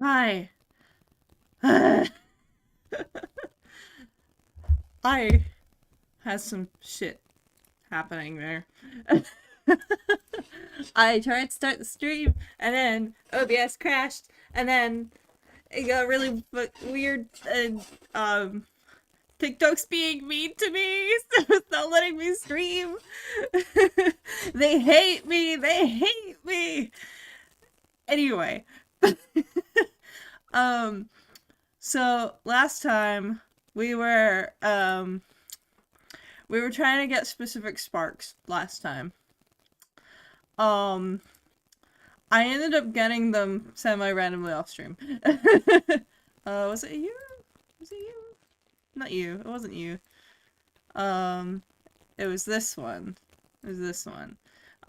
Hi. I had some shit happening there. I tried to start the stream, and then OBS crashed, and then it got really weird, and TikTok's being mean to me, so it's not letting me stream. They hate me. They hate me. Anyway, um, so last time we were we were trying to get specific sparks last time. Um, I ended up getting them semi-randomly off stream. Was it you? Was it you? Not you. It wasn't you. Um, it was this one. It was this one.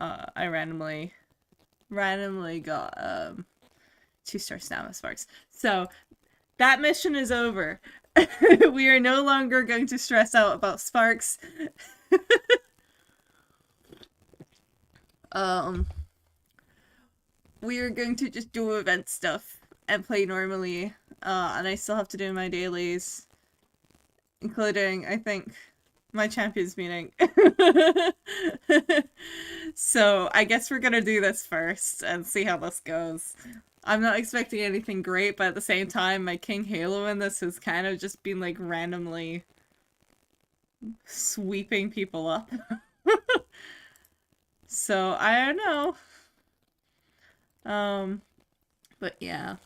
I randomly got 2-star stamina sparks. So that mission is over. We are no longer going to stress out about sparks. We are going to just do event stuff and play normally. And I still have to do my dailies, including, I think, my champions meeting. So I guess we're gonna do this first and see how this goes. I'm not expecting anything great, but at the same time, my King Halo in this has kind of just been like randomly sweeping people up. So I don't know. But yeah.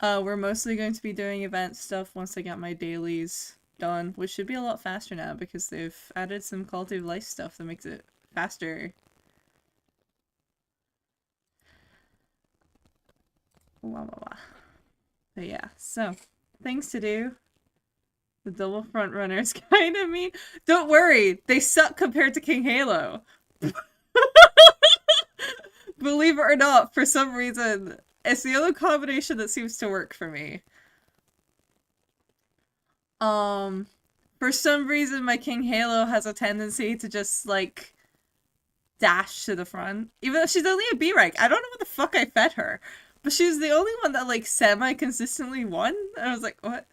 We're mostly going to be doing event stuff once I get my dailies done, which should be a lot faster now because they've added some quality of life stuff that makes it faster. Wah, wah, wah. But yeah, so things to do. The double front runners kind of mean. Don't worry, they suck compared to King Halo. Believe it or not, for some reason, it's the only combination that seems to work for me. For some reason, my King Halo has a tendency to just, like, dash to the front. Even though she's only a B rank. I don't know what the fuck I fed her. But she was the only one that, like, semi-consistently won. And I was like, what?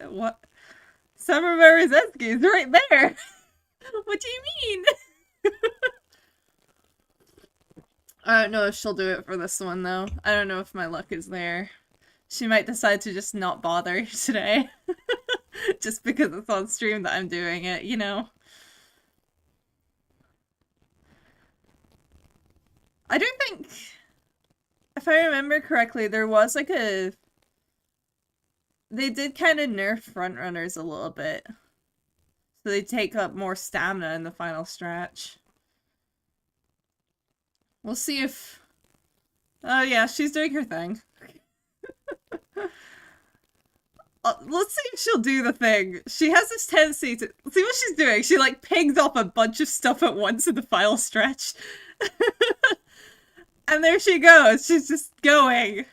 Summer Marizeski is right there! What do you mean? I don't know if she'll do it for this one, though. I don't know if my luck is there. She might decide to just not bother today. Just because it's on stream that I'm doing it, you know? I don't think... If I remember correctly, there was like a... They did kind of nerf frontrunners a little bit. So they take up more stamina in the final stretch. We'll see if... Oh yeah, she's doing her thing. Let's see if she'll do the thing. She has this tendency to... See what she's doing? She like pings off a bunch of stuff at once in the final stretch. And there she goes. She's just going.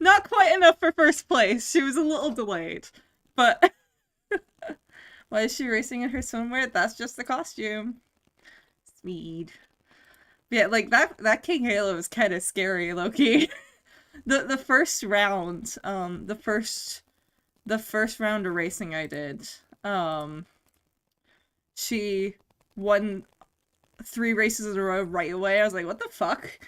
Not quite enough for first place. She was a little delayed. But... Why is she racing in her swimwear? That's just the costume. Speed. Yeah, like that King Halo is kind of scary, low-key. The first round, the first round of racing I did, she won 3 races in a row right away. I was like, what the fuck?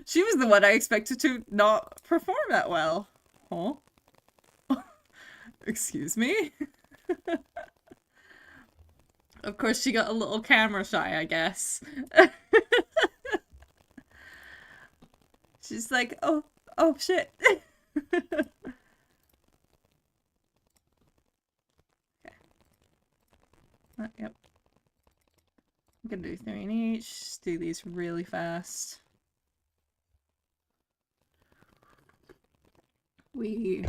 She was the one I expected to not perform that well. Huh? Excuse me? Of course, she got a little camera shy, I guess. She's like, oh shit. Okay. Yep. I'm gonna do 3 in each. Just do these really fast. I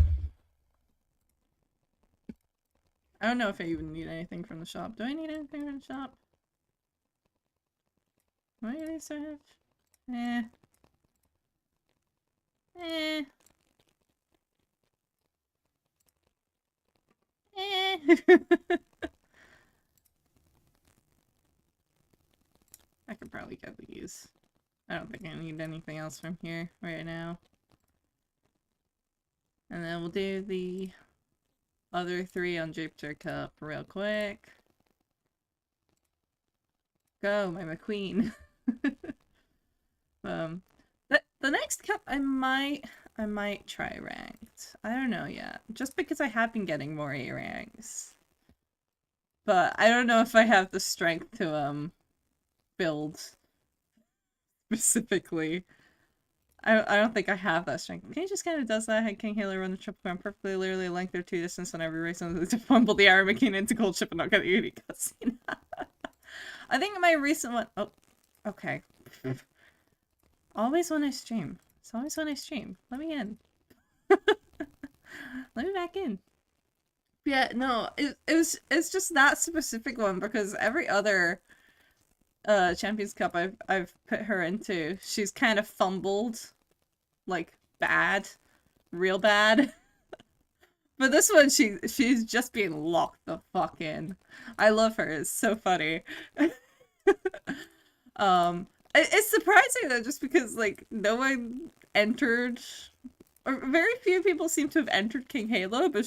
don't know if I even need anything from the shop. Do I need anything from the shop? Do I need so much? Eh. Eh. Eh. I could probably get these. I don't think I need anything else from here right now. And then we'll do the other 3 on Jupiter Cup real quick. Go, my McQueen. The next cup I might try ranked. I don't know yet. Just because I have been getting more A ranks. But I don't know if I have the strength to build specifically. I don't think I have that strength. King just kind of does that. Had King Halo run the triple crown perfectly, literally length or 2 distance on every race to fumble the Iron McKean into gold ship and not get the unique cutscene. I think my recent one. Oh, okay. Always when I stream. It's always when I stream. Let me in. Let me back in. Yeah, no, it's just that specific one because every other Champions Cup I've put her into, she's kind of fumbled, like bad, real bad. But this one, she's just being locked the fuck in. I love her. It's so funny. It's surprising though, just because like no one entered, or very few people seem to have entered King Halo, but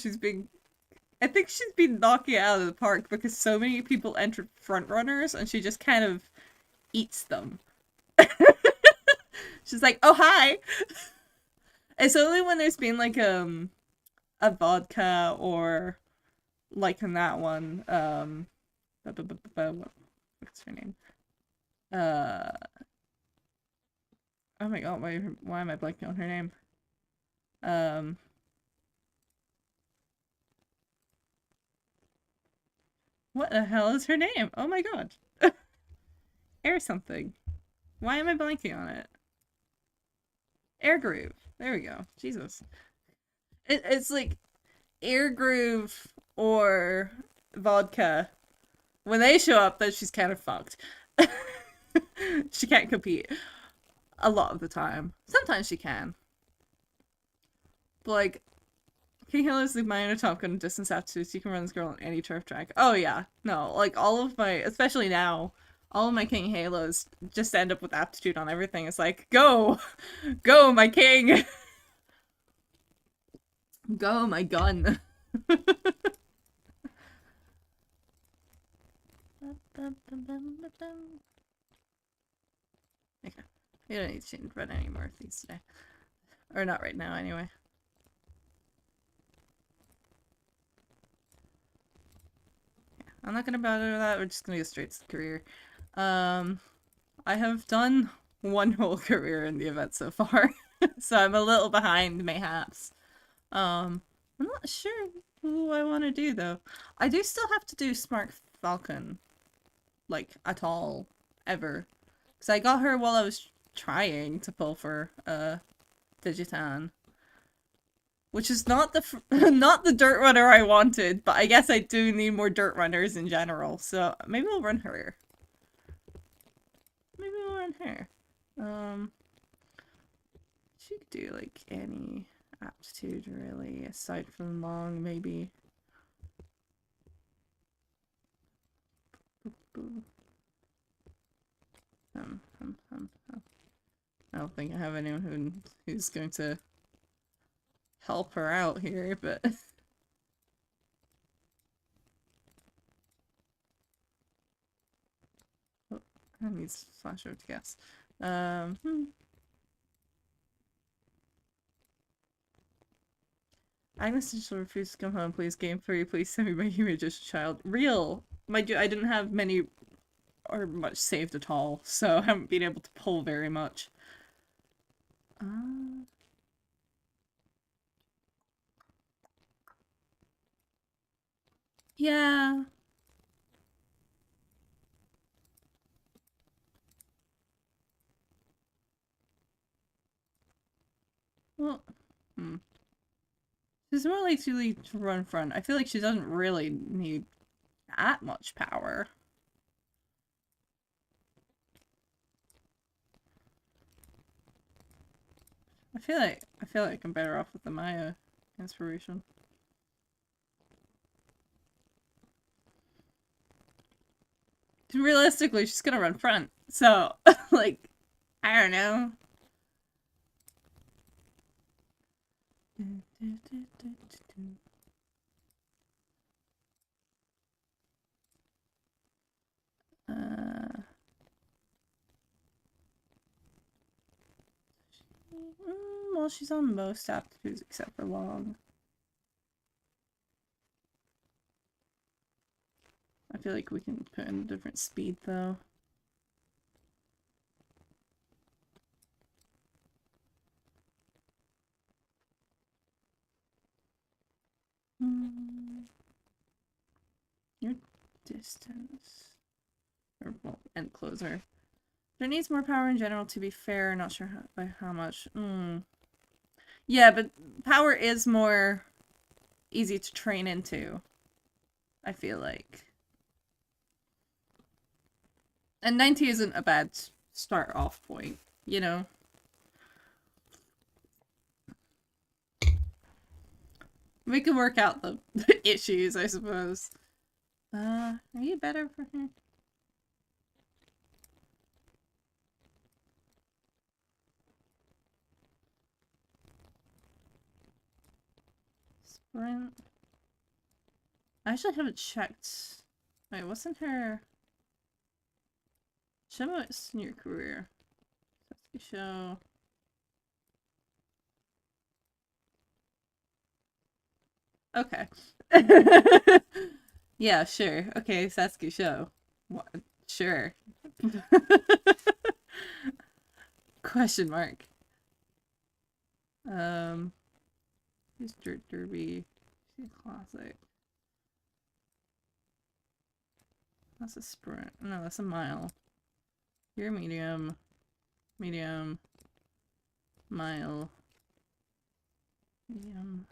I think she's been knocking it out of the park because so many people entered front runners and she just kind of eats them. She's like, oh hi. It's only when there's been like a vodka or like in that one, what's her name? Oh my god, why am I blanking on her name? What the hell is her name? Oh my god. Air something. Why am I blanking on it? Air Groove. There we go. Jesus. It's like Air Groove or vodka. When they show up, then she's kind of fucked. She can't compete. A lot of the time. Sometimes she can. But like, King Halo is the minor top gun distance aptitude, so you can run this girl on any turf track. Oh yeah. No, like all of my, especially now, all of my King Halos just end up with aptitude on everything. It's like, go! Go, my king! Go, my gun! Okay. You don't need to run any more of these today. Or not right now, anyway. Yeah, I'm not gonna bother with that. We're just gonna go straight to the career. I have done one whole career in the event so far, so I'm a little behind, mayhaps. I'm not sure who I want to do though. I do still have to do Smart Falcon, like at all, ever, because I got her while I was trying to pull for Digitan, which is not the not the dirt runner I wanted, but I guess I do need more dirt runners in general. So maybe we'll run her. Maybe we'll run her. She could do like any aptitude really, aside from long, maybe. I don't think I have anyone who's going to help her out here, but oh, I need to flash over to gas. Agnes still refused to come home. Please, game 3. Please send me my images, child. Real. I didn't have many or much saved at all, so I haven't been able to pull very much. Yeah. Well, she's more likely to run front. I feel like she doesn't really need that much power. I feel like I'm better off with the Maya inspiration. Realistically, she's gonna run front. So, like, I don't know. Uh, well, she's on most aptitudes except for long. I feel like we can put in a different speed though. Your distance. Or, well, and closer. But it needs more power in general to be fair. Not sure by how much. Yeah, but power is more easy to train into, I feel like. And 90 isn't a bad start off point, you know? We can work out the issues, I suppose. Are you better for her? Sprint. I actually haven't checked. Wait, wasn't her... Show me what's in your career. Show. Okay. Yeah, sure. Okay, Sasuke show. What? Sure. Question mark. Who's Dirt Derby? She's a classic. That's a sprint. No, that's a mile. You're medium. Medium. Mile. Medium.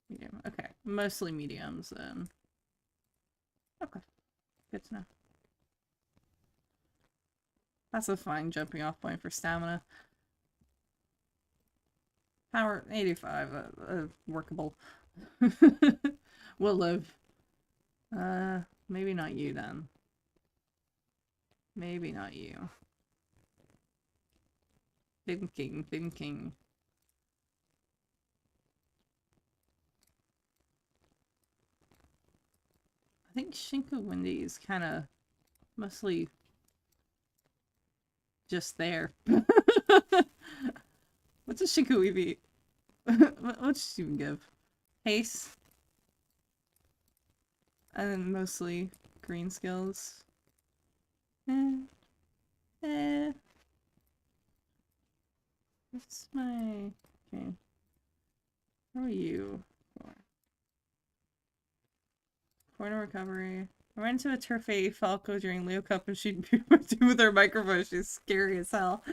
Medium. Okay. Mostly mediums then. Okay. Good to know. That's a fine jumping off point for stamina. Power 85. Workable. We'll live. Maybe not you then. Maybe not you. Thinking, thinking. I think Shinku Windy is kind of mostly just there. What does Shinku beat? What does she even give? Haste? And then mostly green skills. What's my... Okay. How are you? Corner recovery. I ran into a Turfei Falco during Leo Cup and she'd do with her microphone. She's scary as hell.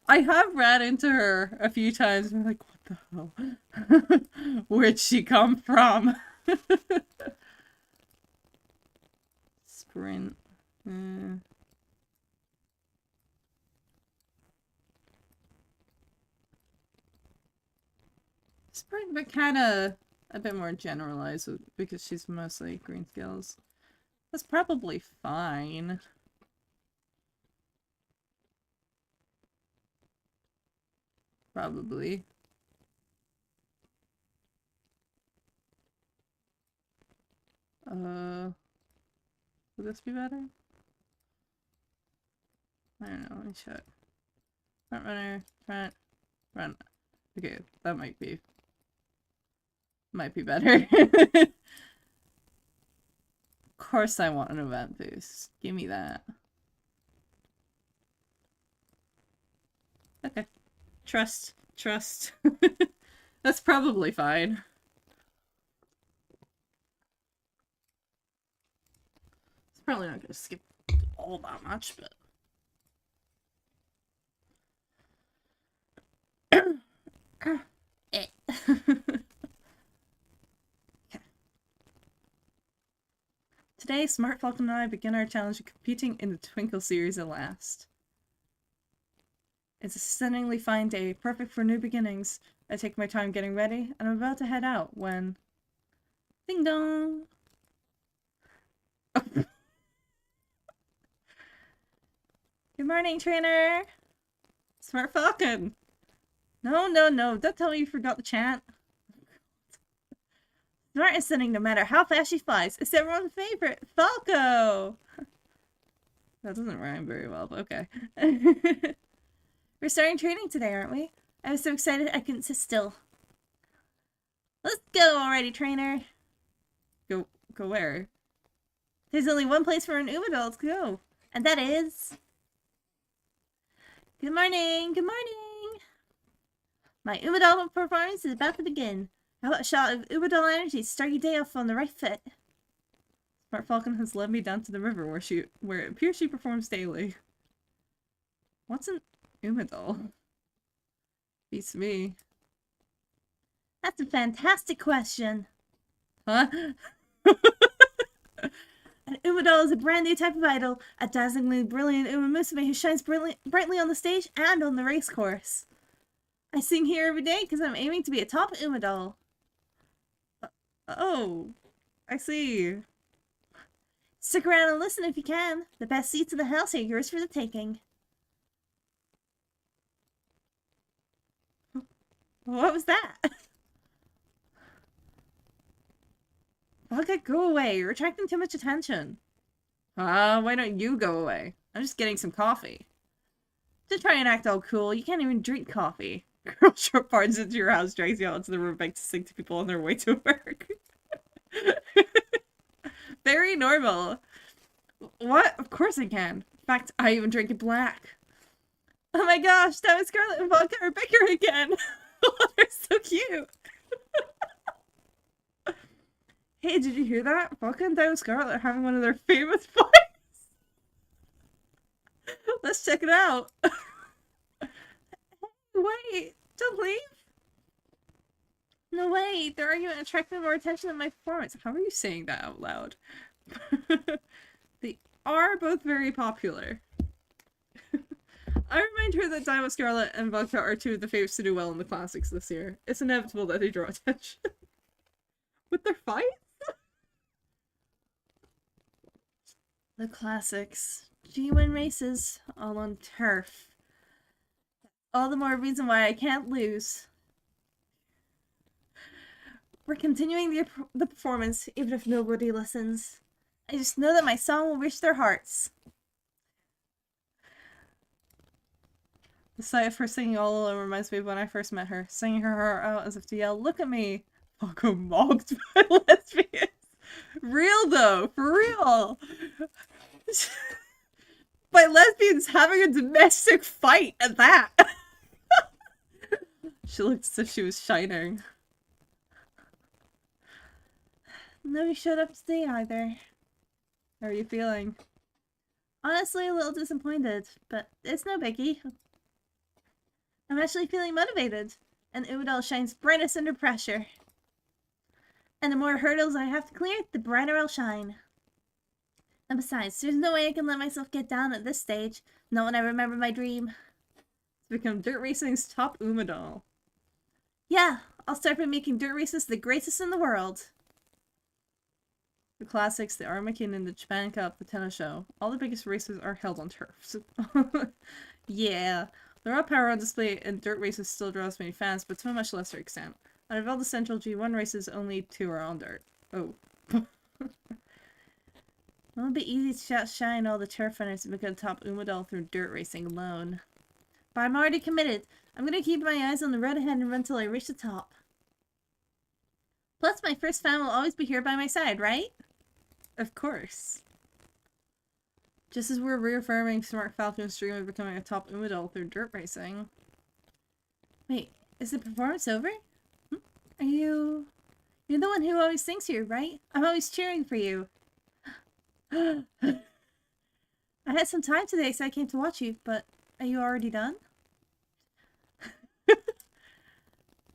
I have ran into her a few times and I'm like, what the hell? Where'd she come from? Sprint. Sprint, but kind of a bit more generalized because she's mostly green skills. That's probably fine. Probably. Would this be better? I don't know, let me check. Front runner, front, run. Okay, that might be better. Of course I want an event boost. Give me that. Okay. Trust. Trust. That's probably fine. It's probably not gonna skip all that much, but... Okay. Today, Smart Falcon and I begin our challenge of competing in the Twinkle series at last. It's a stunningly fine day, perfect for new beginnings. I take my time getting ready, and I'm about to head out when... Ding dong! Good morning, trainer! Smart Falcon! No, no, no, don't tell me you forgot the chant. Smart is sitting no matter how fast she flies. It's everyone's favorite, Falco! That doesn't rhyme very well, but okay. We're starting training today, aren't we? I was so excited I couldn't sit still. Let's go already, trainer! Go where? There's only one place for an Umadoll to go, and that is... Good morning! Good morning! My Umadoll performance is about to begin. How about a shot of Umadoll energy to start your day off on the right foot? Smart Falcon has led me down to the river where it appears she performs daily. What's an Umadoll? Beats me. That's a fantastic question. Huh? An Umadoll is a brand new type of idol, a dazzlingly brilliant Umamusume who shines brightly on the stage and on the race course. I sing here every day because I'm aiming to be a top Umadoll. Oh, I see. Stick around and listen if you can. The best seats in the house are yours for the taking. What was that? Okay, go away. You're attracting too much attention. Why don't you go away? I'm just getting some coffee. Just try and act all cool. You can't even drink coffee. Girl short barges into your house, drags you out into the riverbank to sing to people on their way to work. Very normal. What? Of course I can. In fact, I even drink it black. Oh my gosh, that was Scarlet and Vodka are bigger again. Oh, they're so cute. Hey, did you hear that? Vodka and Diamond Scarlet are having one of their famous fights. Let's check it out. Wait, don't leave. No way, their argument attracted more attention than my performance. How are you saying that out loud? They are both very popular. I remind her that Diamond Scarlet and Vodka are two of the favorites to do well in the classics this year. It's inevitable that they draw attention. With their fights? The classics. G1 races, all on turf. All the more reason why I can't lose. We're continuing the performance, even if nobody listens. I just know that my song will reach their hearts. The sight of her singing all alone reminds me of when I first met her, singing her heart out as if to yell, "Look at me!" Fucking mocked by lesbians. Real though, for real. By lesbians having a domestic fight at that. She looked as if she was shining. Nobody showed up today either. How are you feeling? Honestly, a little disappointed, but it's no biggie. I'm actually feeling motivated, and Umadoll shines brightest under pressure. And the more hurdles I have to clear, the brighter I'll shine. And besides, there's no way I can let myself get down at this stage, not when I remember my dream. To become Dirt Racing's top Umadoll. Yeah, I'll start by making dirt races the greatest in the world. The classics, the Armakin and the Japan Cup, the tennis show. All the biggest races are held on turf. Yeah. The raw power on display in dirt races still draws many fans, but to a much lesser extent. Out of all the central G1 races, only 2 are on dirt. Oh. It won't be easy to shine all the turf runners to become top Umadoll through dirt racing alone. But I'm already committed. I'm gonna keep my eyes on the road ahead and run till I reach the top. Plus, my first fan will always be here by my side, right? Of course. Just as we're reaffirming Smart Falcon's dream of becoming a top Umadoll through dirt racing. Wait, is the performance over? Are you... You're the one who always sings here, right? I'm always cheering for you. I had some time today, so I came to watch you, but are you already done?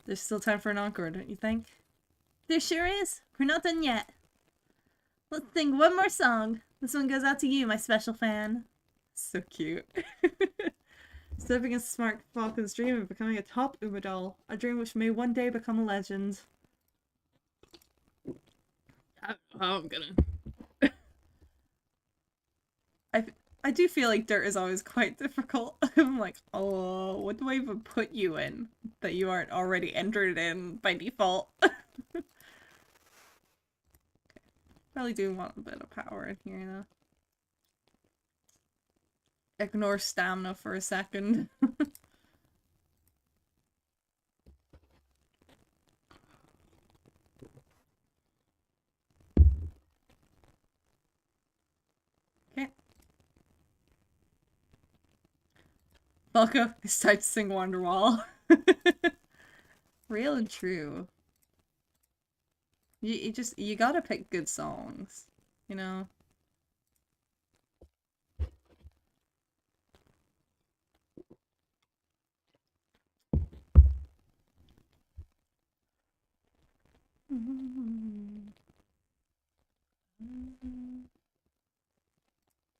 There's still time for an encore, don't you think? There sure is. We're not done yet. Let's sing one more song. This one goes out to you, my special fan. So cute. Step against Smart Falcon's dream of becoming a top Umadoll, a dream which may one day become a legend. I don't know how I'm gonna... I do feel like dirt is always quite difficult. I'm like, oh, what do I even put you in that you aren't already entered in by default? Probably do want a bit of power in here, though. Ignore stamina for a second. Okay. Falco is time to sing Wonderwall. Real and true. You gotta pick good songs, you know?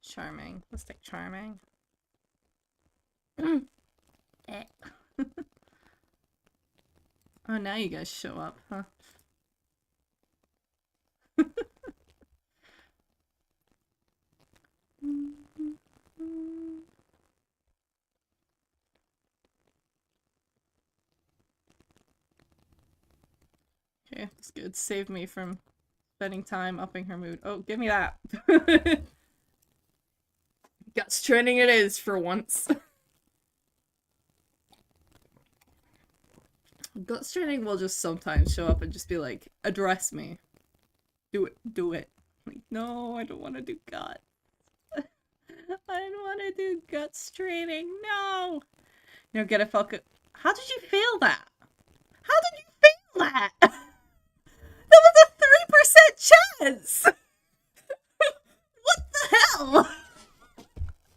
Charming. Let's take charming. Eh. Oh, now you guys show up, huh? Okay, that's good. Save me from spending time upping her mood. Oh, give me that. Guts training it is for once. Guts training will just sometimes show up and just be like, address me. Do it. Do it. Like, no, I don't want to do guts. I don't want to do guts training. No. You know, get a Falco. How did you fail that? How did you fail that? That was a 3% chance! What the hell?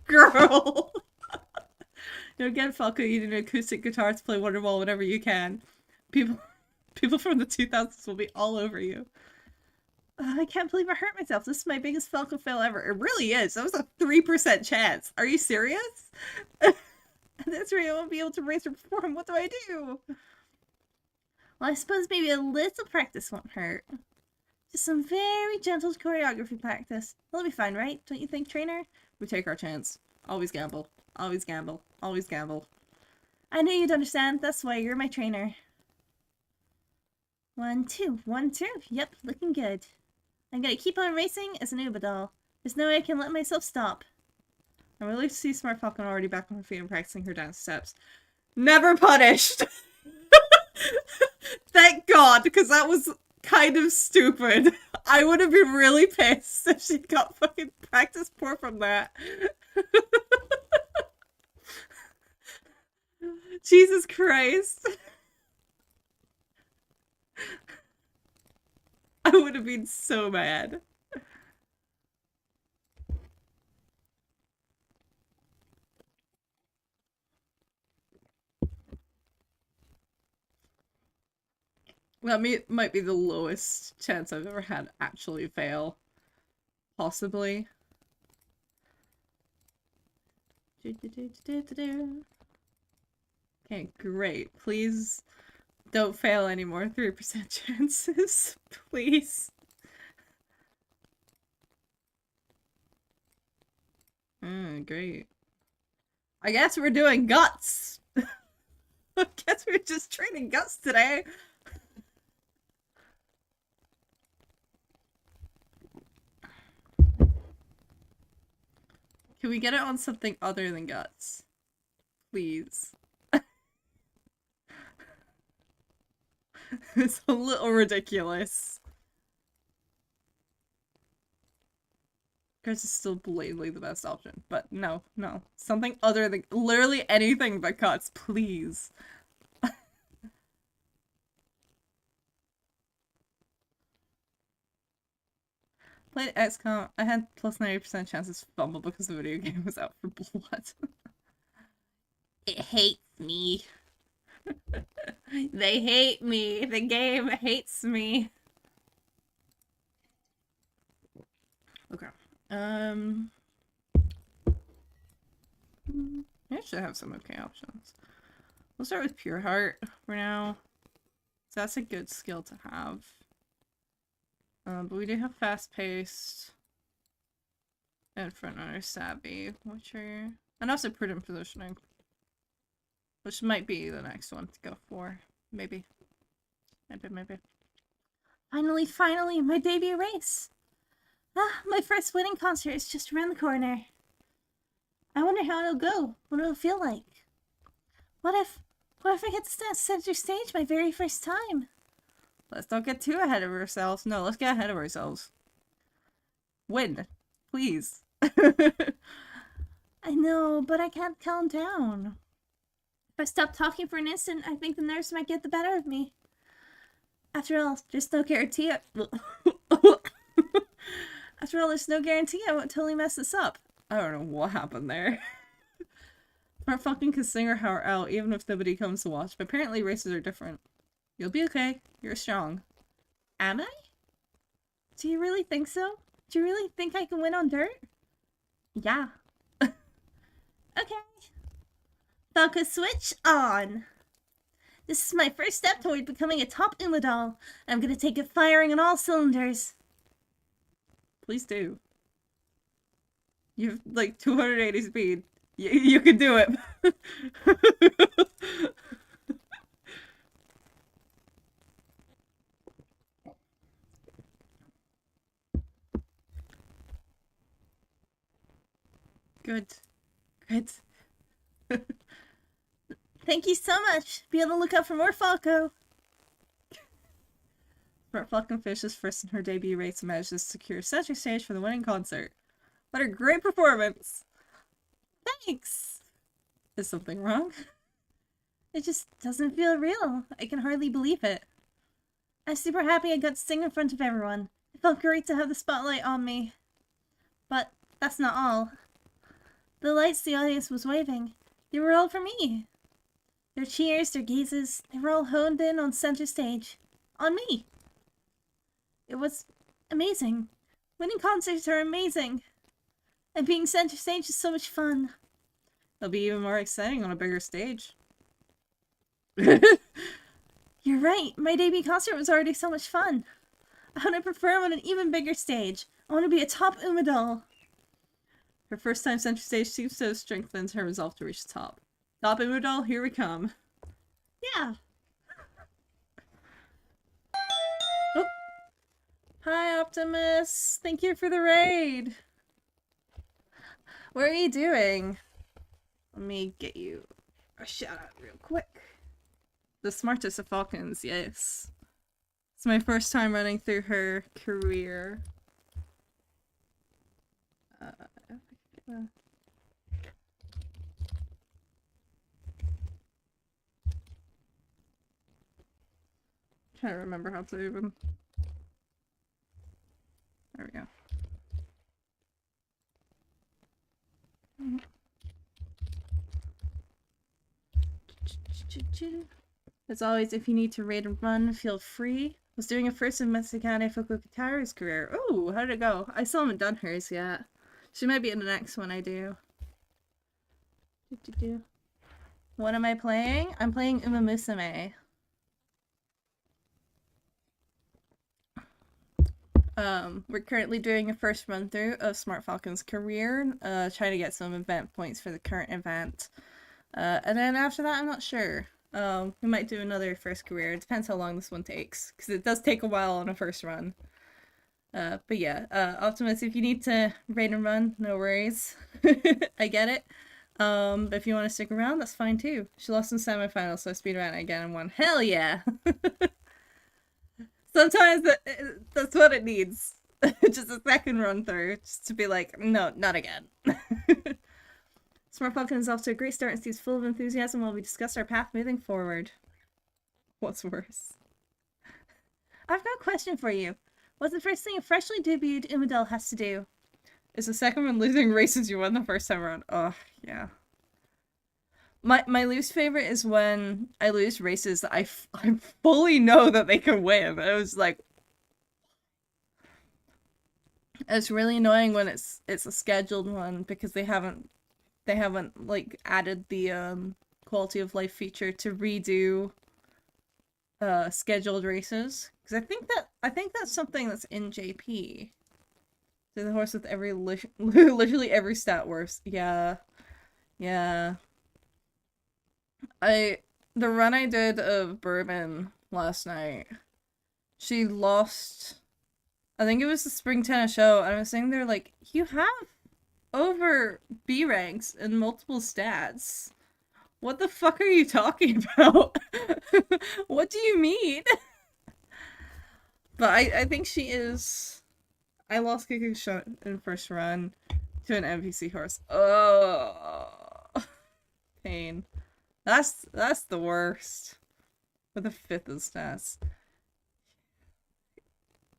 Girl! You know, get Falco, you need an acoustic guitar to play Wonderwall whenever you can. People from the 2000s will be all over you. I can't believe I hurt myself. This is my biggest Falco fail ever. It really is. That was a 3% chance. Are you serious? That's right, I won't be able to race or perform. What do I do? Well, I suppose maybe a little practice won't hurt. Just some very gentle choreography practice. That'll be fine, right? Don't you think, trainer? We take our chance. Always gamble. Always gamble. Always gamble. I knew you'd understand. That's why you're my trainer. 1, 2. 1, 2. Yep, looking good. I'm gonna keep on racing as an Uba doll. There's no way I can let myself stop. I'm relieved to see Smart Falcon already back on her feet and practicing her dance steps. Never punished! Thank God, because that was kind of stupid. I would have been really pissed if she got fucking practice poor from that. Jesus Christ. I would have been so mad. That might be the lowest chance I've ever had actually fail. Possibly. Okay, great. Please don't fail anymore. 3% chances. Please. Great. I guess we're doing guts. I guess we're just training guts today. Can we get it on something other than guts? Please. It's a little ridiculous. Guts is still blatantly the best option, but no, no. Something other than literally anything but guts, please. Played XCOM. I had plus 90% chances to fumble because the video game was out for blood. It hates me. They hate me. The game hates me. Okay. I should have some okay options. We'll start with Pure Heart for now. So that's a good skill to have. But we do have fast paced. And front runner savvy, which are... And also prudent positioning. Which might be the next one to go for. Maybe. Maybe. Finally, my debut race! Ah, my first winning concert is just around the corner. I wonder how it'll go, what it'll feel like. What if I get to stand center stage my very first time? Let's not get too ahead of ourselves. No, let's get ahead of ourselves. Win. Please. I know, but I can't calm down. If I stop talking for an instant, I think the nerves might get the better of me. After all, there's no guarantee I won't totally mess this up. I don't know what happened there. Smart fucking can sing her heart out even if nobody comes to watch, but apparently races are different. You'll be okay. You're strong. Am I? Do you really think so? Do you really think I can win on dirt? Yeah. Okay. Focus switch on. This is my first step toward becoming a top Uma doll. I'm gonna take it firing on all cylinders. Please do. You have like 280 speed. You can do it. Good. Thank you so much. Be on the lookout for more Falco. Smart Falcon finishes first in her debut race and manages to secure center stage for the winning concert. What a great performance! Thanks! Is something wrong? It just doesn't feel real. I can hardly believe it. I'm super happy I got to sing in front of everyone. It felt great to have the spotlight on me. But that's not all. The lights the audience was waving, they were all for me. Their cheers, their gazes, they were all honed in on center stage. On me. It was amazing. Winning concerts are amazing. And being center stage is so much fun. It'll be even more exciting on a bigger stage. You're right. My debut concert was already so much fun. I want to perform on an even bigger stage. I want to be a top Uma doll. Her first time center stage seems to have strengthened her resolve to reach the top. Top Uma doll, here we come. Yeah. Oh. Hi, Optimus. Thank you for the raid. What are you doing? Let me get you a shout out real quick. The smartest of Falcons, yes. It's my first time running through her career. Trying to remember how to even. There we go. As always, if you need to raid and run, feel free. Was doing a first in Mexicana Fuku Katara's career. Oh, how did it go? I still haven't done hers yet. She might be in the next one I do. What am I playing? I'm playing Umamusume. We're currently doing a first run through of Smart Falcon's career, trying to get some event points for the current event. And then after that, I'm not sure. We might do another first career. It depends how long this one takes, because it does take a while on a first run. But yeah, Optimus, if you need to raid and run, no worries. I get it. But if you want to stick around, that's fine too. She lost in semifinals, so I speedran again and won. Hell yeah! Sometimes that's what it needs. Just a second run through, just to be like, no, not again. Smart Falcon is off to a great start and seems full of enthusiasm while we discuss our path moving forward. What's worse? I've got a question for you. What's the first thing a freshly debuted Umadel has to do? Is the second one losing races you won the first time around? Oh, yeah. My least favorite is when I lose races that I fully know that they can win. It was like... It's really annoying when it's a scheduled one because they haven't like added the quality of life feature to redo scheduled races, because I think that's something that's in JP. To the horse with every literally every stat worse. Yeah. Yeah. The run I did of Bourbon last night, she lost, I think it was the spring tennis show, and I was saying there like, you have over B ranks in multiple stats. What the fuck are you talking about? What do you mean? But I think she is. I lost kicking shot in first run to an NPC horse. Oh, pain. That's the worst. With a fifth of stats.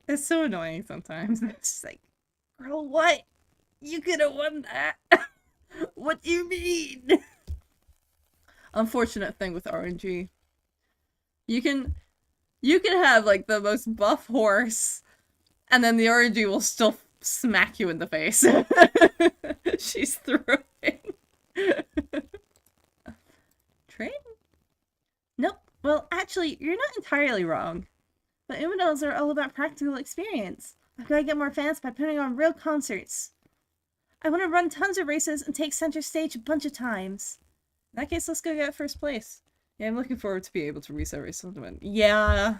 It's so annoying sometimes. It's just like, girl, what? You could have won that. What do you mean? Unfortunate thing with RNG. You can have like the most buff horse, and then the RNG will still smack you in the face. She's throwing. Train? Nope. Well, actually, you're not entirely wrong. But Umados are all about practical experience. I've got to get more fans by putting on real concerts. I want to run tons of races and take center stage a bunch of times. In that case, let's go get first place. Yeah, I'm looking forward to being able to reset race and win. Yeah.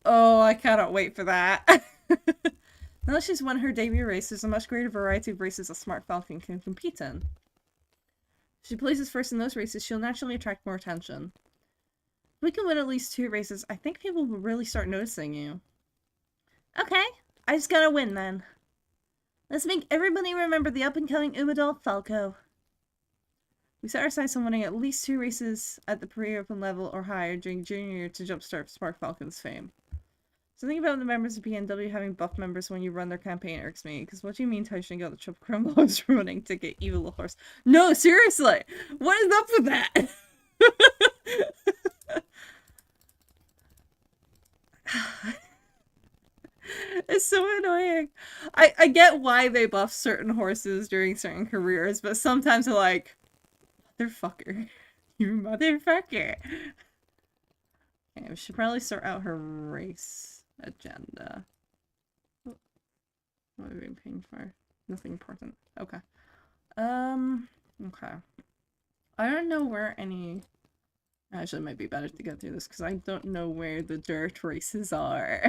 Oh, I cannot wait for that. Now that she's won her debut race, there's a much greater variety of races a smart falcon can compete in. If she places first in those races, she'll naturally attract more attention. If we can win at least 2 races, I think people will really start noticing you. Okay, I just gotta win then. Let's make everybody remember the up-and-coming Umadol Falco. We set our sights on winning at least 2 races at the pre-open level or higher during junior year to jumpstart Spark Falcon's fame. Something about the members of PNW having buff members when you run their campaign irks me, because what do you mean Taishin got the triple criminals for running to get evil horse? No, seriously! What is up with that? It's so annoying. I get why they buff certain horses during certain careers, but sometimes they're like, motherfucker. You motherfucker. Okay, we should probably sort out her race agenda. What are we being paying for? Nothing important. Okay. Okay. I don't know where any... Actually, it might be better to get through this, because I don't know where the dirt races are.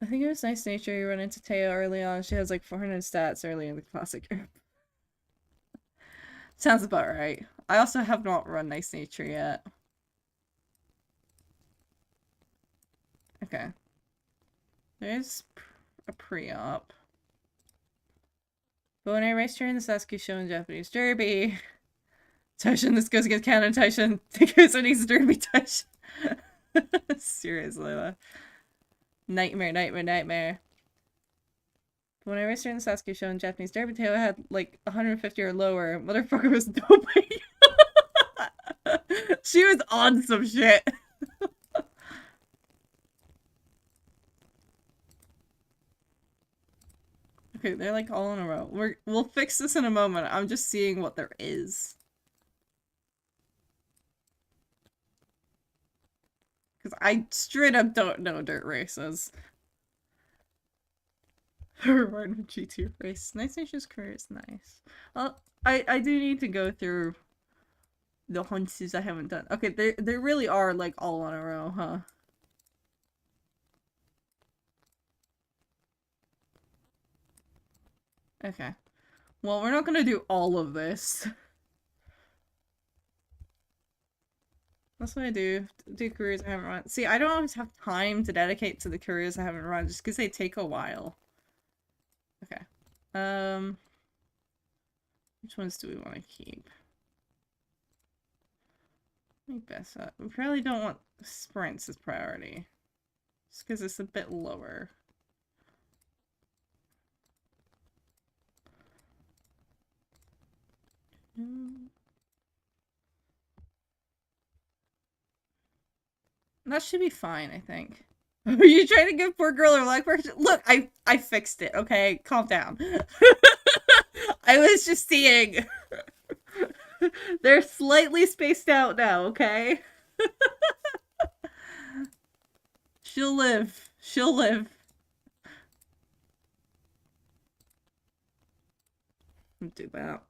I think it was Nice Nature you run into Teo early on. She has like 400 stats early in the classic group. Sounds about right. I also have not run Nice Nature yet. Okay. There's a pre-op. But when I raced her in the Sasuke show in Japanese Derby. Taishin, this goes against canon Taishin. Taikusa needs Derby Taishin. Seriously, though. Nightmare, nightmare, nightmare. But when I raced her in the Sasuke show in Japanese Derby, Teo had like 150 or lower. Motherfucker was doping. She was on some shit. Okay, they're like all in a row. We'll fix this in a moment. I'm just seeing what there is. Because I straight up don't know dirt races. Reward G2 race. Nice Nature's career is nice. Well, I do need to go through the hunches I haven't done. Okay, they really are like all on a row, huh? Okay. Well, we're not gonna do all of this. That's what I do. Do careers I haven't run. See, I don't always have time to dedicate to the careers I haven't run just because they take a while. Okay. Which ones do we want to keep? Make best up. We probably don't want sprints as priority. Just because it's a bit lower. That should be fine, I think. Are you trying to give poor girl her leg first? Look, I fixed it, okay? Calm down. I was just seeing. They're slightly spaced out now, okay? She'll live. She'll live. Do that.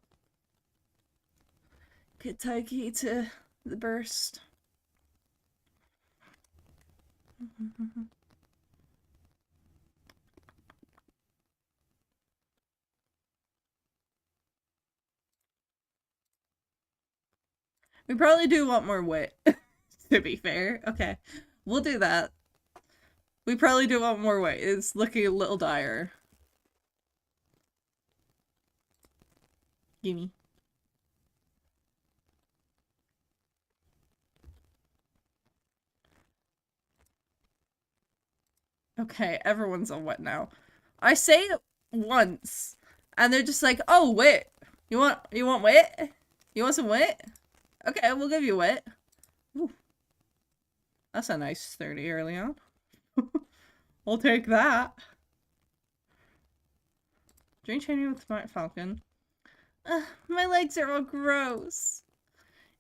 Get Taiki to the burst. We probably do want more wit, to be fair. Okay, we'll do that. We probably do want more wit. It's looking a little dire. Gimme. Okay, everyone's on wit now. I say it once, and they're just like, "Oh, wit. You want wit? You want some wit? Okay, we'll give you wit." Ooh, that's a nice 30 early on. We'll take that. Drink training with Smart Falcon. My legs are all gross.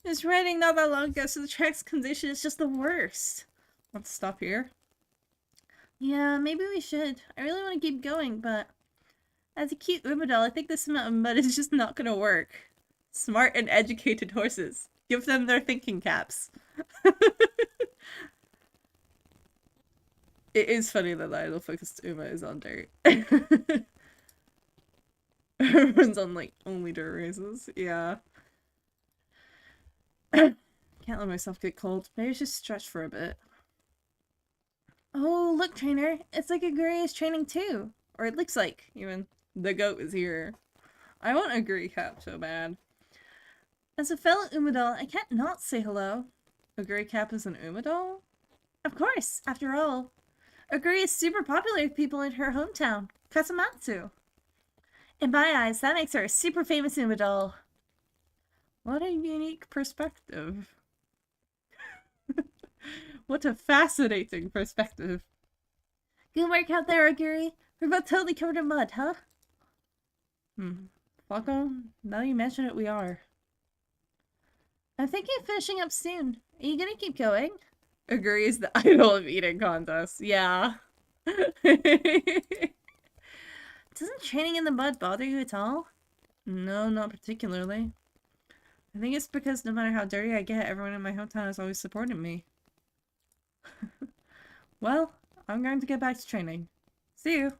It was raining not that long ago, so the track's condition is just the worst. Let's stop here. Yeah, maybe we should. I really want to keep going, but as a cute Umadal, I think this amount of mud is just not gonna work. Smart and educated horses. Give them their thinking caps. It is funny that the idol focused Uma is on dirt. Everyone's on like only dirt races. Yeah. Can't let myself get cold. Maybe I should stretch for a bit. Oh, look, trainer. It's like Aguri is training too. Or it looks like, even. The goat is here. I want a Aguri cap so bad. As a fellow Umadal, I can't not say hello. Aguri cap is an Umadal? Of course, after all. Aguri is super popular with people in her hometown, Kasamatsu. In my eyes, that makes her a super famous Umadal. What a unique perspective. What a fascinating perspective. Good work out there, Aguri. We're both totally covered in mud, huh? Falco, now you mention it, we are. I'm thinking of finishing up soon. Are you gonna keep going? Aguri is the idol of eating contests. Yeah. Doesn't training in the mud bother you at all? No, not particularly. I think it's because no matter how dirty I get, everyone in my hometown has always supported me. Well, I'm going to get back to training. See you.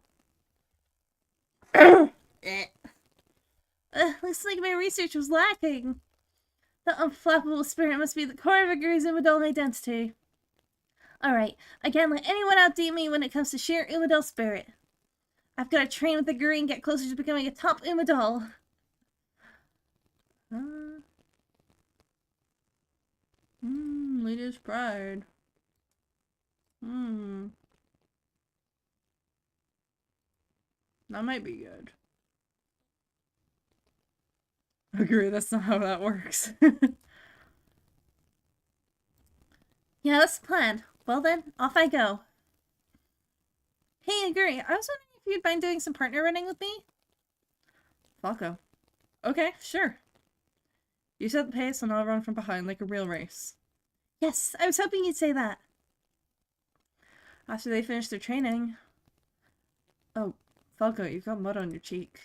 Looks like my research was lacking. The unflappable spirit must be the core of Aguri's Umadal identity. Alright, I can't let anyone outdo me when it comes to sheer Umadal spirit. I've got to train with Aguri and get closer to becoming a top Umadal. Leader's pride. That might be good. Agree, that's not how that works. Yeah, that's the plan. Well then, off I go. Hey, Agree, I was wondering if you'd mind doing some partner running with me? Falco. Okay, sure. You set the pace and I'll run from behind like a real race. Yes, I was hoping you'd say that. After they finish their training... Oh, Falco, you've got mud on your cheek.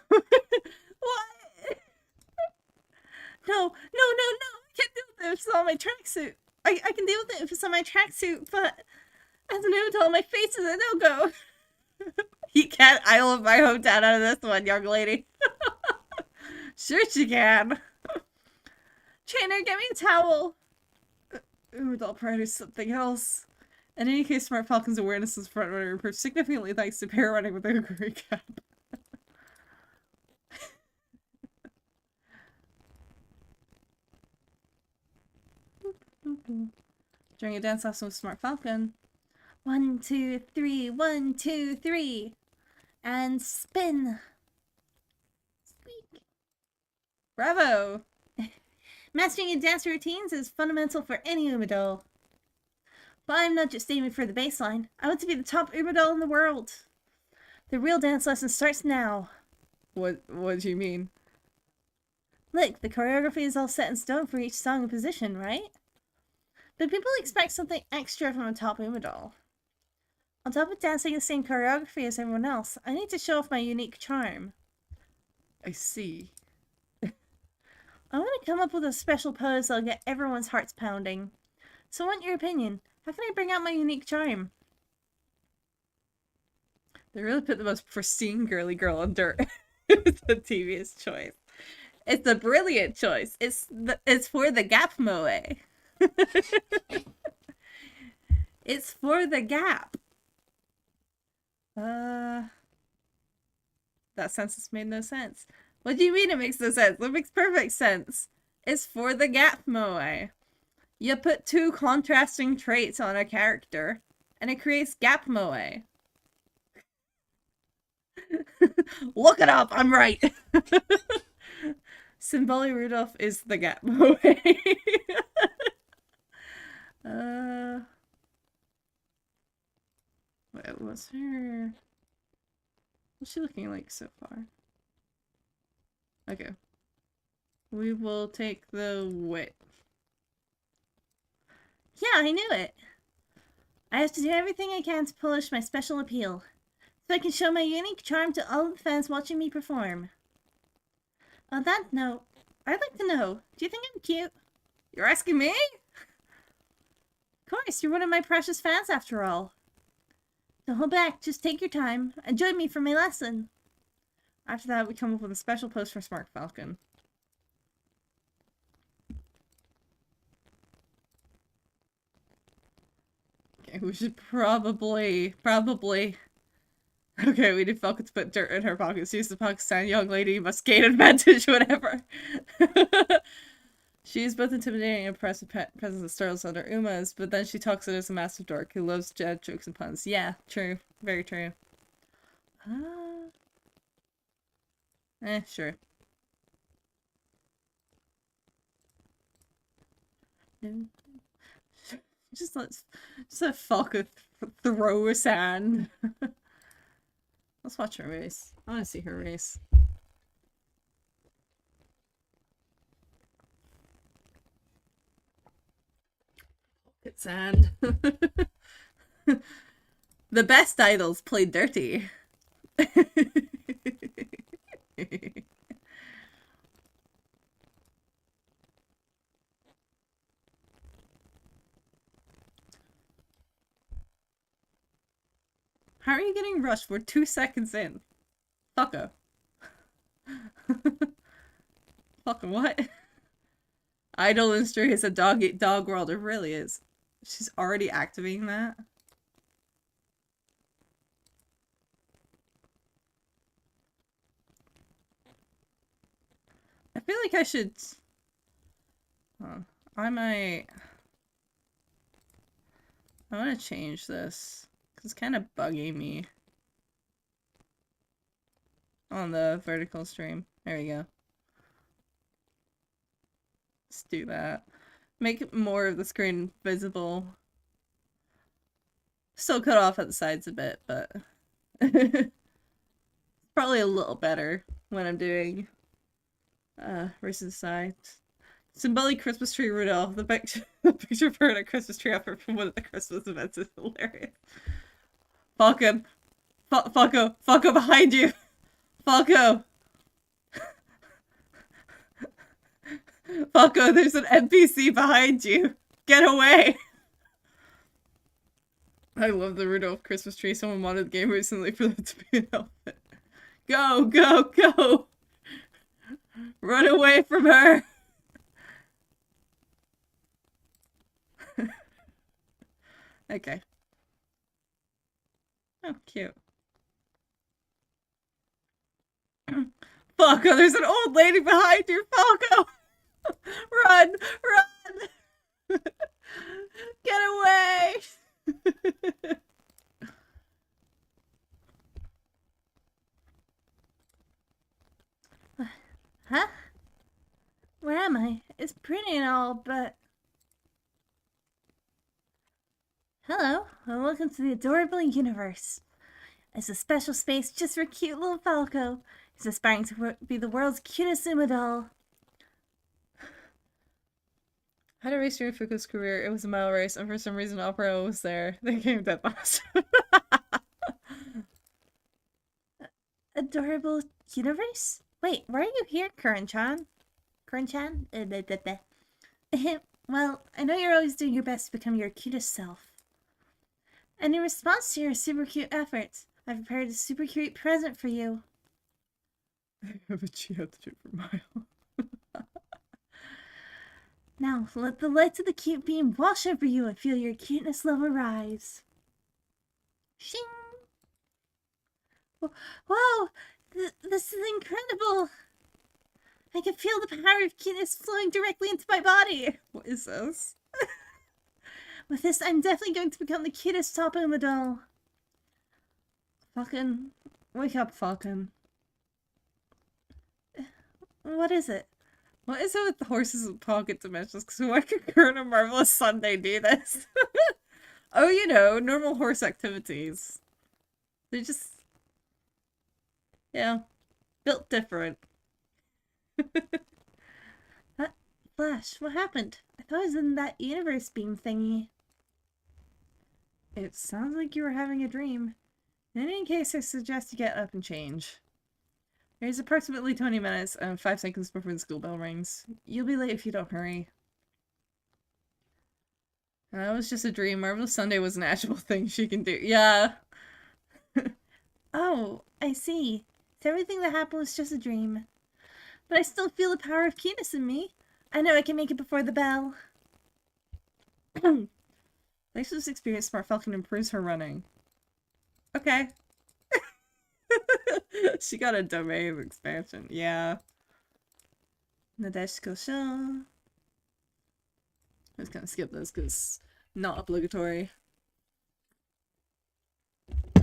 What? No! I can't deal with it if it's on my tracksuit. I can deal with it if it's on my tracksuit, but as an adult, my face is a no-go. You can't idol of my hometown out of this one, young lady. Sure she can. Trainer, get me a towel. Adult pride is something else. In any case, Smart Falcon's awareness as front runner improved significantly thanks to pair running with a Aguri cap. During a dance lesson with Smart Falcon. 1, 2, 3, 1, 2, 3. And spin. Squeak. Bravo! Mastering your dance routines is fundamental for any Umadal. But I'm not just aiming for the baseline. I want to be the top Umadal in the world. The real dance lesson starts now. What do you mean? Look, the choreography is all set in stone for each song and position, right? But people expect something extra from a top Uma doll. On top of dancing the same choreography as everyone else, I need to show off my unique charm. I see. I want to come up with a special pose that'll get everyone's hearts pounding. So I want your opinion. How can I bring out my unique charm? They really put the most pristine girly girl on dirt. It's the devious choice. It's a brilliant choice. It's for the gap moe. It's for the gap. That sentence made no sense. What do you mean it makes no sense? It makes perfect sense. It's for the gap moe. You put two contrasting traits on a character, and it creates gap moe. Look it up, I'm right. Symboli Rudolph is the gap moe. What was her? What's she looking like so far? Okay. We will take the wit. Yeah, I knew it. I have to do everything I can to polish my special appeal, so I can show my unique charm to all the fans watching me perform. On that note, I'd like to know, do you think I'm cute? You're asking me? Of course, you're one of my precious fans after all. Don't hold back, just take your time and join me for my lesson. After that, we come up with a special post for Smart Falcon. Okay, we should probably... Okay, we need Falcon to put dirt in her pockets. Use the Pakistan young lady must gain advantage, whatever. She's both intimidating and impressive presence that startles other Umas, but then she talks it as a massive dork who loves jad jokes and puns. Yeah, true. Very true. Sure. Just let Falcon throw a sand. Let's watch her race. I want to see her race. It's sand. The best idols play dirty. How are you getting rushed? We're 2 seconds in. Fucko. Fucking what? Idol industry is a dog eat dog world. It really is. She's already activating that. I feel like I should... I might... I want to change this. Because it's kind of bugging me. On the vertical stream. There we go. Let's do that. Make more of the screen visible. Still cut off at the sides a bit, but... probably a little better when I'm doing... versus sides. Symbolic Christmas tree Rudolph. The picture of her in a Christmas tree effort from one of the Christmas events is hilarious. Falcon! Falco! Falco behind you! Falco! Falco, there's an NPC behind you! Get away! I love the Rudolph Christmas tree. Someone modded the game recently for them to be an outfit. Go! Go! Go! Run away from her! Okay. Oh, cute. Falco, there's an old lady behind you, Falco! Run! Run! Get away! Huh? Where am I? It's pretty and all, but... Hello, and welcome to the adorable universe. It's a special space just for cute little Falco. He's aspiring to be the world's cutest Uma doll. How to race during Fuku's career. It was a mile race, and for some reason Opera was there. They came dead last. Adorable universe? Wait, why are you here, Curran-chan? Curran-chan? Well, I know you're always doing your best to become your cutest self. And in response to your super cute efforts, I've prepared a super cute present for you. I have a Chiatsu for Mile. Now, let the lights of the cute beam wash over you and feel your cuteness level rise. Shing! Whoa! This is incredible! I can feel the power of cuteness flowing directly into my body! What is this? With this, I'm definitely going to become the cutest top in the doll. Falcon. Wake up, Falcon. What is it? What is it with the horses and pocket dimensions? Because why could Kern and Marvelous Sunday do this? Oh, you know, normal horse activities. They're just... yeah. Built different. Flash, what happened? I thought I was in that universe beam thingy. It sounds like you were having a dream. In any case, I suggest you get up and change. There's approximately 20 minutes and 5 seconds before the school bell rings. You'll be late if you don't hurry. That was just a dream. Marvelous Sunday was an actual thing she can do. Yeah. Oh, I see. So everything that happened was just a dream. But I still feel the power of cuteness in me. I know I can make it before the bell. Thanks to this experience, Smart Falcon improves her running. Okay. She got a domain expansion. Yeah. Nadeshiko Show. I'm just gonna skip this because not obligatory. I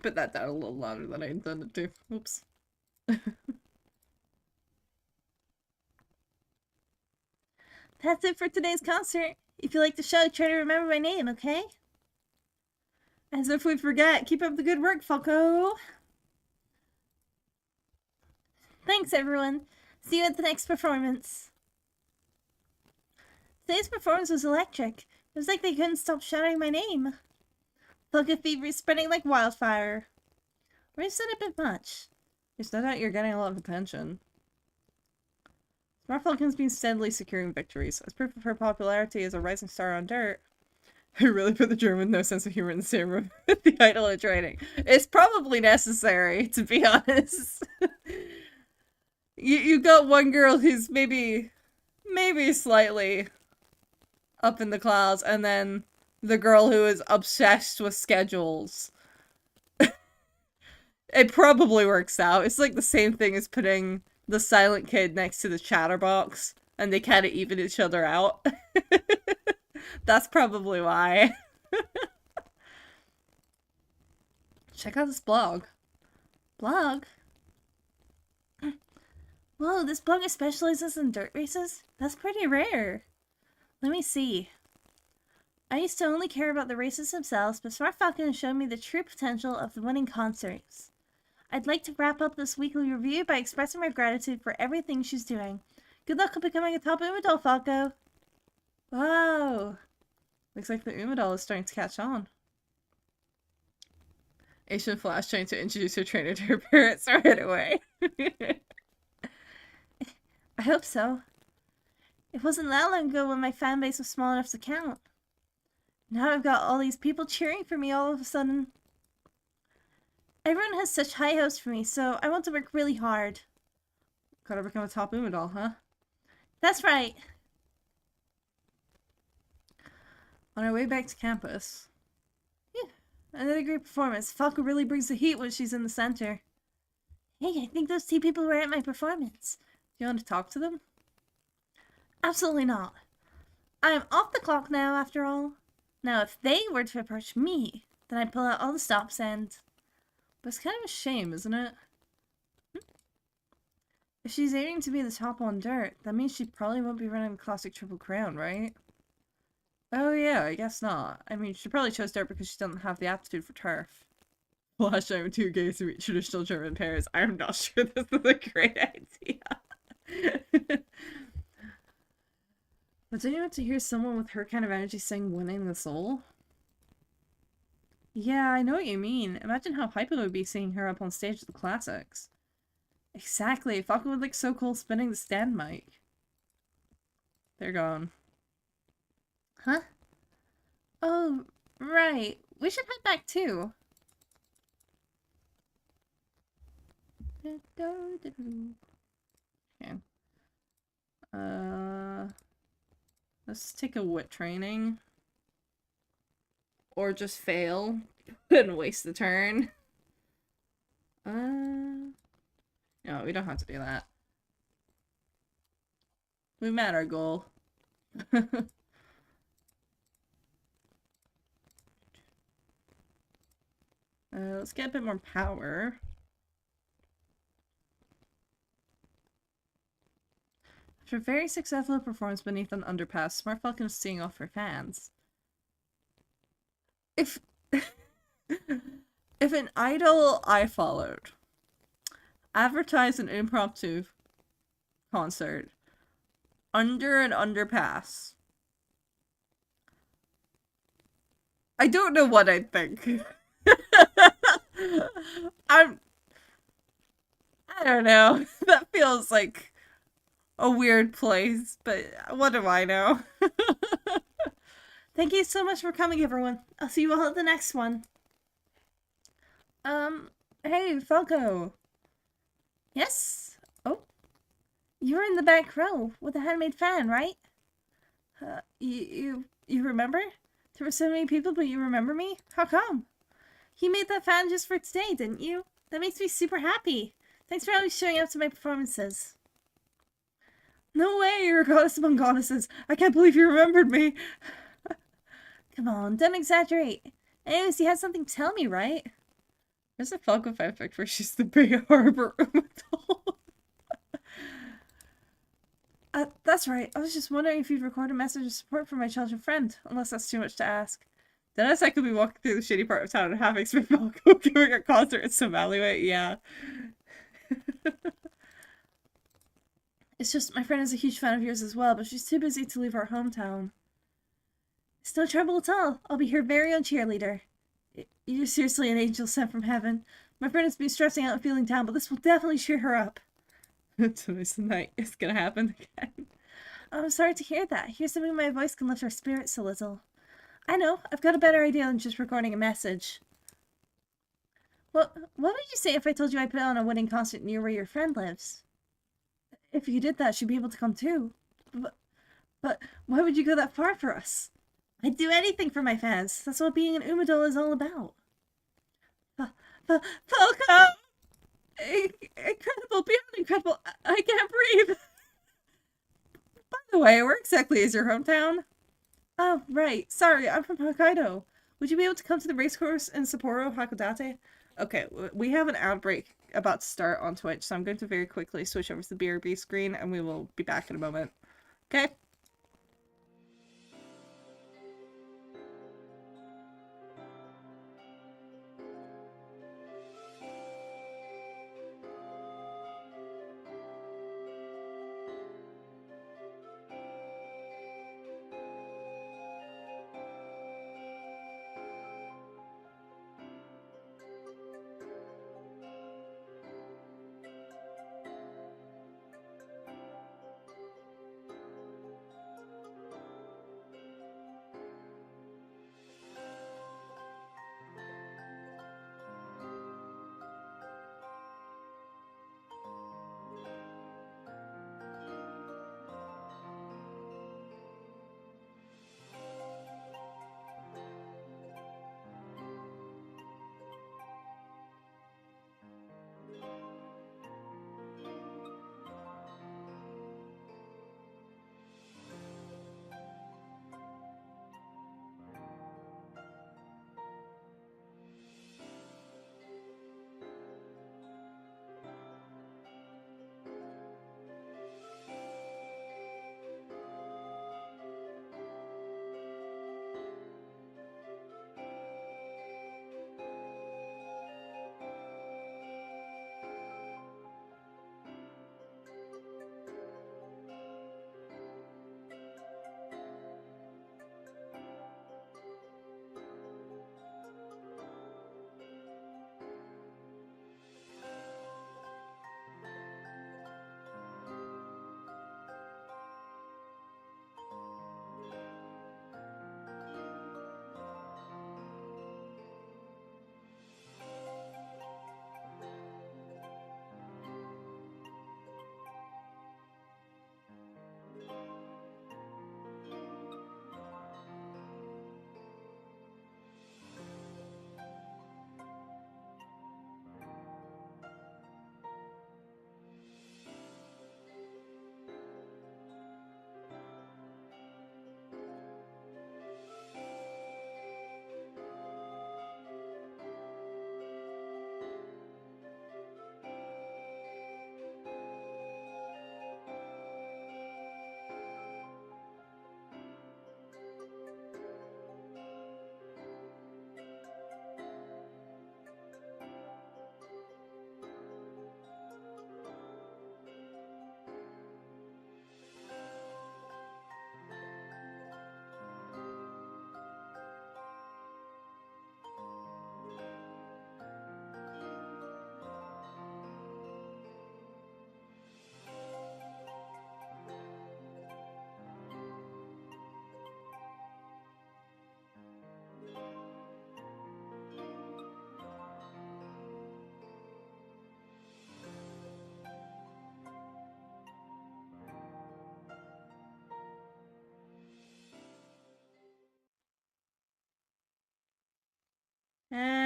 put that down a little louder than I intended to. Oops. That's it for today's concert. If you like the show, try to remember my name, okay? As if we forget, keep up the good work, Falco! Thanks, everyone. See you at the next performance. Today's performance was electric. It was like they couldn't stop shouting my name. Falco fever is spreading like wildfire. Or is that a bit much? There's no doubt you're getting a lot of attention. Smart Falcon's been steadily securing victories. As proof of her popularity as a rising star on dirt, I really put the German with no sense of humor in the same room with the idol in training. It's probably necessary, to be honest. You got one girl who's maybe slightly up in the clouds, and then the girl who is obsessed with schedules. It probably works out. It's like the same thing as putting the silent kid next to the chatterbox, and they kind of even each other out. That's probably why. Check out this blog. Blog? Whoa, this blogger specializes in dirt races? That's pretty rare. Let me see. I used to only care about the races themselves, but Smart Falcon has shown me the true potential of the winning concerts. I'd like to wrap up this weekly review by expressing my gratitude for everything she's doing. Good luck on becoming a top Umadoll, Falco! Whoa! Looks like the Umadoll is starting to catch on. Asian Flash trying to introduce her trainer to her parents right away. I hope so. It wasn't that long ago when my fan base was small enough to count. Now I've got all these people cheering for me all of a sudden. Everyone has such high hopes for me, so I want to work really hard. Gotta become a top Umadoll, huh? That's right. On our way back to campus. Yeah, another great performance. Falco really brings the heat when she's in the center. Hey, I think those two people were at my performance. Do you want to talk to them? Absolutely not. I am off the clock now, after all. Now, if they were to approach me, then I'd pull out all the stops and... But it's kind of a shame, isn't it? If she's aiming to be the top on dirt, that means she probably won't be running the classic Triple Crown, right? Oh yeah, I guess not. I mean, she probably chose dirt because she doesn't have the aptitude for turf. Flash, I'm too gay to meet traditional German parents. I'm not sure this is a great idea. But don't you want to hear someone with her kind of energy sing Winning the Soul? Yeah, I know what you mean. Imagine how hype it would be seeing her up on stage with the classics. Exactly. Falco would look so cool spinning the stand mic. They're gone. Huh? Oh, right. We should head back too. Okay. Let's take a wit training. Or just fail and waste the turn. No, we don't have to do that. We met our goal. Let's get a bit more power. After a very successful performance beneath an underpass, Smart Falcon is seeing off her fans. If if an idol I followed advertised an impromptu concert under an underpass, I don't know what I'd think. I don't know. That feels like a weird place, but what do I know? Thank you so much for coming, everyone. I'll see you all at the next one. Hey, Falco. Yes? Oh? You're in the back row with a handmade fan, right? You remember? There were so many people, but you remember me? How come? He made that fan just for today, didn't you? That makes me super happy. Thanks for always showing up to my performances. No way, you're a goddess among goddesses. I can't believe you remembered me. Come on, don't exaggerate. Anyways, you had something to tell me, right? There's a Falco fanfic where she's the Big Harbor Umadol. That's right. I was just wondering if you'd record a message of support for my childhood friend, unless that's too much to ask. Dennis, I could be walking through the shitty part of town and half expect Falco giving a concert in some alleyway. Yeah. It's just my friend is a huge fan of yours as well, but she's too busy to leave our hometown. It's no trouble at all. I'll be her very own cheerleader. You're seriously an angel sent from heaven. My friend has been stressing out and feeling down, but this will definitely cheer her up. Tonight's the night. It's gonna happen again. Oh, I'm sorry to hear that. Here's something my voice can lift our spirits a little. I know. I've got a better idea than just recording a message. Well, what would you say if I told you I put on a wedding concert near where your friend lives? If you did that, she'd be able to come too. But why would you go that far for us? I'd do anything for my fans. That's what being an Umadol is all about. Falco! Incredible, beyond incredible. I can't breathe. By the way, where exactly is your hometown? Oh, right. Sorry, I'm from Hokkaido. Would you be able to come to the racecourse in Sapporo, Hakodate? Okay, we have an outbreak about to start on Twitch, so I'm going to very quickly switch over to the BRB screen, and we will be back in a moment. Okay?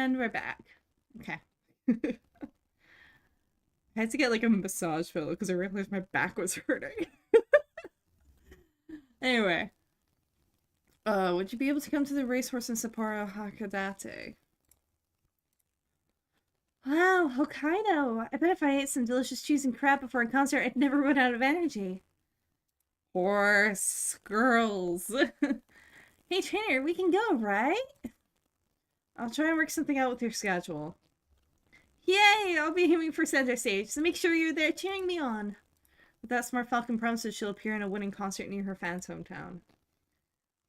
And we're back. Okay. I had to get like a massage pillow because I realized my back was hurting. Anyway. Would you be able to come to the racehorse in Sapporo Hakodate? Wow, Hokkaido! I bet if I ate some delicious cheese and crab before a concert, I'd never run out of energy. Horse girls. Hey trainer, we can go, right? I'll try and work something out with your schedule. Yay! I'll be aiming for center stage, so make sure you're there cheering me on. With that, Smart Falcon promises she'll appear in a winning concert near her fans' hometown.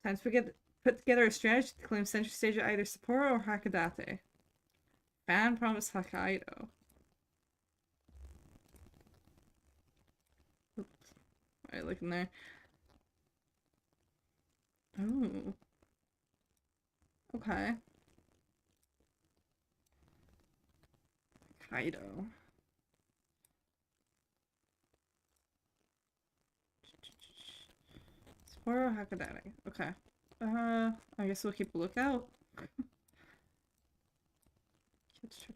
Time to put together a strategy to claim center stage at either Sapporo or Hakodate. Fan promise Hokkaido. Oops. Alright, looking there. Oh. Okay. Hokkaido. Sapporo Hakodate. Okay. I guess we'll keep a lookout.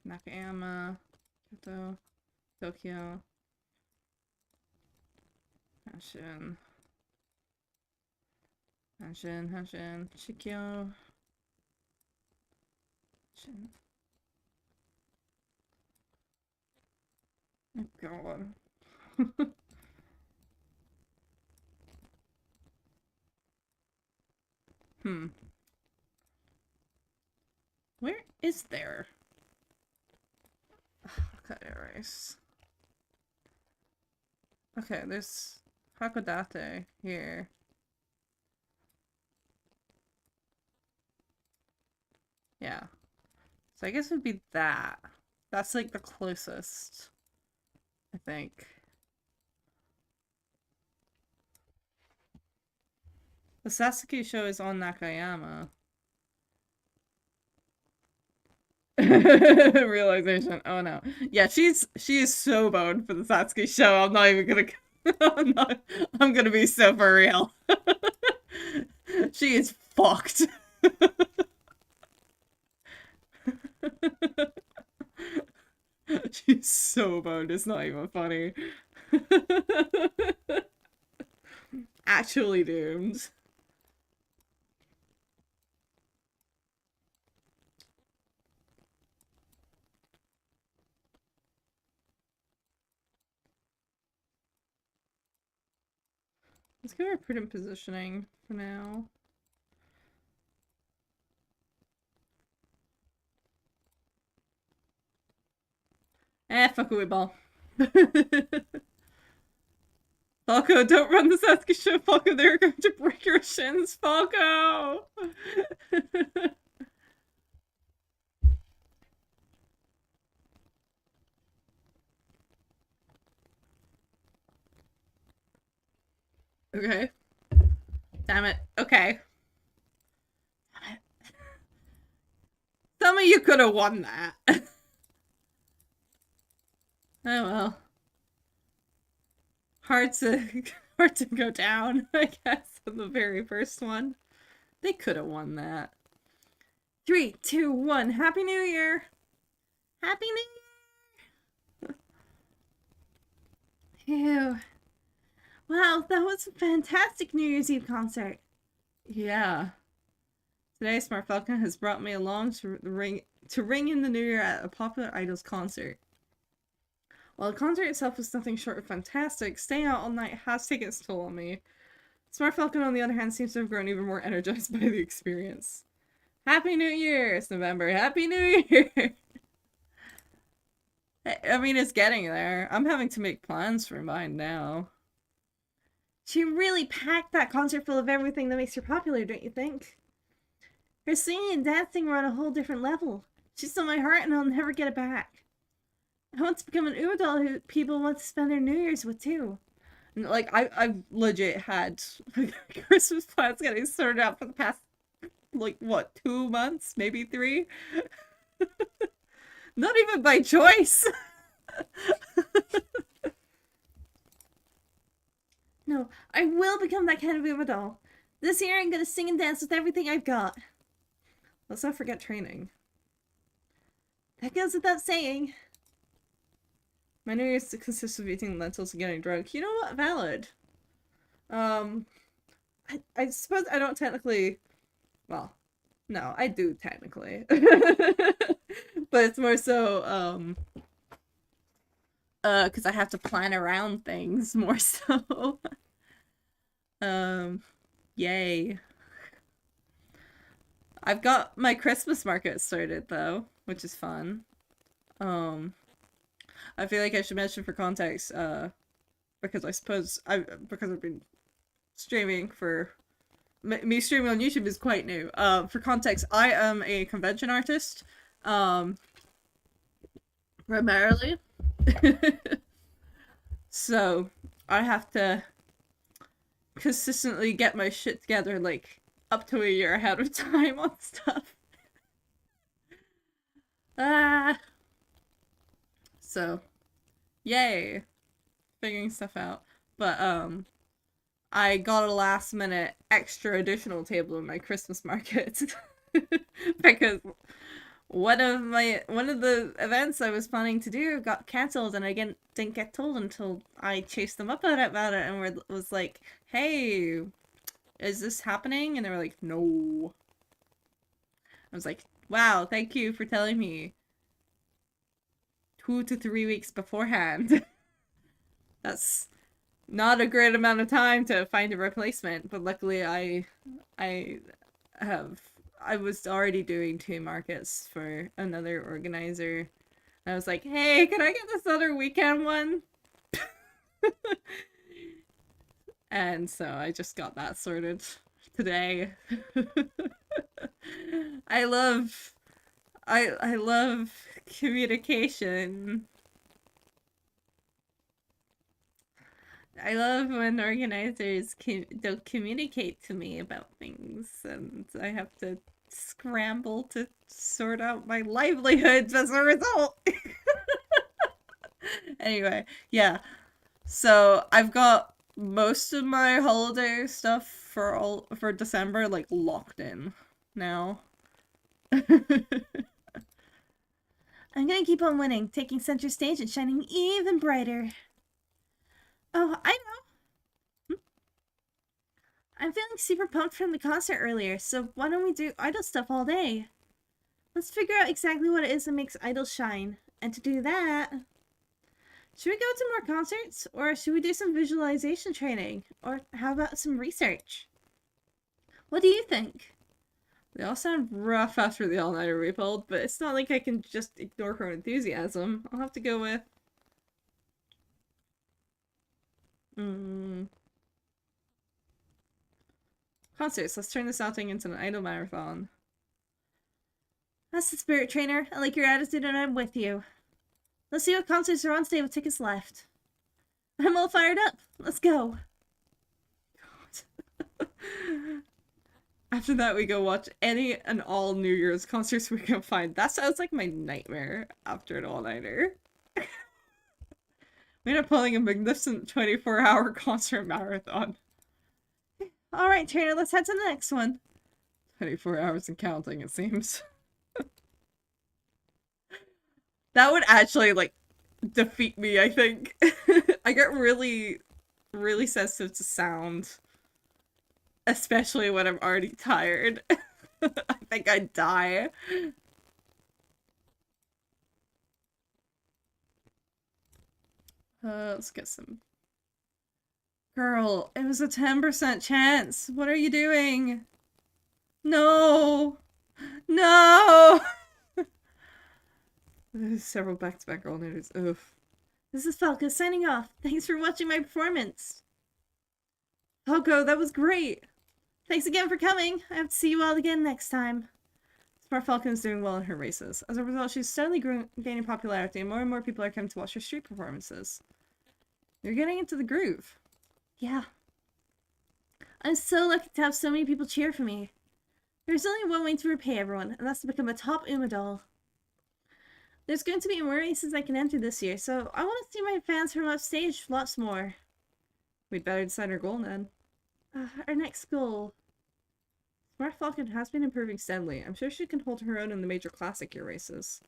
Nakayama, Kyoto, Tokyo, Hanshin, Shikyo, Hanshin. Oh god. Where is there? Okay, rice. Okay, there's Hakodate here. Yeah. So I guess it would be that. That's like the closest, I think. The Sasuke show is on Nakayama. Realization. Oh no. Yeah, she is so boned for the Satsuki show. I'm not even gonna I'm gonna be so for real. She is fucked. She's so boned, it's not even funny. Actually doomed. Let's go our prudent positioning for now. Fuck away, ball. Falco, don't run the Sasuke show, Falco. They're going to break your shins, Falco! Okay. Damn it. Okay. Damn it. Tell me you could have won that. Oh well. Hard to go down, I guess, on the very first one. They could have won that. 3, 2, 1. Happy New Year! Happy New Year! Ew. Wow, that was a fantastic New Year's Eve concert. Yeah. Today, Smart Falcon has brought me along to ring in the New Year at a popular Idols concert. While the concert itself was nothing short of fantastic, staying out all night has taken its toll on me. Smart Falcon, on the other hand, seems to have grown even more energized by the experience. Happy New Year! It's November. Happy New Year! I mean, it's getting there. I'm having to make plans for mine now. She really packed that concert full of everything that makes her popular, don't you think? Her singing and dancing were on a whole different level. She stole my heart and I'll never get it back. I want to become an Uber doll who people want to spend their New Year's with too. And like, I've legit had Christmas plans getting sorted out for the past, like, what, 2 months? Maybe 3? Not even by choice! No, I will become that kind of Uber doll. This year I'm gonna sing and dance with everything I've got. Let's not forget training. That goes without saying. My New Year's consists of eating lentils and getting drunk. You know what? Valid. Um, I suppose I don't technically. Well, no, I do technically. But it's more so, because I have to plan around things more so. Um, yay. I've got my Christmas market started though, which is fun. Um, I feel like I should mention for context, because I suppose because I've been streaming for me streaming on YouTube is quite new. For context, I am a convention artist, primarily. So I have to consistently get my shit together like up to a year ahead of time on stuff. Ah, so yay, figuring stuff out. But I got a last minute extra additional table in my Christmas market because one of the events I was planning to do got cancelled, and I didn't get told until I chased them up about it and was like, "Hey, is this happening?" And they were like, "No." I was like, "Wow, thank you for telling me 2 to 3 weeks beforehand." That's not a great amount of time to find a replacement, but luckily I have I was already doing 2 markets for another organizer. I was like, "Hey, can I get this other weekend one?" And so I just got that sorted today. I love I love communication. I love when organizers don't communicate to me about things, and I have to scramble to sort out my livelihoods as a result. Anyway, yeah. So I've got most of my holiday stuff for December like locked in now. I'm gonna keep on winning, taking center stage and shining even brighter. Oh, I know. I'm feeling super pumped from the concert earlier, so why don't we do idol stuff all day? Let's figure out exactly what it is that makes idols shine. And to do that, should we go to more concerts? Or should we do some visualization training? Or how about some research? What do you think? They all sound rough after the all-nighter we pulled, but it's not like I can just ignore her enthusiasm. I'll have to go with... Concerts. Let's turn this outing into an idol marathon. That's the spirit, trainer. I like your attitude and I'm with you. Let's see what concerts are on today with tickets left. I'm all fired up. Let's go. After that, we go watch any and all New Year's concerts we can find. That sounds like my nightmare after an all-nighter. We end up pulling a magnificent 24-hour concert marathon. Alright, trainer, let's head to the next one. 24 hours and counting, it seems. That would actually, like, defeat me, I think. I get really, really sensitive to sound. Especially when I'm already tired. I think I'd die. Let's get some... Girl, it was a 10% chance. What are you doing? No! No! There's several back-to-back all-nighters. Oof. This is Falco signing off. Thanks for watching my performance. Falco, that was great. Thanks again for coming. I have to see you all again next time. Smart Falcon is doing well in her races. As a result, she's steadily gaining popularity, and more people are coming to watch her street performances. You're getting into the groove. Yeah. I'm so lucky to have so many people cheer for me. There's only one way to repay everyone, and that's to become a top Uma doll. There's going to be more races I can enter this year, so I want to see my fans from upstage lots more. We'd better decide our goal, then. Our next goal. Smart Falcon has been improving steadily. I'm sure she can hold her own in the major classic year races.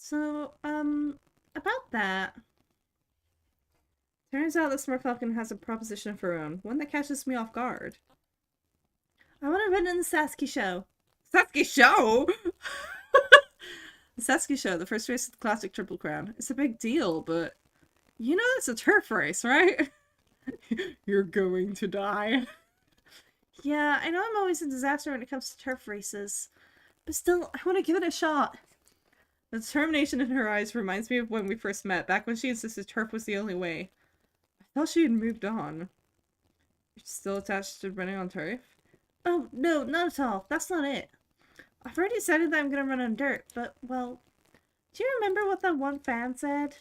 So, about that. Turns out that Smart Falcon has a proposition of her own, one that catches me off guard. I want to run in the Sasuke show. Sasuke show? The Sasuke show, the first race of the classic Triple Crown. It's a big deal, but you know it's a turf race, right? You're going to die. Yeah, I know I'm always a disaster when it comes to turf races, but still, I want to give it a shot. The determination in her eyes reminds me of when we first met, back when she insisted turf was the only way. I thought she had moved on. You're still attached to running on turf? Oh, no, not at all. That's not it. I've already decided that I'm gonna run on dirt, but, well, do you remember what that one fan said?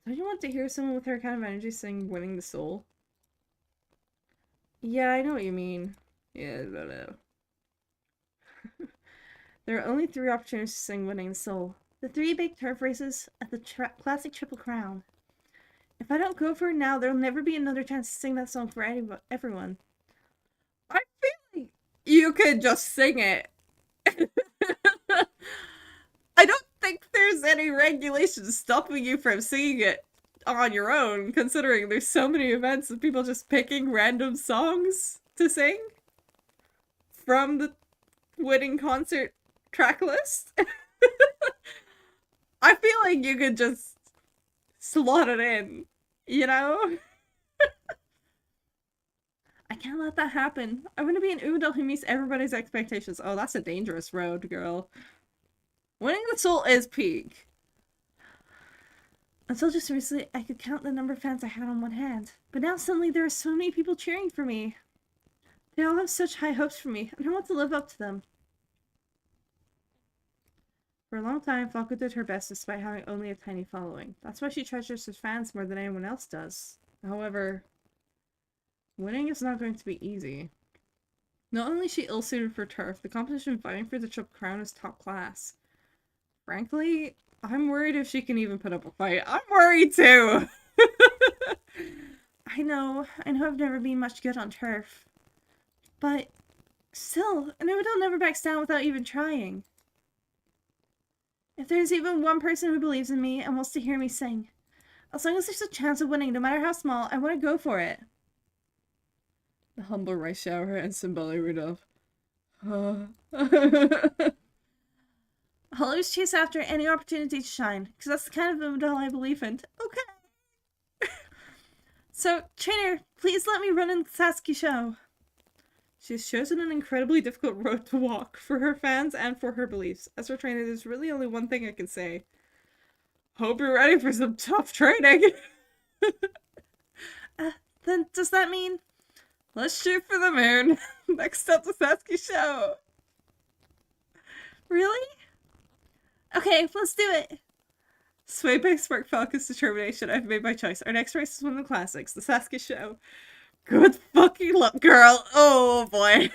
Don't you want to hear someone with her kind of energy sing Winning the Soul? Yeah, I know what you mean. Yeah, no. There are only 3 opportunities to sing Winning the Soul. The 3 big turf races at the classic Triple Crown. If I don't go for it now, there'll never be another chance to sing that song for everyone. I feel like you could just sing it. I don't think there's any regulations stopping you from singing it on your own, considering there's so many events of people just picking random songs to sing from the winning concert track list. I feel like you could just slot it in, you know? I can't let that happen. I want to be an Udall who meets everybody's expectations. Oh, that's a dangerous road, girl. Winning the Soul is peak. Until just recently, I could count the number of fans I had on one hand. But now suddenly there are so many people cheering for me. They all have such high hopes for me, and I want to live up to them. For a long time, Falco did her best despite having only a tiny following. That's why she treasures her fans more than anyone else does. However, winning is not going to be easy. Not only is she ill-suited for turf, the competition vying for the Triple Crown is top class. Frankly, I'm worried if she can even put up a fight. I'm worried too! I know I've never been much good on turf. But still, I know Udall never backs down without even trying. If there's even one person who believes in me and wants to hear me sing, as long as there's a chance of winning, no matter how small, I want to go for it. The humble rice shower and symbolic Rudolph. I'll always chase after any opportunity to shine, because that's the kind of Udall I believe in. Okay. So, trainer, please let me run in the Sasuke show. She has chosen an incredibly difficult road to walk for her fans and for her beliefs. As for training, there's really only one thing I can say. Hope you're ready for some tough training. Then does that mean? Let's shoot for the moon. Next up, the Sasuke show. Really? Okay, let's do it. Swayed by Spark Falcon's determination, I've made my choice. Our next race is one of the classics, the Sasuke show. Good fucking luck, girl. Oh boy.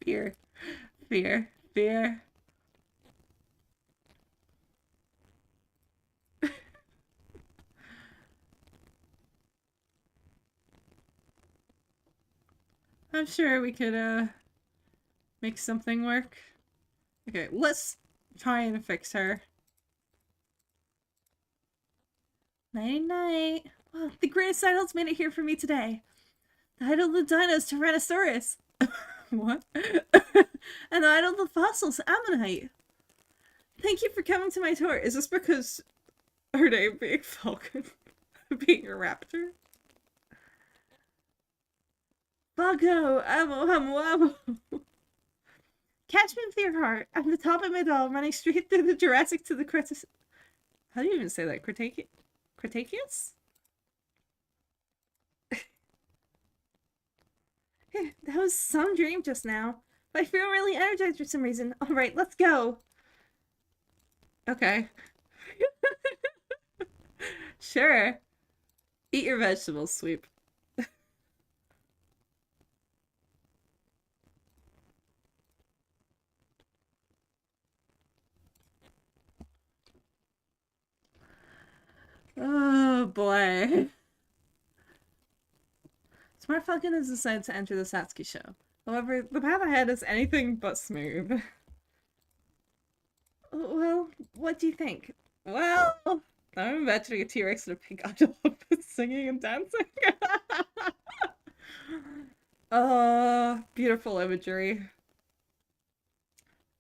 Fear. Fear. Fear. I'm sure we could, make something work. Okay, let's try and fix her. Night-night. Wow, the greatest idol's made it here for me today. The idol of the dinos, Tyrannosaurus. What? And the idol of the fossils, Ammonite. Thank you for coming to my tour. Is this because her name being Falcon? Being a raptor? Bago! Amo, amo, amo! Catch me with your heart. I'm the top of my doll, running straight through the Jurassic to the Cretaceous. How do you even say that? Cretaceous? That was some dream just now. But I feel really energized for some reason. Alright, let's go. Okay. Sure. Eat your vegetables, Sweep. Oh boy. Smart Falcon has decided to enter the Satsuki show. However, the path ahead is anything but smooth. Well, what do you think? Well, I'm imagining a T-Rex and a pink octopus singing and dancing. Beautiful imagery.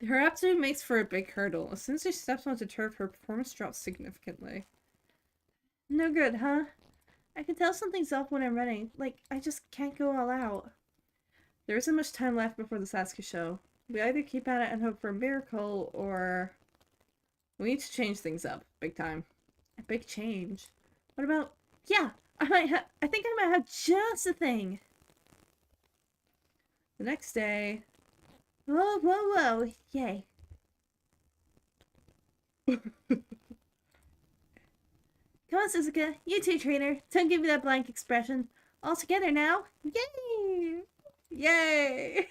Her aptitude makes for a big hurdle. As soon as she steps onto turf, her performance drops significantly. No good, huh? I can tell something's off when I'm running. Like, I just can't go all out. There isn't much time left before the Sasuke show. We either keep at it and hope for a miracle, or we need to change things up. Big time. A big change. What about... Yeah! I think I might have just a thing! The next day... Whoa, whoa, whoa! Yay. Come on, Suzuka. You too, trainer. Don't give me that blank expression. All together now. Yay! Yay!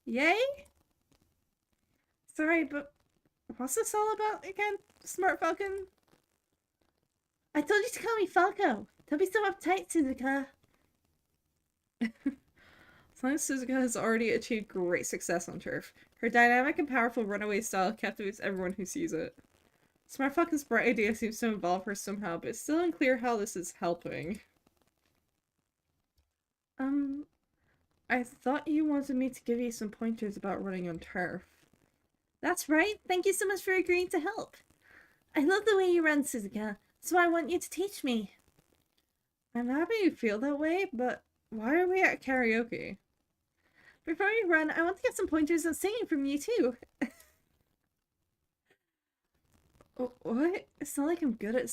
Yay? Sorry, but what's this all about again, Smart Falcon? I told you to call me Falco. Don't be so uptight, Suzuka. As long as Suzuka has already achieved great success on turf, her dynamic and powerful runaway style captivates everyone who sees it. Smart Falcon's bright idea seems to involve her somehow, but it's still unclear how this is helping. I thought you wanted me to give you some pointers about running on turf. That's right. Thank you so much for agreeing to help. I love the way you run, Suzuka, so I want you to teach me. I'm happy you feel that way, but why are we at karaoke? Before we run, I want to get some pointers on singing from you too. What? It's not like I'm good at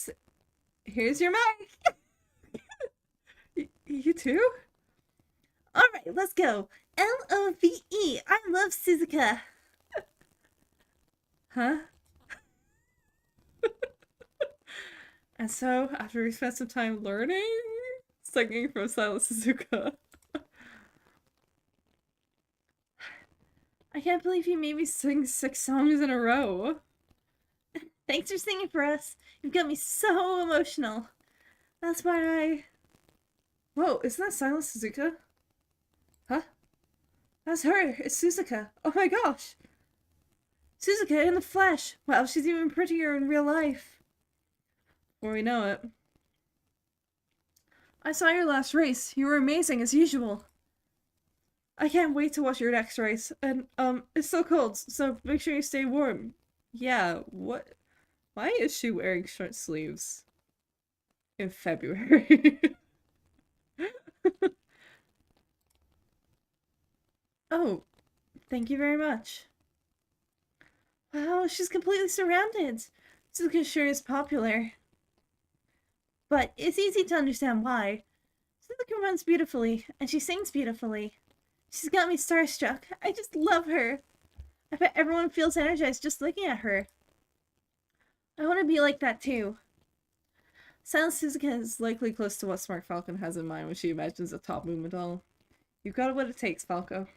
Here's your mic! You too? Alright, let's go. L-O-V-E. I love Suzuka. Huh? And so, after we spent some time learning, singing from Silent Suzuka. I can't believe you made me sing 6 songs in a row. Thanks for singing for us. You've got me so emotional. That's why I... Whoa, isn't that Silent Suzuka? Huh? That's her. It's Suzuka. Oh my gosh. Suzuka in the flesh. Wow, she's even prettier in real life. Before we know it. I saw your last race. You were amazing as usual. I can't wait to watch your next race. And, it's so cold, so make sure you stay warm. Yeah, what? Why is she wearing short sleeves? In February. Oh, thank you very much. Wow, she's completely surrounded. Suzuka sure is popular. But it's easy to understand why. Suzuka runs beautifully, and she sings beautifully. She's got me starstruck. I just love her. I bet everyone feels energized just looking at her. I want to be like that too. Silent Suzuka is likely close to what Smart Falcon has in mind when she imagines a top movement doll. You've got what it takes, Falco.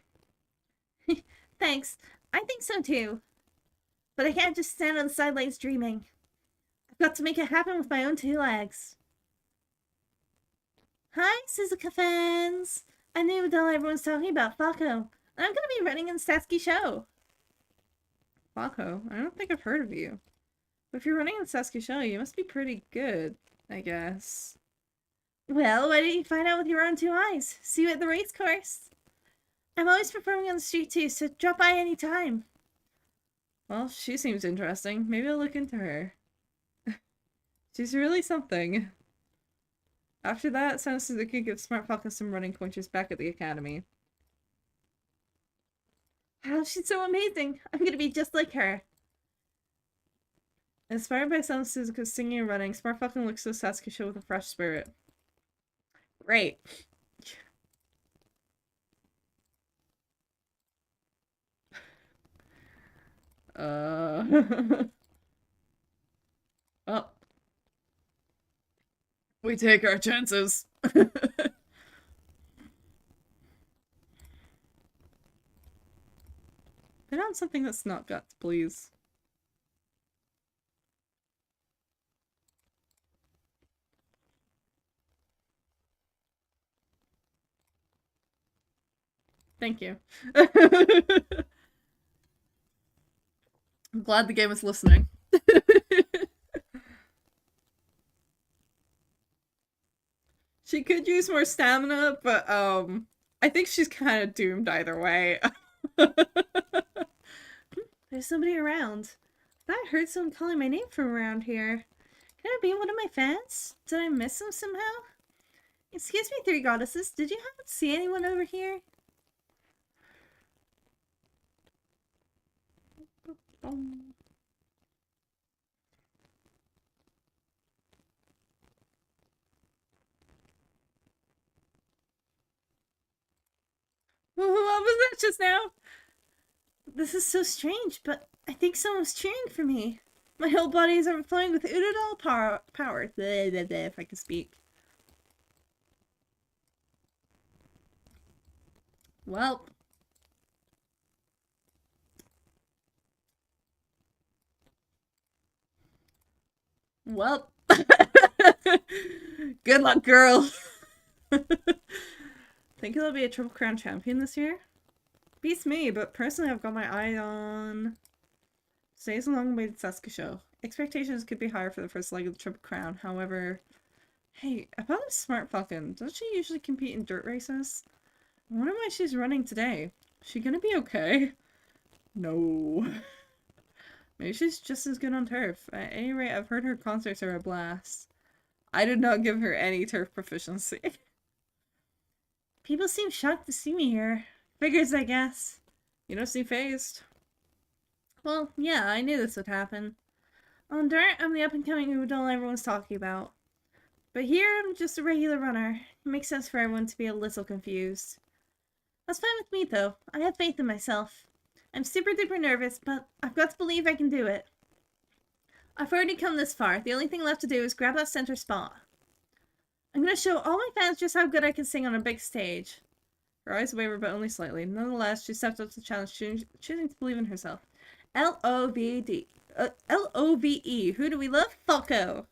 Thanks. I think so too. But I can't just stand on the sidelines dreaming. I've got to make it happen with my own 2 legs. Hi, Suzuka fans! I'm the new doll everyone's talking about, Falco. And I'm gonna be running in the Sasuke show. Falco? I don't think I've heard of you. But if you're running in the Sasuke show, you must be pretty good, I guess. Well, why don't you find out with your own 2 eyes? See you at the race course. I'm always performing on the street too, so drop by any time. Well, she seems interesting. Maybe I'll look into her. She's really something. After that, Silent Suzuki gives Smart Falcon some running pointers back at the academy. Wow, she's so amazing! I'm gonna be just like her! Inspired by Silent Suzuka's singing and running, Smart Falcon looks to the Sasuke show with a fresh spirit. Great! Well, we take our chances. Put on something that's not guts, please. Thank you. I'm glad the game is listening. She could use more stamina, but I think she's kind of doomed either way. There's somebody around. I thought I heard someone calling my name from around here. Can it be one of my fans? Did I miss them somehow? Excuse me, three goddesses. Did you happen to see anyone over here? What was that just now? This is so strange, but I think someone's cheering for me. My whole body is overflowing with Udadal power. Blah, blah, blah, if I can speak. Well. Well. Good luck, girl. Think you'll be a Triple Crown champion this year? Beats me, but personally I've got my eye on... Stays a long-awaited Sasuke show. Expectations could be higher for the first leg of the Triple Crown, however... Hey, about this smart falcon, doesn't she usually compete in dirt races? I wonder why she's running today. Is she gonna be okay? No. Maybe she's just as good on turf. At any rate, I've heard her concerts are a blast. I did not give her any turf proficiency. People seem shocked to see me here. Figures, I guess. You don't seem phased. Well, yeah, I knew this would happen. On dirt, I'm the up-and-coming Udall everyone's talking about. But here, I'm just a regular runner. It makes sense for everyone to be a little confused. That's fine with me, though. I have faith in myself. I'm super-duper nervous, but I've got to believe I can do it. I've already come this far. The only thing left to do is grab that center spot. I'm gonna show all my fans just how good I can sing on a big stage. Her eyes wavered, but only slightly. Nonetheless, she stepped up to the challenge, choosing to believe in herself. L-O-V-D. L-O-V-E. Who do we love? Falco.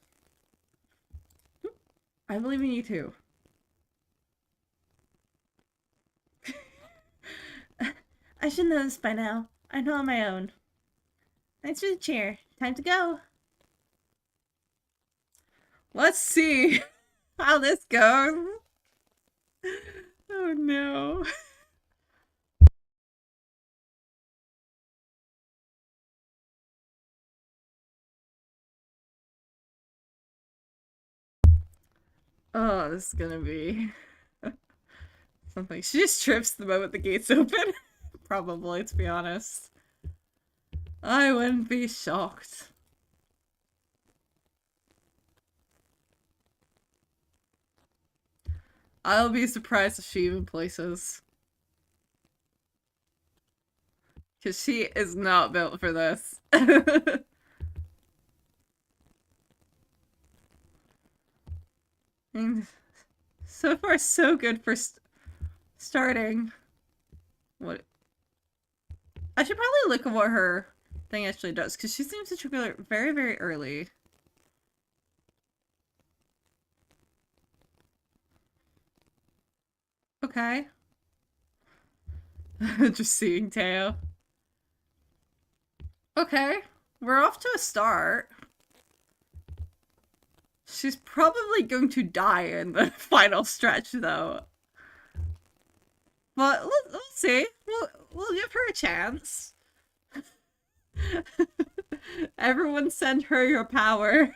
I believe in you too. I should know this by now. I know on my own. Thanks for the cheer. Time to go. Let's see how this goes. Oh no. Oh, this is gonna be something. She just trips the moment the gates open. Probably, to be honest. I wouldn't be shocked. I'll be surprised if she even places. Because she is not built for this. And so far, so good for starting. What? I should probably look at what her thing actually does, because she seems to trigger very, very early. Okay. Just seeing Teo. Okay. We're off to a start. She's probably going to die in the final stretch, though. But let's see. We'll give her a chance. Everyone send her your power.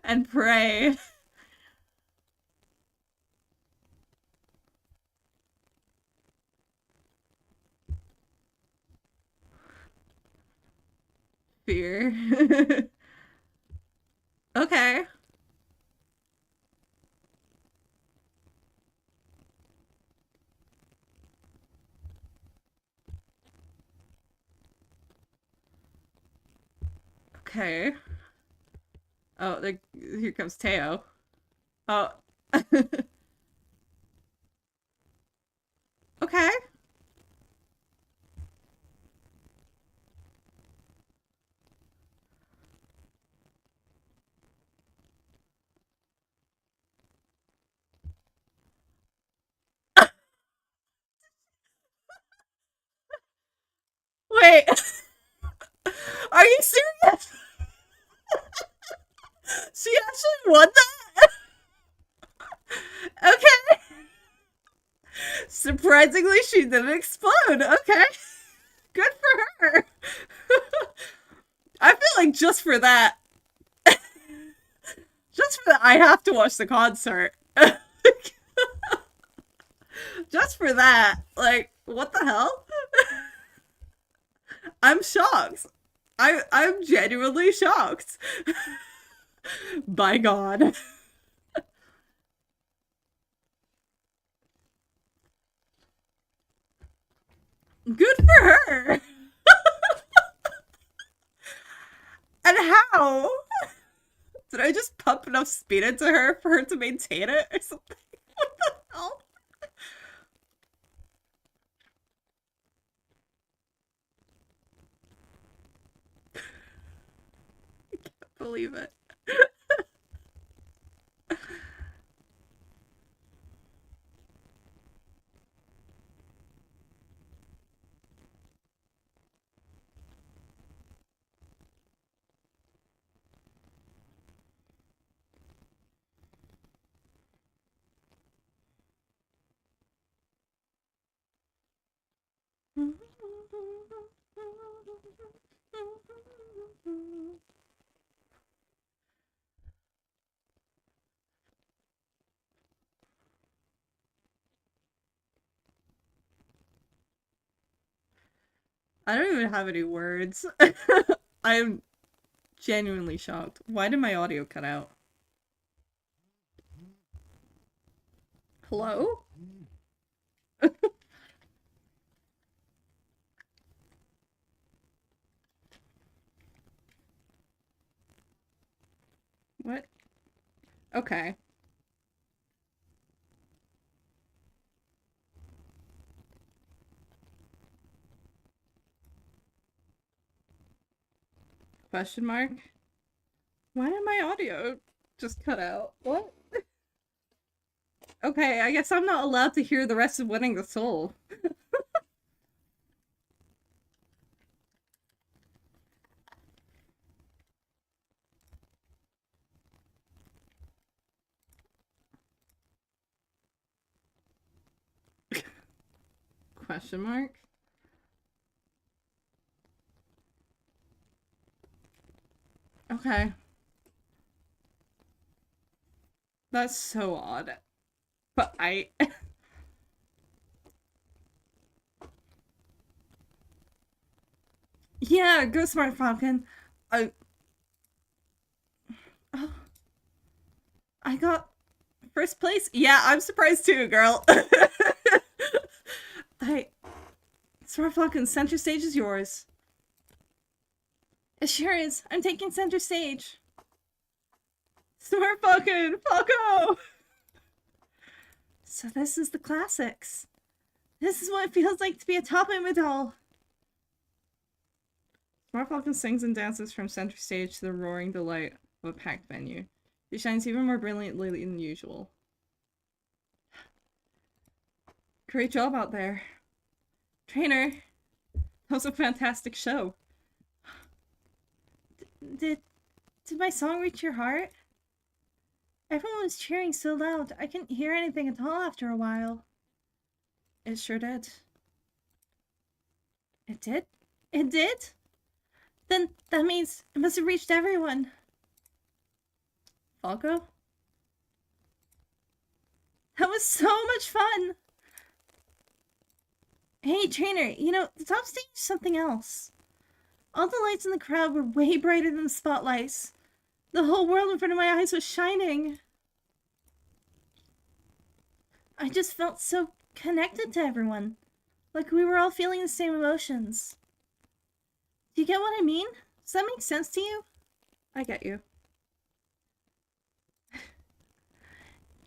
And pray. Fear. Okay. Okay. Oh, here comes Teo. Oh. Okay. Wait. Are you serious? She actually won that? Okay. Surprisingly, she didn't explode. Okay. Good for her. I feel like just for that, I have to watch the concert. Just for that. Like, what the hell? I'm shocked. I'm genuinely shocked. By God. Good for her. And how? Did I just pump enough speed into her for her to maintain it or something? What the hell? I can't believe it. I don't even have any words. I'm genuinely shocked. Why did my audio cut out? Hello? What? Okay. Question mark? Why did my audio just cut out? What? Okay, I guess I'm not allowed to hear the rest of Winning the Soul. Question mark? Okay. That's so odd. But I... Yeah, go Smart Falcon. I... Oh, I got first place? Yeah, I'm surprised too, girl. Smart Falcon, center stage is yours. It sure is. I'm taking center stage. Smart Falcon, Falco! So this is the classics. This is what it feels like to be a top doll. Smart Falcon sings and dances from center stage to the roaring delight of a packed venue. He shines even more brilliantly than usual. Great job out there. Trainer, that was a fantastic show. Did my song reach your heart? Everyone was cheering so loud, I couldn't hear anything at all after a while. It sure did. It did? It did? Then that means it must have reached everyone. Falco? That was so much fun! Hey, Trainer, you know, the top stage is something else. All the lights in the crowd were way brighter than the spotlights. The whole world in front of my eyes was shining. I just felt so connected to everyone. Like we were all feeling the same emotions. Do you get what I mean? Does that make sense to you? I get you.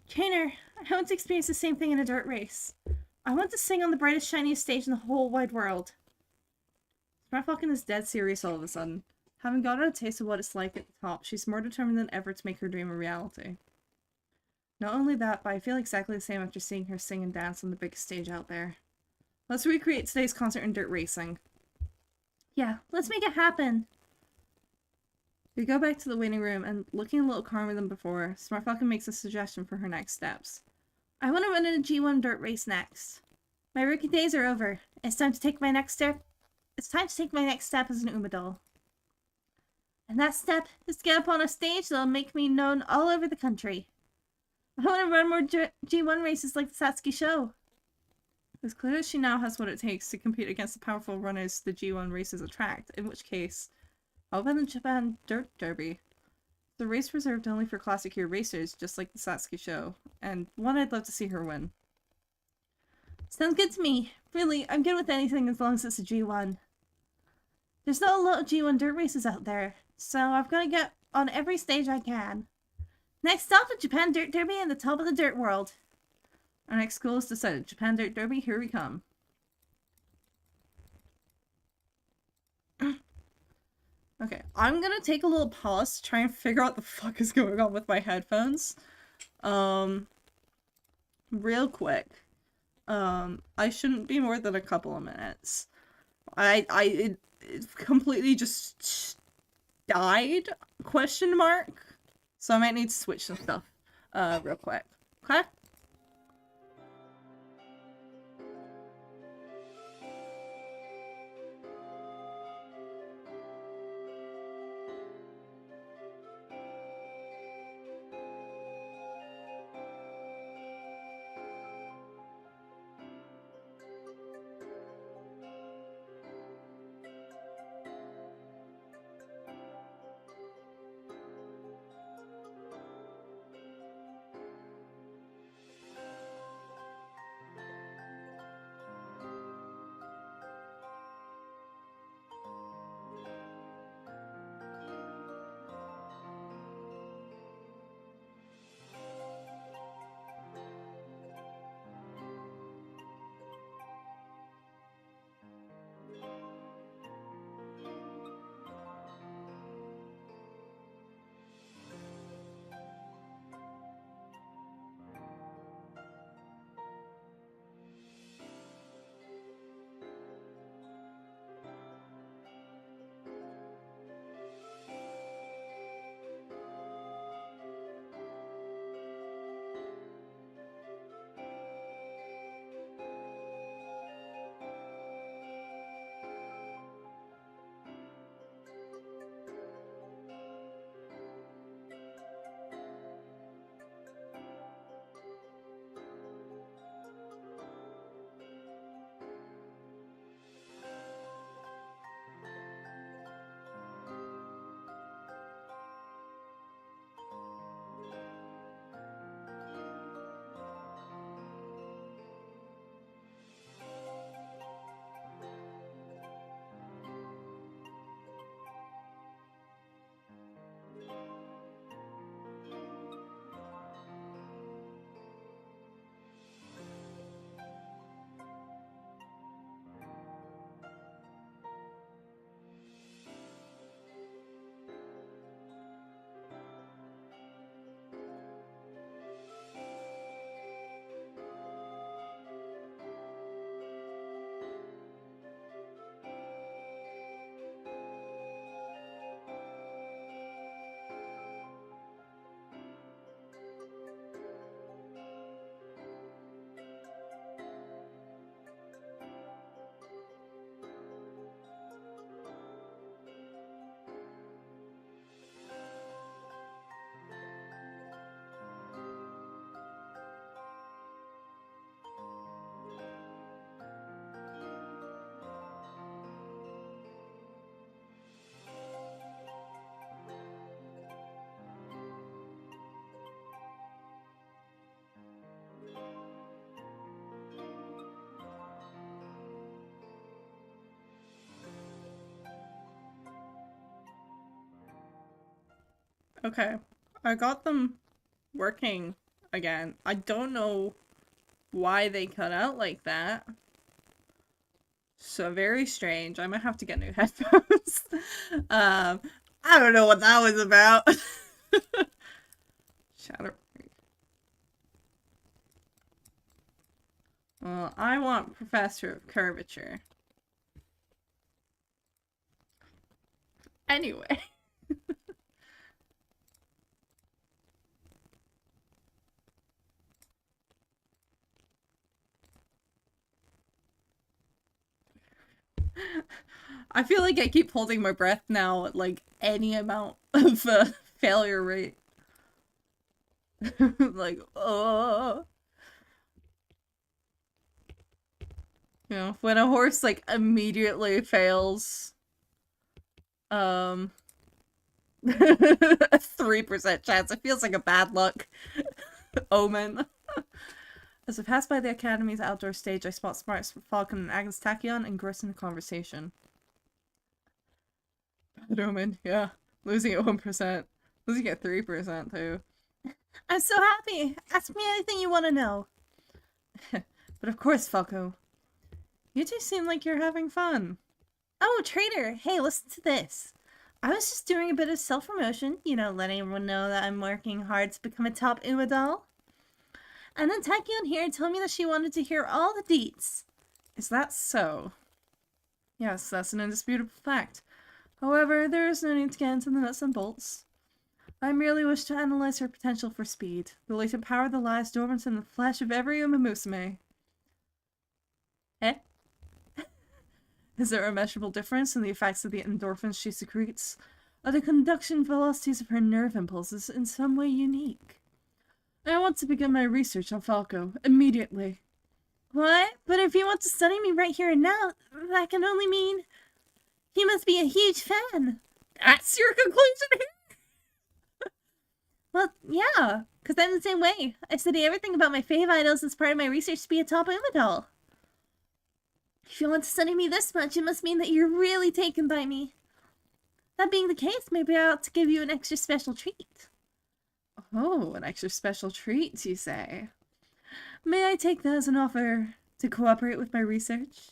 Trainer, I want to experience the same thing in a dirt race. I want to sing on the brightest, shiniest stage in the whole wide world. Smart Falcon is dead serious all of a sudden. Having gotten a taste of what it's like at the top, she's more determined than ever to make her dream a reality. Not only that, but I feel exactly the same after seeing her sing and dance on the biggest stage out there. Let's recreate today's concert in dirt racing. Yeah, let's make it happen. We go back to the waiting room, and looking a little calmer than before, Smart Falcon makes a suggestion for her next steps. I want to run in a G1 dirt race next. My rookie days are over. It's time to take my next step. It's time to take my next step as an Umadol. And that step is to get up on a stage that'll make me known all over the country. I want to run more G1 races like the Satsuki show. It's clear that she now has what it takes to compete against the powerful runners the G1 races attract, in which case, I'll win the Japan Dirt Derby. The race reserved only for classic year racers, just like the Satsuki show, and one I'd love to see her win. Sounds good to me. Really, I'm good with anything as long as it's a G1. There's not a lot of G1 dirt races out there, so I've got to get on every stage I can. Next stop, the Japan Dirt Derby and the top of the dirt world. Our next goal is decided. Japan Dirt Derby, here we come. Okay, I'm gonna take a little pause to try and figure out what the fuck is going on with my headphones. Real quick. I shouldn't be more than a couple of minutes. It completely just died, question mark. So I might need to switch some stuff, real quick. Okay? Okay, I got them working again. I don't know why they cut out like that. So very strange. I might have to get new headphones. I don't know what that was about. Shadow. Well, I want Professor of Curvature. Anyway. I feel like I keep holding my breath now at like any amount of failure rate. Like, oh. You know, when a horse like immediately fails, um, a 3% chance. It feels like a bad luck omen. As I pass by the Academy's outdoor stage, I spot Smart Falcon and Agnes Tachyon engrossed in a conversation. Bad omen, yeah. Losing at 1%. Losing at 3% too. I'm so happy! Ask me anything you want to know. But of course, Falco. You two seem like you're having fun. Oh, traitor! Hey, listen to this. I was just doing a bit of self-promotion, you know, letting everyone know that I'm working hard to become a top Umadal. And then Tachyon here told me that she wanted to hear all the deets. Is that so? Yes, that's an indisputable fact. However, there is no need to get into the nuts and bolts. I merely wish to analyze her potential for speed, the latent power that lies dormant in the flesh of every Umamusume. Eh? Is there a measurable difference in the effects of the endorphins she secretes? Are the conduction velocities of her nerve impulses in some way unique? I want to begin my research on Falco, immediately. What? But if you want to study me right here and now, that can only mean... You must be a huge fan. That's your conclusion here? Well, yeah, because I'm the same way. I study everything about my fave idols as part of my research to be a top Umadal. If you want to study me this much, it must mean that you're really taken by me. That being the case, maybe I ought to give you an extra special treat. Oh, an extra special treat, you say? May I take that as an offer to cooperate with my research?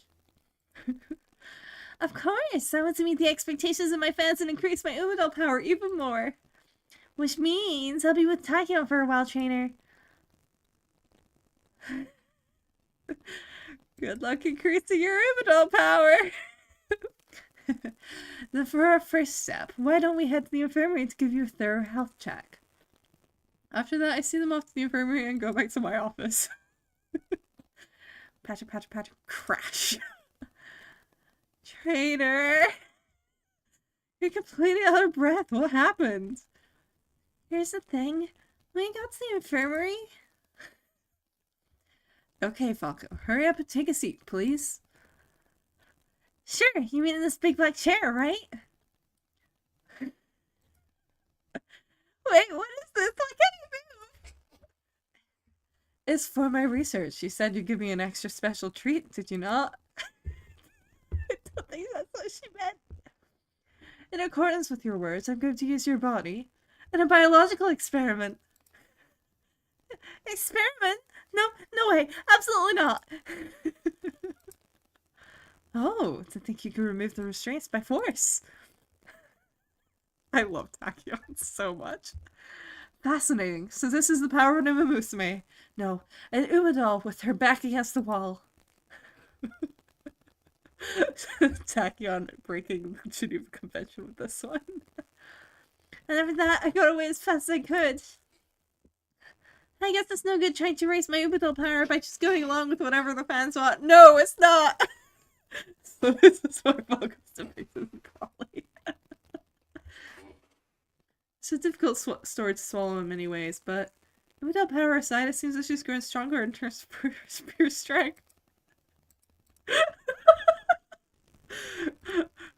Of course! I want to meet the expectations of my fans and increase my Umadal power even more. Which means I'll be with Tachyon for a while, trainer. Good luck increasing your Umadal power! For our first step, why don't we head to the infirmary to give you a thorough health check? After that, I see them off to the infirmary and go back to my office. Patcher, patcher, patcher. Crash. Trainer! You're completely out of breath. What happened? Here's the thing. When you got to the infirmary... Okay, Falco. Hurry up and take a seat, please. Sure, you mean in this big black chair, right? Wait, what is this? I can't even move! It's for my research. You said you'd give me an extra special treat, did you not? I don't think that's what she meant. In accordance with your words, I'm going to use your body in a biological experiment. Experiment? No, no way. Absolutely not. Oh, to think you could remove the restraints by force. I love Tachyon so much. Fascinating. So this is the power of Umamusume. No, an Umadal with her back against the wall. Tachyon breaking the Geneva Convention with this one. And after that, I got away as fast as I could. I guess it's no good trying to raise my Umadal power by just going along with whatever the fans want. No, it's not! So this is why Falco's depicted in Crawley. It's a difficult story to swallow in many ways, but Umadal power aside, it seems that she's growing stronger in terms of pure strength.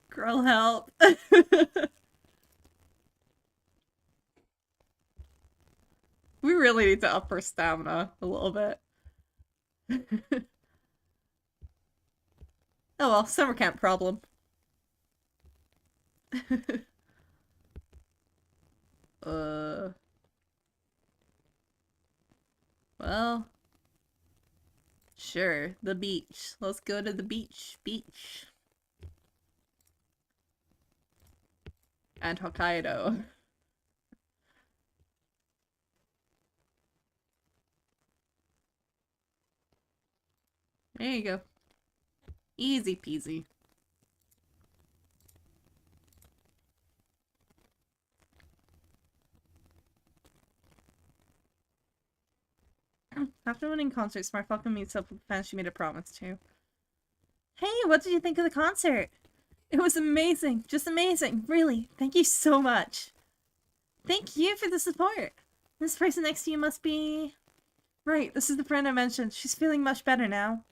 Girl, help. We really need to up her stamina a little bit. Oh well, summer camp problem. Well, sure, the beach. Let's go to the beach. Beach. And Hokkaido. There you go. Easy peasy. After winning concert, Smart Falcon meets up with the fans she made a promise to. Hey, what did you think of the concert? It was amazing. Just amazing. Really. Thank you so much. Thank you for the support. This person next to you must be... Right, this is the friend I mentioned. She's feeling much better now.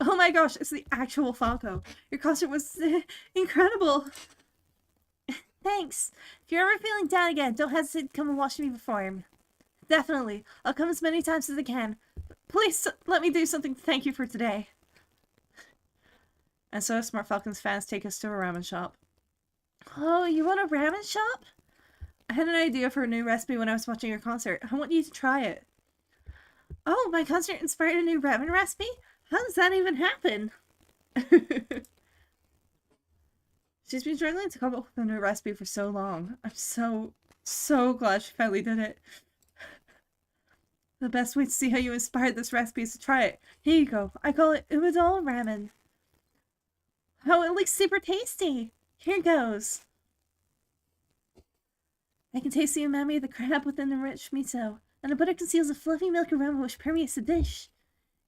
Oh my gosh, it's the actual Falco. Your concert was incredible. Thanks. If you're ever feeling down again, don't hesitate to come and watch me perform. Definitely. I'll come as many times as I can. Please let me do something to thank you for today. And so Smart Falcon's fans take us to a ramen shop. Oh, you want a ramen shop? I had an idea for a new recipe when I was watching your concert. I want you to try it. Oh, my concert inspired a new ramen recipe? How does that even happen? She's been struggling to come up with a new recipe for so long. I'm so glad she finally did it. The best way to see how you inspired this recipe is to try it. Here you go. I call it Umamusume ramen. Oh, it looks super tasty. Here goes. I can taste the umami of the crab within the rich miso, and the butter conceals a fluffy milk aroma which permeates the dish.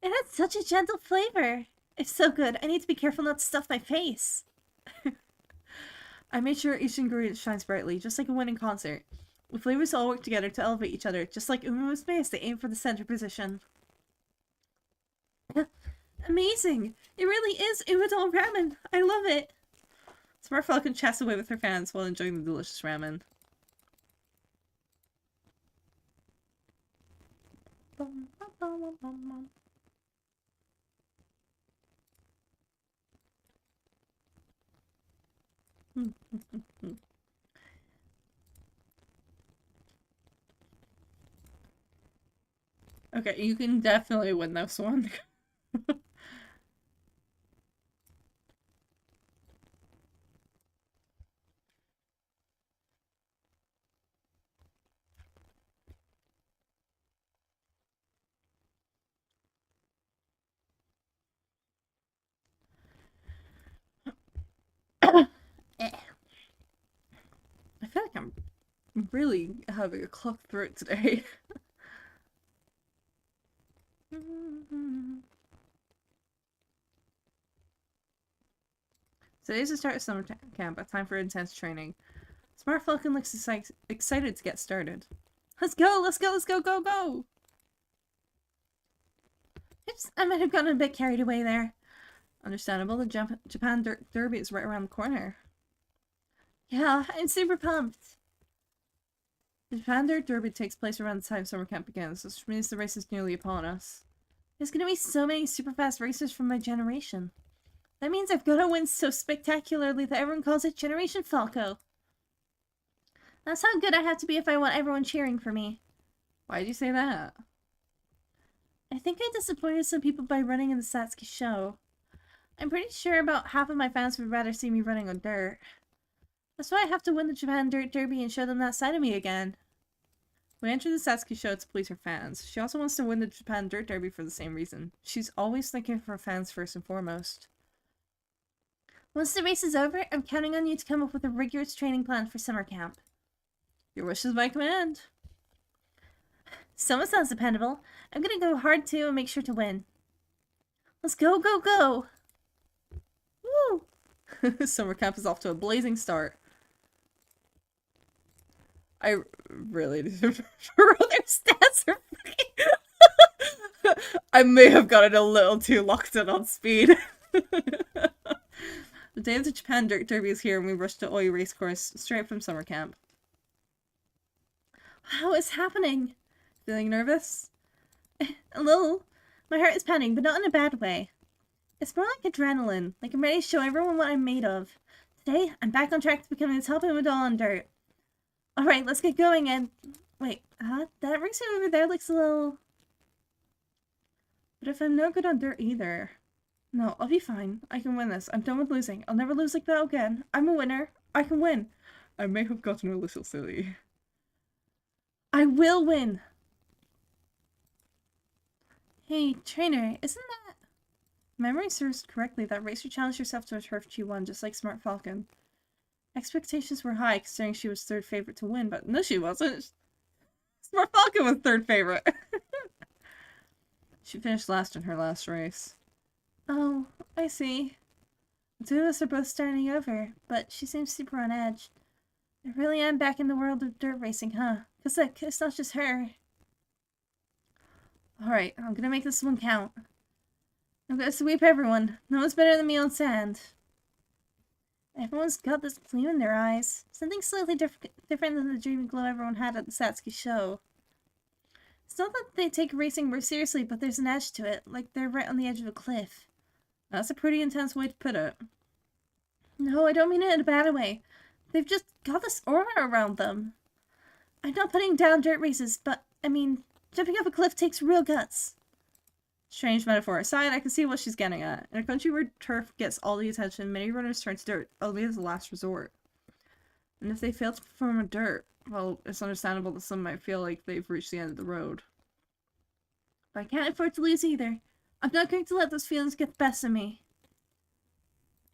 It has such a gentle flavor. It's so good. I need to be careful not to stuff my face. I made sure each ingredient shines brightly, just like a winning concert. The flavors all work together to elevate each other, just like Umamusume as they aim for the center position. Amazing! It really is Umadol ramen! I love it! Smart Falcon chats away with her fans while enjoying the delicious ramen. Okay, you can definitely win this one. I feel like I'm really having a clogged throat today. Today's the start of summer camp, a time for intense training. Smart Falcon looks excited to get started. Let's go! Let's go! Let's go! Go! Go! Oops, I might have gotten a bit carried away there. Understandable, the Japan Derby is right around the corner. Yeah, I'm super pumped. The Japan Derby takes place around the time summer camp begins, which means the race is nearly upon us. There's gonna be so many super fast racers from my generation. That means I've gotta win so spectacularly that everyone calls it Generation Falco. That's how good I have to be if I want everyone cheering for me. Why'd you say that? I think I disappointed some people by running in the Satsuki show. I'm pretty sure about half of my fans would rather see me running on dirt. That's why I have to win the Japan Dirt Derby and show them that side of me again. We enter the Satsuki show to please her fans. She also wants to win the Japan Dirt Derby for the same reason. She's always thinking of her fans first and foremost. Once the race is over, I'm counting on you to come up with a rigorous training plan for summer camp. Your wish is my command. Someone sounds dependable. I'm gonna go hard too and make sure to win. Let's go, go, go! Woo! Summer camp is off to a blazing start. I really did their stats are fucking... I may have gotten a little too locked in on speed. The day of the Japan Dirt Derby is here and we rush to Oi Racecourse straight from summer camp. Wow, it's happening! Feeling nervous? A little. My heart is pounding, but not in a bad way. It's more like adrenaline, like I'm ready to show everyone what I'm made of. Today, I'm back on track to becoming the top Umadol on dirt. Alright, let's get going and... Wait, that racer over there looks a little... But if I'm no good on dirt either... No, I'll be fine. I can win this. I'm done with losing. I'll never lose like that again. I'm a winner. I can win. I may have gotten a little silly. I will win! Hey, trainer, isn't that... Memory serves correctly, that racer challenged herself to a turf she won, just like Smart Falcon. Expectations were high, considering she was third favorite to win, but no she wasn't. Smart Falcon was third favorite. She finished last in her last race. Oh, I see. The two of us are both starting over, but she seems super on edge. I really am back in the world of dirt racing, huh? Cause look, it's not just her. Alright, I'm gonna make this one count. I'm gonna sweep everyone. No one's better than me on sand. Everyone's got this gleam in their eyes. Something slightly different than the dreamy glow everyone had at the Satsuki show. It's not that they take racing more seriously, but there's an edge to it, like they're right on the edge of a cliff. That's a pretty intense way to put it. No, I don't mean it in a bad way. They've just got this aura around them. I'm not putting down dirt races, but, I mean, jumping off a cliff takes real guts. Strange metaphor aside, I can see what she's getting at. In a country where turf gets all the attention, many runners turn to dirt, only as a last resort. And if they fail to perform on dirt, well, it's understandable that some might feel like they've reached the end of the road. But I can't afford to lose either. I'm not going to let those feelings get the best of me.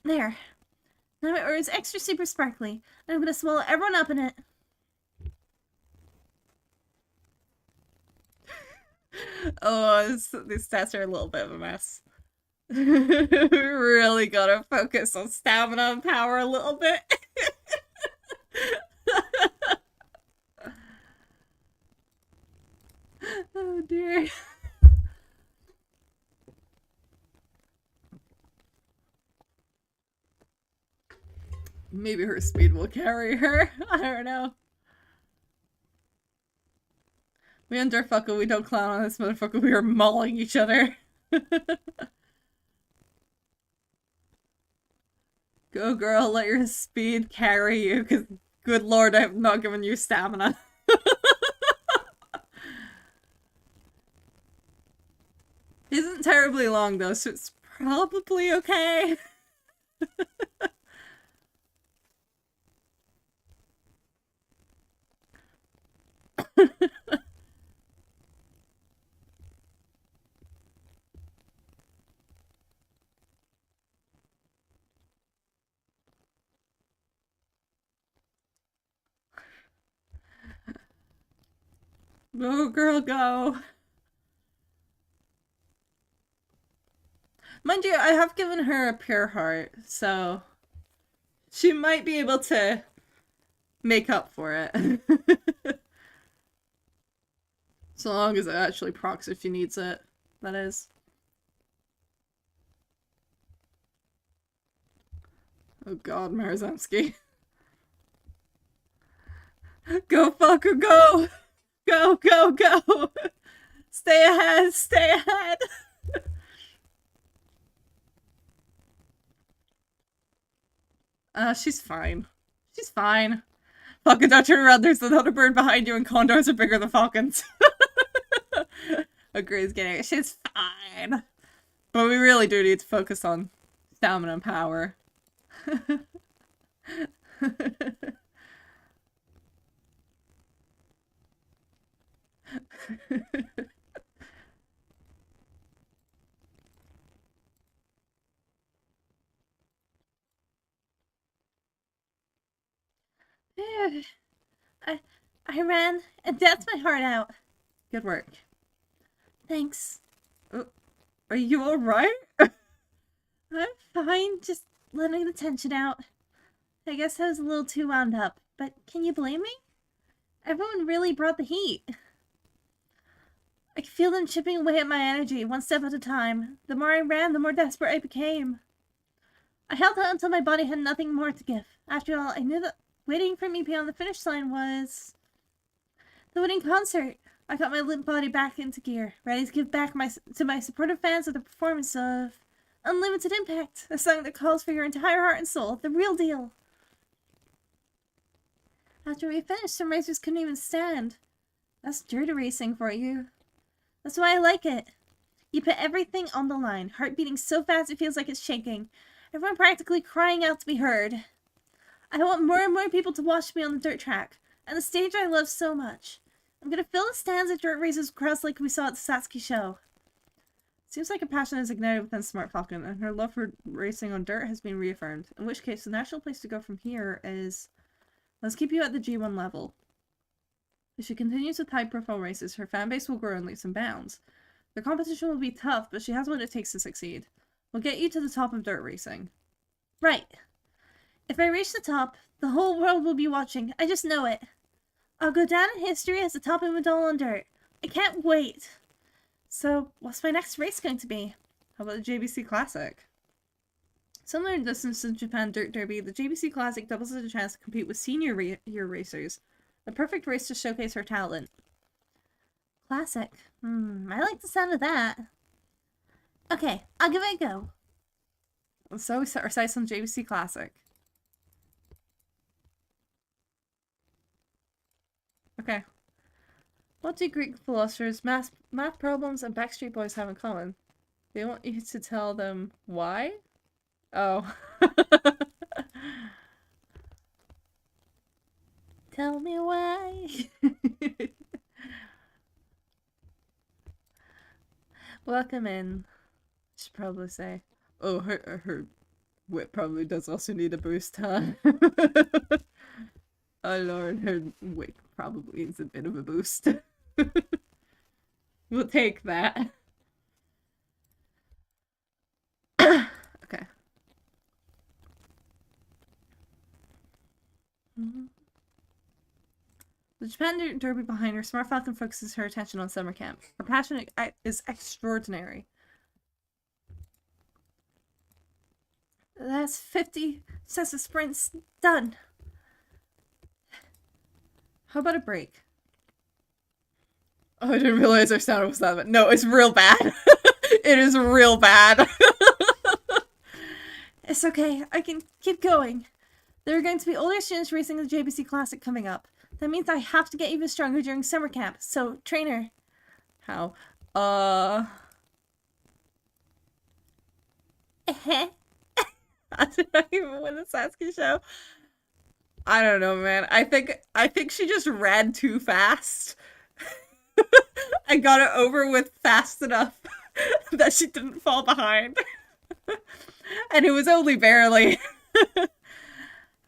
There. Now my aura is extra super sparkly, and I'm gonna swallow everyone up in it. Oh, these stats are a little bit of a mess. We really gotta focus on stamina and power a little bit. Oh dear. Maybe her speed will carry her. I don't know. We underfucker, we don't clown on this motherfucker, we are mauling each other. Go girl, let your speed carry you, because good lord, I have not given you stamina. It isn't terribly long though, so it's probably okay. Go girl, go. Mind you, I have given her a pure heart, so she might be able to make up for it. So long as it actually procs if she needs it, that is. Oh god, Marzemski. Go fucker, go! Go, go, go! Stay ahead, stay ahead! She's fine. She's fine. Falcon, don't turn around, there's another bird behind you and condors are bigger than falcons. Agrees, getting it. She's fine. But we really do need to focus on stamina and power. I, I ran and danced my heart out. Good work. Thanks. Are you alright? I'm fine, just letting the tension out. I guess I was a little too wound up, but can you blame me? Everyone really brought the heat. I could feel them chipping away at my energy, one step at a time. The more I ran, the more desperate I became. I held out until my body had nothing more to give. After all, I knew that waiting for me beyond the finish line was the winning concert. I got my limp body back into gear, ready to give back to my supportive fans with a performance of Unlimited Impact, a song that calls for your entire heart and soul, the real deal. After we finished, some racers couldn't even stand. That's dirty racing for you. That's why I like it. You put everything on the line, heart beating so fast it feels like it's shaking. Everyone practically crying out to be heard. I want more and more people to watch me on the dirt track, and the stage I love so much. I'm gonna fill the stands at dirt races crowds like we saw at the Satsuki show. Seems like a passion is ignited within Smart Falcon, and her love for racing on dirt has been reaffirmed, in which case the natural place to go from here is... Let's keep you at the G1 level. If she continues with high-profile races, her fanbase will grow in leaps and bounds. The competition will be tough, but she has what it takes to succeed. We'll get you to the top of dirt racing. Right. If I reach the top, the whole world will be watching. I just know it. I'll go down in history as the top Umadol on dirt. I can't wait. So, what's my next race going to be? How about the JBC Classic? Similar in distance to Japan Dirt Derby, the JBC Classic doubles as a chance to compete with senior year racers. The perfect race to showcase her talent. Classic. I like the sound of that. Okay, I'll give it a go. So we set our sights on JBC Classic. Okay. What do Greek philosophers, math problems, and Backstreet Boys have in common? They want you to tell them why? Oh. Tell me why. Welcome in. Should probably say. Oh, her whip probably does also need a boost, huh? Oh lord, her whip probably needs a bit of a boost. We'll take that. Okay. The Japan Derby behind her, Smart Falcon focuses her attention on summer camp. Her passion is extraordinary. That's 50 sets of sprints done. How about a break? Oh, I didn't realize our sound was that bad. No, it's real bad. It is real bad. It's okay. I can keep going. There are going to be older students racing the JBC Classic coming up. That means I have to get even stronger during summer camp. So, trainer. How? I did not even win the Sasuke show. I don't know, man. I think she just ran too fast. I got it over with fast enough that she didn't fall behind. And it was only barely.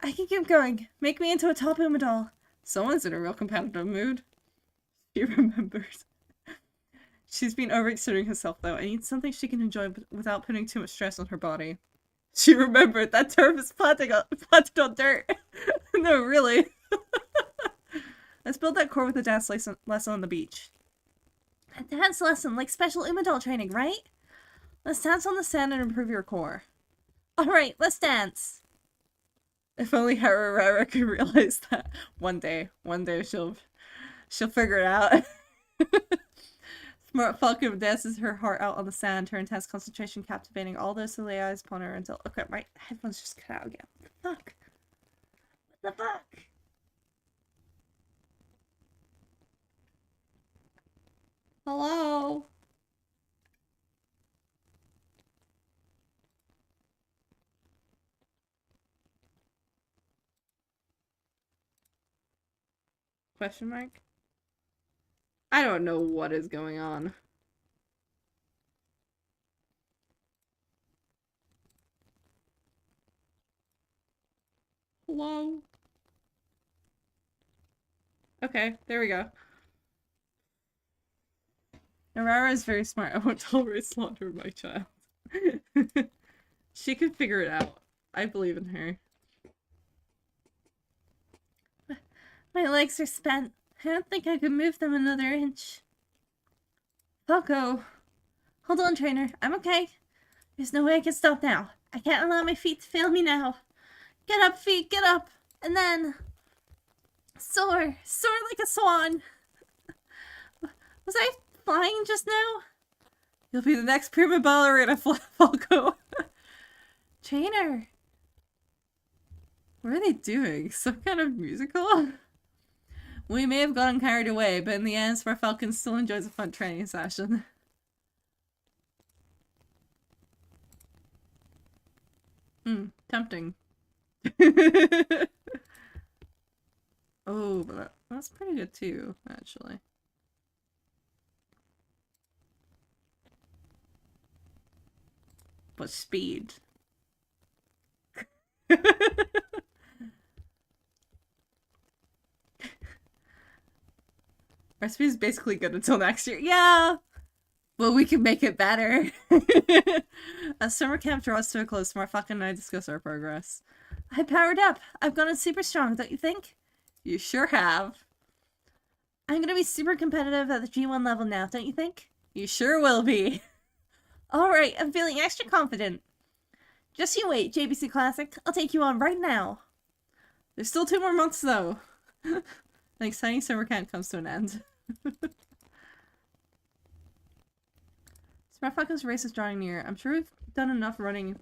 I can keep going. Make me into a top Umadol. Someone's in a real competitive mood. She remembers. She's been overexerting herself, though. I need something she can enjoy without putting too much stress on her body. She remembered that turf is planted on dirt. No, really. Let's build that core with a dance lesson on the beach. A dance lesson, like special Umadol training, right? Let's dance on the sand and improve your core. Alright, let's dance. If only Hararara could realize that. One day she'll figure it out. Smart Falcon dances her heart out on the sand, her intense concentration captivating all those who lay eyes upon her until... Okay, my headphones just cut out again. What the fuck? What the fuck? Hello? Question mark? I don't know what is going on. Hello? Okay, there we go. Narara is very smart. I won't tolerate slaughter of my child. She can figure it out. I believe in her. My legs are spent. I don't think I could move them another inch. Falco. Hold on, trainer. I'm okay. There's no way I can stop now. I can't allow my feet to fail me now. Get up, feet, get up. And then... Soar. Soar like a swan. Was I flying just now? You'll be the next prima ballerina, Falco. Trainer. What are they doing? Some kind of musical? We may have gotten carried away, but in the end, Smart Falcon still enjoys a fun training session. Tempting. Oh, but that's pretty good too, actually. But speed. Recipe is basically good until next year. Yeah! but we can make it better. As summer camp draws to a close, Marfuck and I discuss our progress. I powered up. I've gotten super strong, don't you think? You sure have. I'm gonna be super competitive at the G1 level now, don't you think? You sure will be. Alright, I'm feeling extra confident. Just you wait, JBC Classic. I'll take you on right now. There's still 2 more months, though. An exciting summer camp comes to an end. Smartfuck's race is drawing near. I'm sure we've done enough running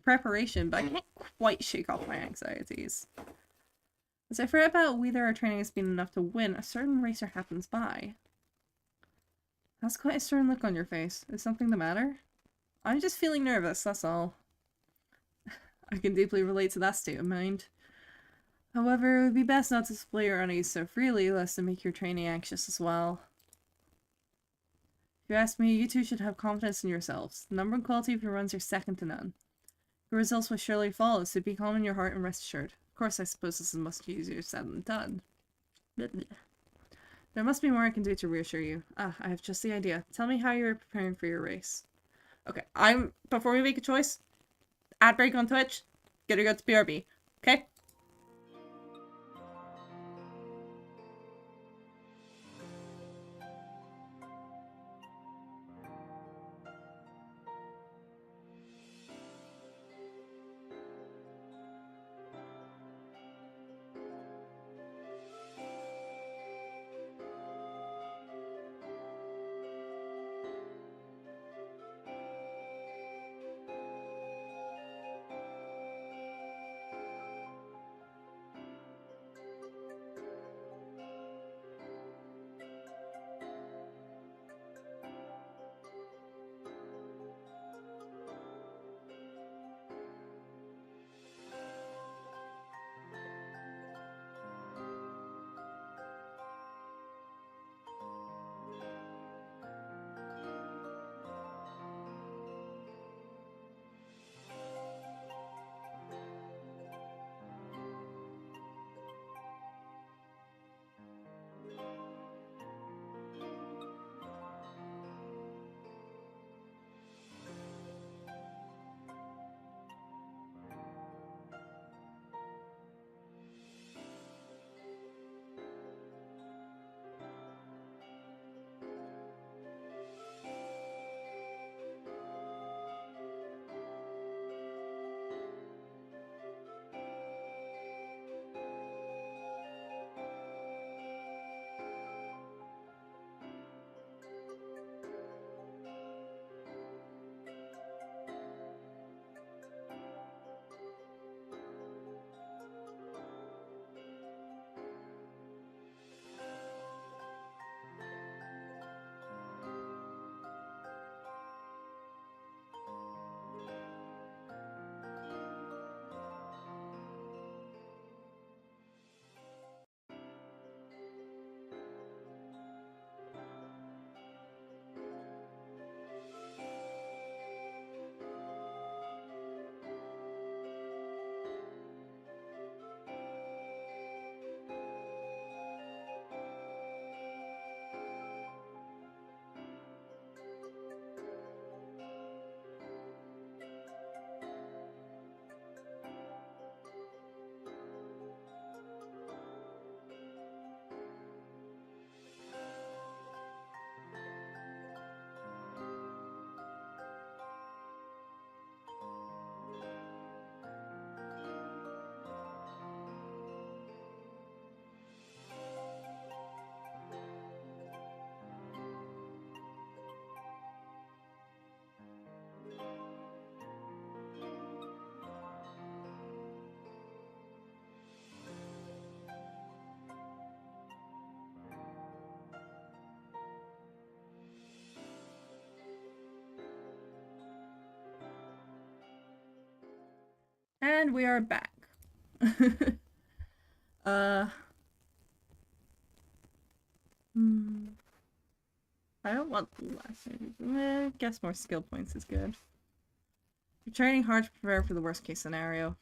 preparation, but I can't quite shake off my anxieties. As I fret about whether our training has been enough to win, a certain racer happens by. That's quite a stern look on your face. Is something the matter? I'm just feeling nervous, that's all. I can deeply relate to that state of mind. However, it would be best not to display your unease so freely, lest it make your training anxious as well. If you ask me, you two should have confidence in yourselves. The number and quality of your runs are second to none. Your results will surely follow, so be calm in your heart and rest assured. Of course, I suppose this is much easier said than done. There must be more I can do to reassure you. Ah, I have just the idea. Tell me how you're preparing for your race. Okay, before we make a choice, ad break on Twitch, gotta go to BRB. Okay? And we are back. I don't want less. I guess more skill points is good. You're training hard to prepare for the worst case scenario.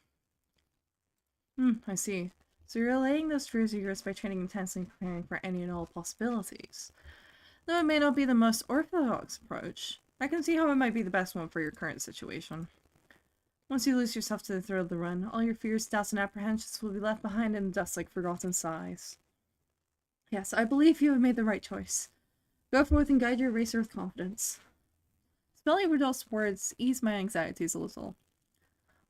I see. So you're allaying those fears of yours by training intensely and preparing for any and all possibilities. Though it may not be the most orthodox approach, I can see how it might be the best one for your current situation. Once you lose yourself to the thrill of the run, all your fears, doubts, and apprehensions will be left behind in the dust like forgotten sighs. Yes, I believe you have made the right choice. Go forth and guide your racer with confidence. Spelling Rodolph's words eased my anxieties a little.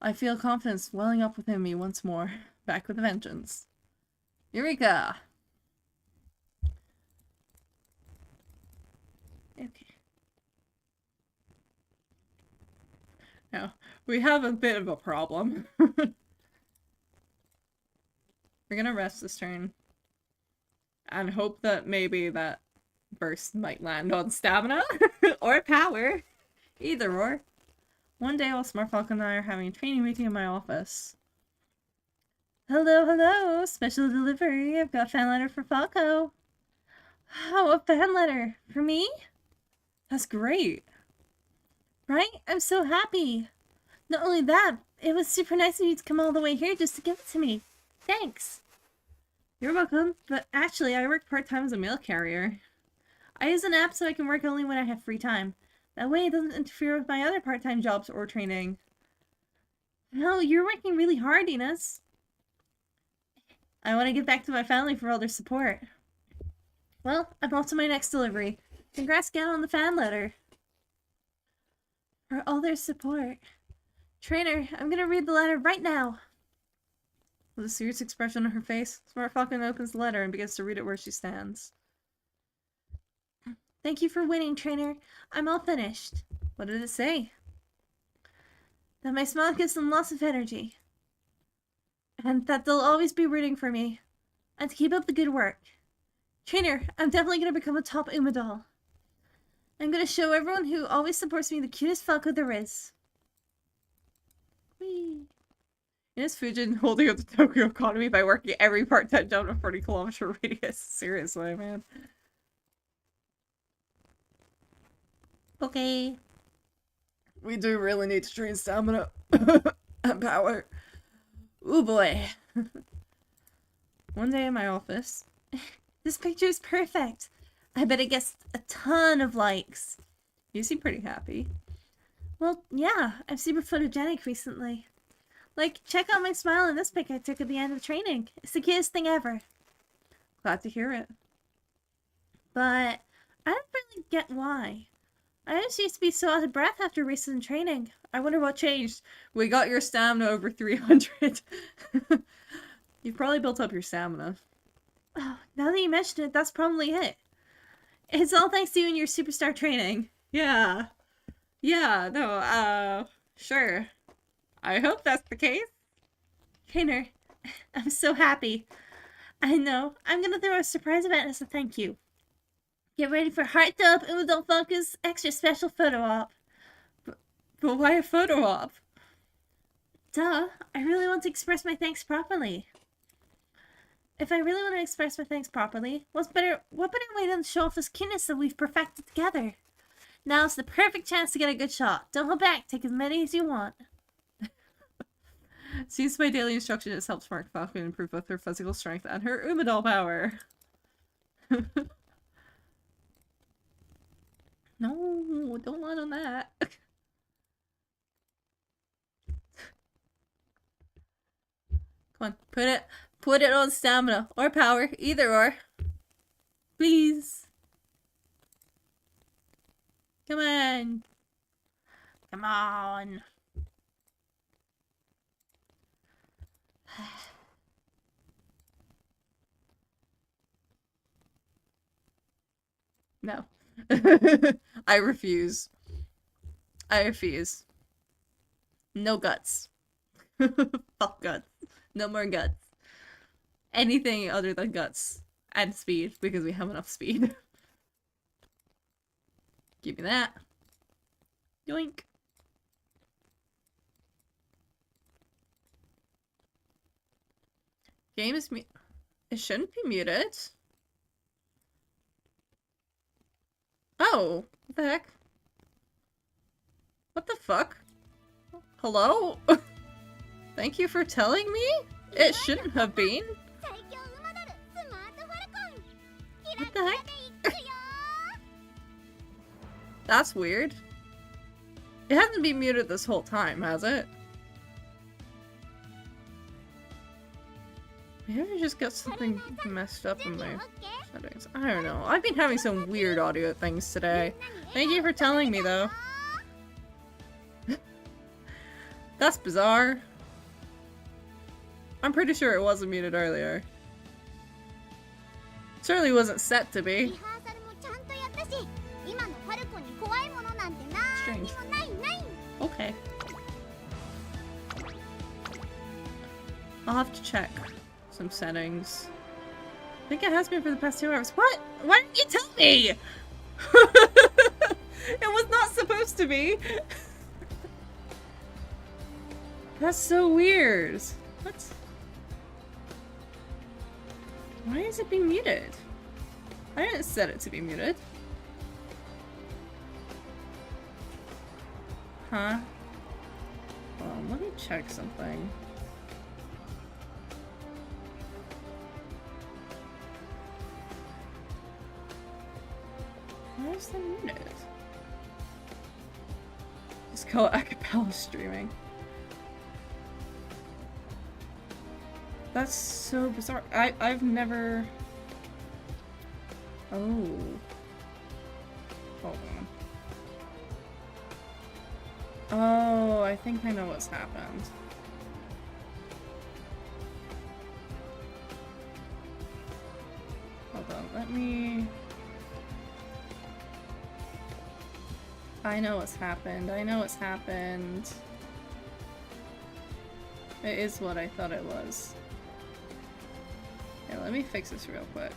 I feel confidence welling up within me once more, back with a vengeance. Eureka! Okay. Now, we have a bit of a problem. We're gonna rest this turn. And hope that maybe that burst might land on stamina or power. Either or. One day while Smartfalcon and I are having a training meeting in my office. Hello, hello! Special delivery. I've got a fan letter for Falco. Oh, a fan letter. For me? That's great. Right? I'm so happy. Not only that, it was super nice of you to come all the way here just to give it to me. Thanks. You're welcome, but actually I work part-time as a mail carrier. I use an app so I can work only when I have free time. That way it doesn't interfere with my other part-time jobs or training. No, you're working really hard, Ines. I want to give back to my family for all their support. Well, I'm off to my next delivery. Congrats again on the fan letter. For all their support. Trainer, I'm gonna read the letter right now. With a serious expression on her face, Smartfalcon opens the letter and begins to read it where she stands. Thank you for winning, Trainer. I'm all finished. What did it say? That my smile gives them lots of energy. And that they'll always be rooting for me. And to keep up the good work. Trainer, I'm definitely going to become a top Umadoll. I'm going to show everyone who always supports me the cutest Falco there is. Whee! Ines Fujin holding up the Tokyo economy by working every part-time job in a 40-kilometer radius. Seriously, man. Okay. We do really need to train stamina and power. Ooh boy. One day in my office. This picture is perfect. I bet it gets a ton of likes. You seem pretty happy. Well, yeah, I'm super photogenic recently. Like, check out my smile in this pic I took at the end of training. It's the cutest thing ever. Glad to hear it. But I don't really get why. I just used to be so out of breath after races and training. I wonder what changed. We got your stamina over 300. You've probably built up your stamina. Oh, now that you mention it, that's probably it. It's all thanks to you and your superstar training. Yeah. Yeah, no, sure. I hope that's the case. Trainer, I'm so happy. I know. I'm gonna throw a surprise event as a thank you. Get ready for Heart Up Umadoll Focus extra special photo op. But why a photo op? Duh, I really want to express my thanks properly. If I really want to express my thanks properly, what better way than to show off this cuteness that we've perfected together? Now's the perfect chance to get a good shot. Don't hold back, take as many as you want. Since my daily instruction has helped Smartfalcon improve both her physical strength and her Umadoll power. No, don't lie on that. Come on, put it on stamina or power, either or. Please. Come on. Come on. No. I refuse. I refuse. No guts. Fuck guts. No more guts. Anything other than guts. And speed, because we have enough speed. Give me that. Yoink. Game is mute. It shouldn't be muted. Oh, what the heck? What the fuck? Hello? Thank you for telling me? It shouldn't have been. What the heck? That's weird. It hasn't been muted this whole time, has it? Maybe I just got something messed up in my settings. I don't know. I've been having some weird audio things today. Thank you for telling me, though. That's bizarre. I'm pretty sure it wasn't muted earlier. Certainly wasn't set to be. Strange. Okay. I'll have to check some settings. I think it has been for the past 2 hours. What? Why didn't you tell me? It was not supposed to be. That's so weird. What? Why is it being muted? I didn't set it to be muted. Huh? Let me check something. Why is that muted? Let's call it acapella streaming. That's so bizarre. I've never... Oh. Hold on. Oh, I think I know what's happened. Hold on, let me... I know what's happened. I know what's happened. It is what I thought it was. Yeah, let me fix this real quick.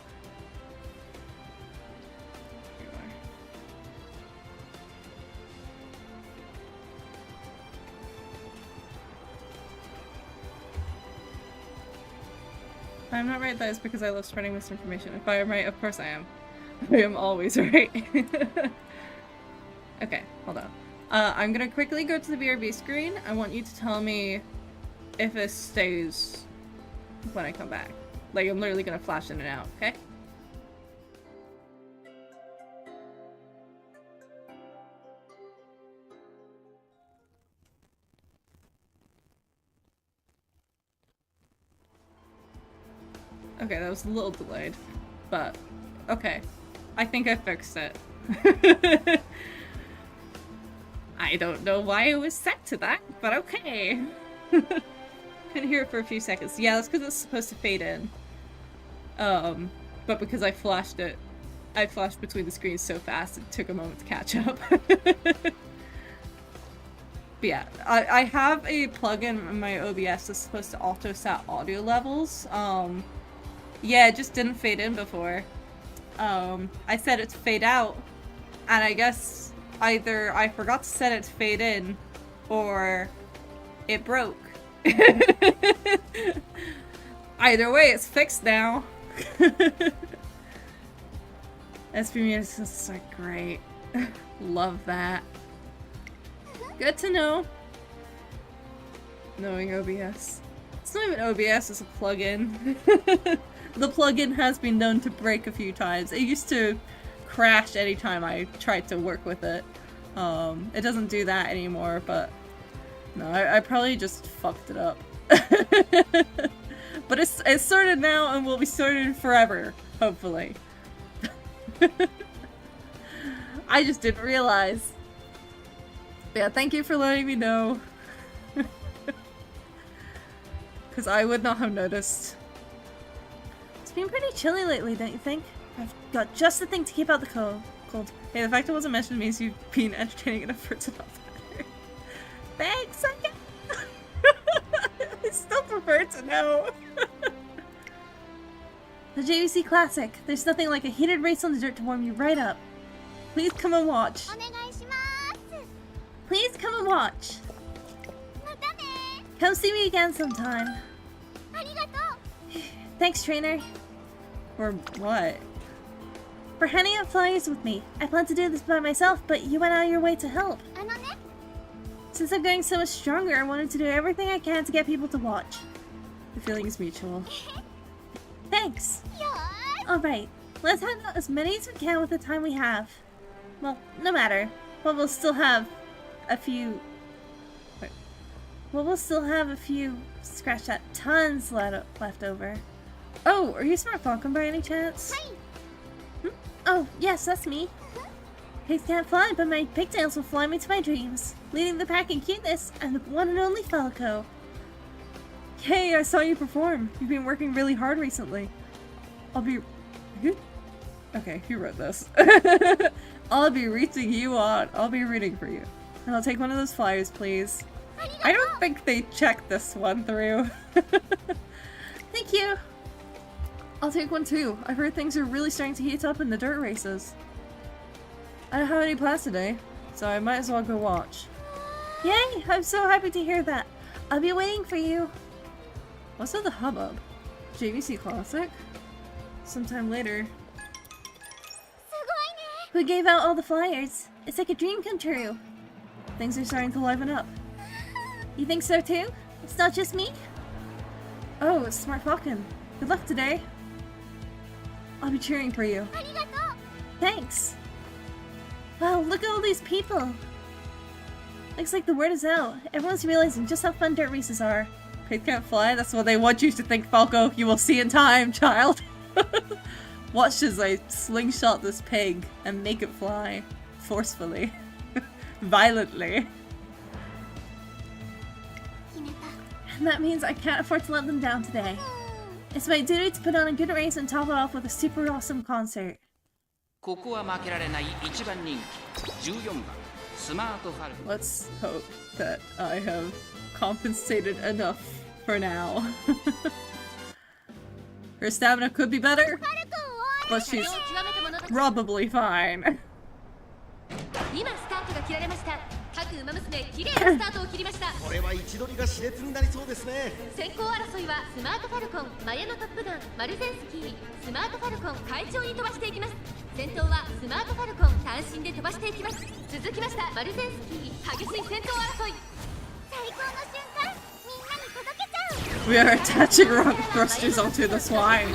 Here we are. I'm not right, that is because I love spreading misinformation. If I am right, of course I am. I am always right. Okay, hold on. I'm gonna quickly go to the BRB screen. I want you to tell me if this stays when I come back. Like, I'm literally gonna flash in and out, okay? Okay, that was a little delayed, but okay. I think I fixed it. I don't know why it was set to that, but okay. Couldn't hear it for a few seconds. Yeah, that's because it's supposed to fade in. But because I flashed between the screens so fast, it took a moment to catch up. But yeah, I have a plugin in my OBS that's supposed to auto-set audio levels. Yeah, it just didn't fade in before. I set it to fade out, and I guess either I forgot to set it to fade in, or it broke. Either way, it's fixed now. SB is like great. Love that. Good to know. Knowing OBS. It's not even OBS, it's a plugin. The plugin has been known to break a few times. It used to crash anytime I tried to work with it. It doesn't do that anymore, but no, I probably just fucked it up. But it's sorted now and will be sorted forever, hopefully. I just didn't realize. Yeah, thank you for letting me know. Because I would not have noticed. It's been pretty chilly lately, don't you think? I've got just the thing to keep out the cold. Hey, the fact it wasn't mentioned means you've been entertaining enough for it to not matter. Thanks, I still prefer to know. The JVC Classic. There's nothing like a heated race on the dirt to warm you right up. Please come and watch. Please come and watch. Come see me again sometime. Thanks, trainer. For what? For handing out flyers with me. I planned to do this by myself, but you went out of your way to help. Since I'm getting so much stronger, I wanted to do everything I can to get people to watch. The feeling is mutual. Thanks! Alright, let's hand out as many as we can with the time we have. Well, no matter. But we'll still have a few... Wait. Well, we'll still have a few... Scratch that. Tons left over. Oh, are you Smart Falcon by any chance? Hmm? Oh, yes, that's me. Pigs can't fly, but my pigtails will fly me to my dreams. Leading the pack in cuteness, I'm the one and only Falco. Hey, I saw you perform. You've been working really hard recently. I'll be... Who? Okay, who wrote this? I'll be reaching you on. I'll be rooting for you. And I'll take one of those flyers, please. I don't think they checked this one through. Thank you. I'll take one too. I've heard things are really starting to heat up in the dirt races. I don't have any class today, so I might as well go watch. Yay! I'm so happy to hear that. I'll be waiting for you. What's with the hubbub? JVC Classic? Sometime later. Who gave out all the flyers? It's like a dream come true. Things are starting to liven up. You think so too? It's not just me? Oh, it's Smart Falcon. Good luck today. I'll be cheering for you. Thanks. Wow, look at all these people. Looks like the word is out. Everyone's realizing just how fun dirt races are. Pig can't fly? That's what they want you to think, Falco. You will see in time, child. Watch as I slingshot this pig and make it fly. Forcefully. Violently. And that means I can't afford to let them down today. It's my duty to put on a good race and top it off with a super awesome concert. Let's hope that I have compensated enough for now. Her stamina could be better, but she's probably fine. 今スタートが切られました。各馬娘綺麗なスタートを切りました。これは位置取りが熾烈になりそうですね。先行争いはスマートファルコン、マヤのトップガン、マルゼンスキー、スマートファルコン快調に飛ばしていきます。先頭はスマートファルコン単身で飛ばしていきます。続きましたマルゼンスキー激しい先頭争い。最高の瞬間、みんなに届けちゃう。We are attaching rock thrusters onto the swine.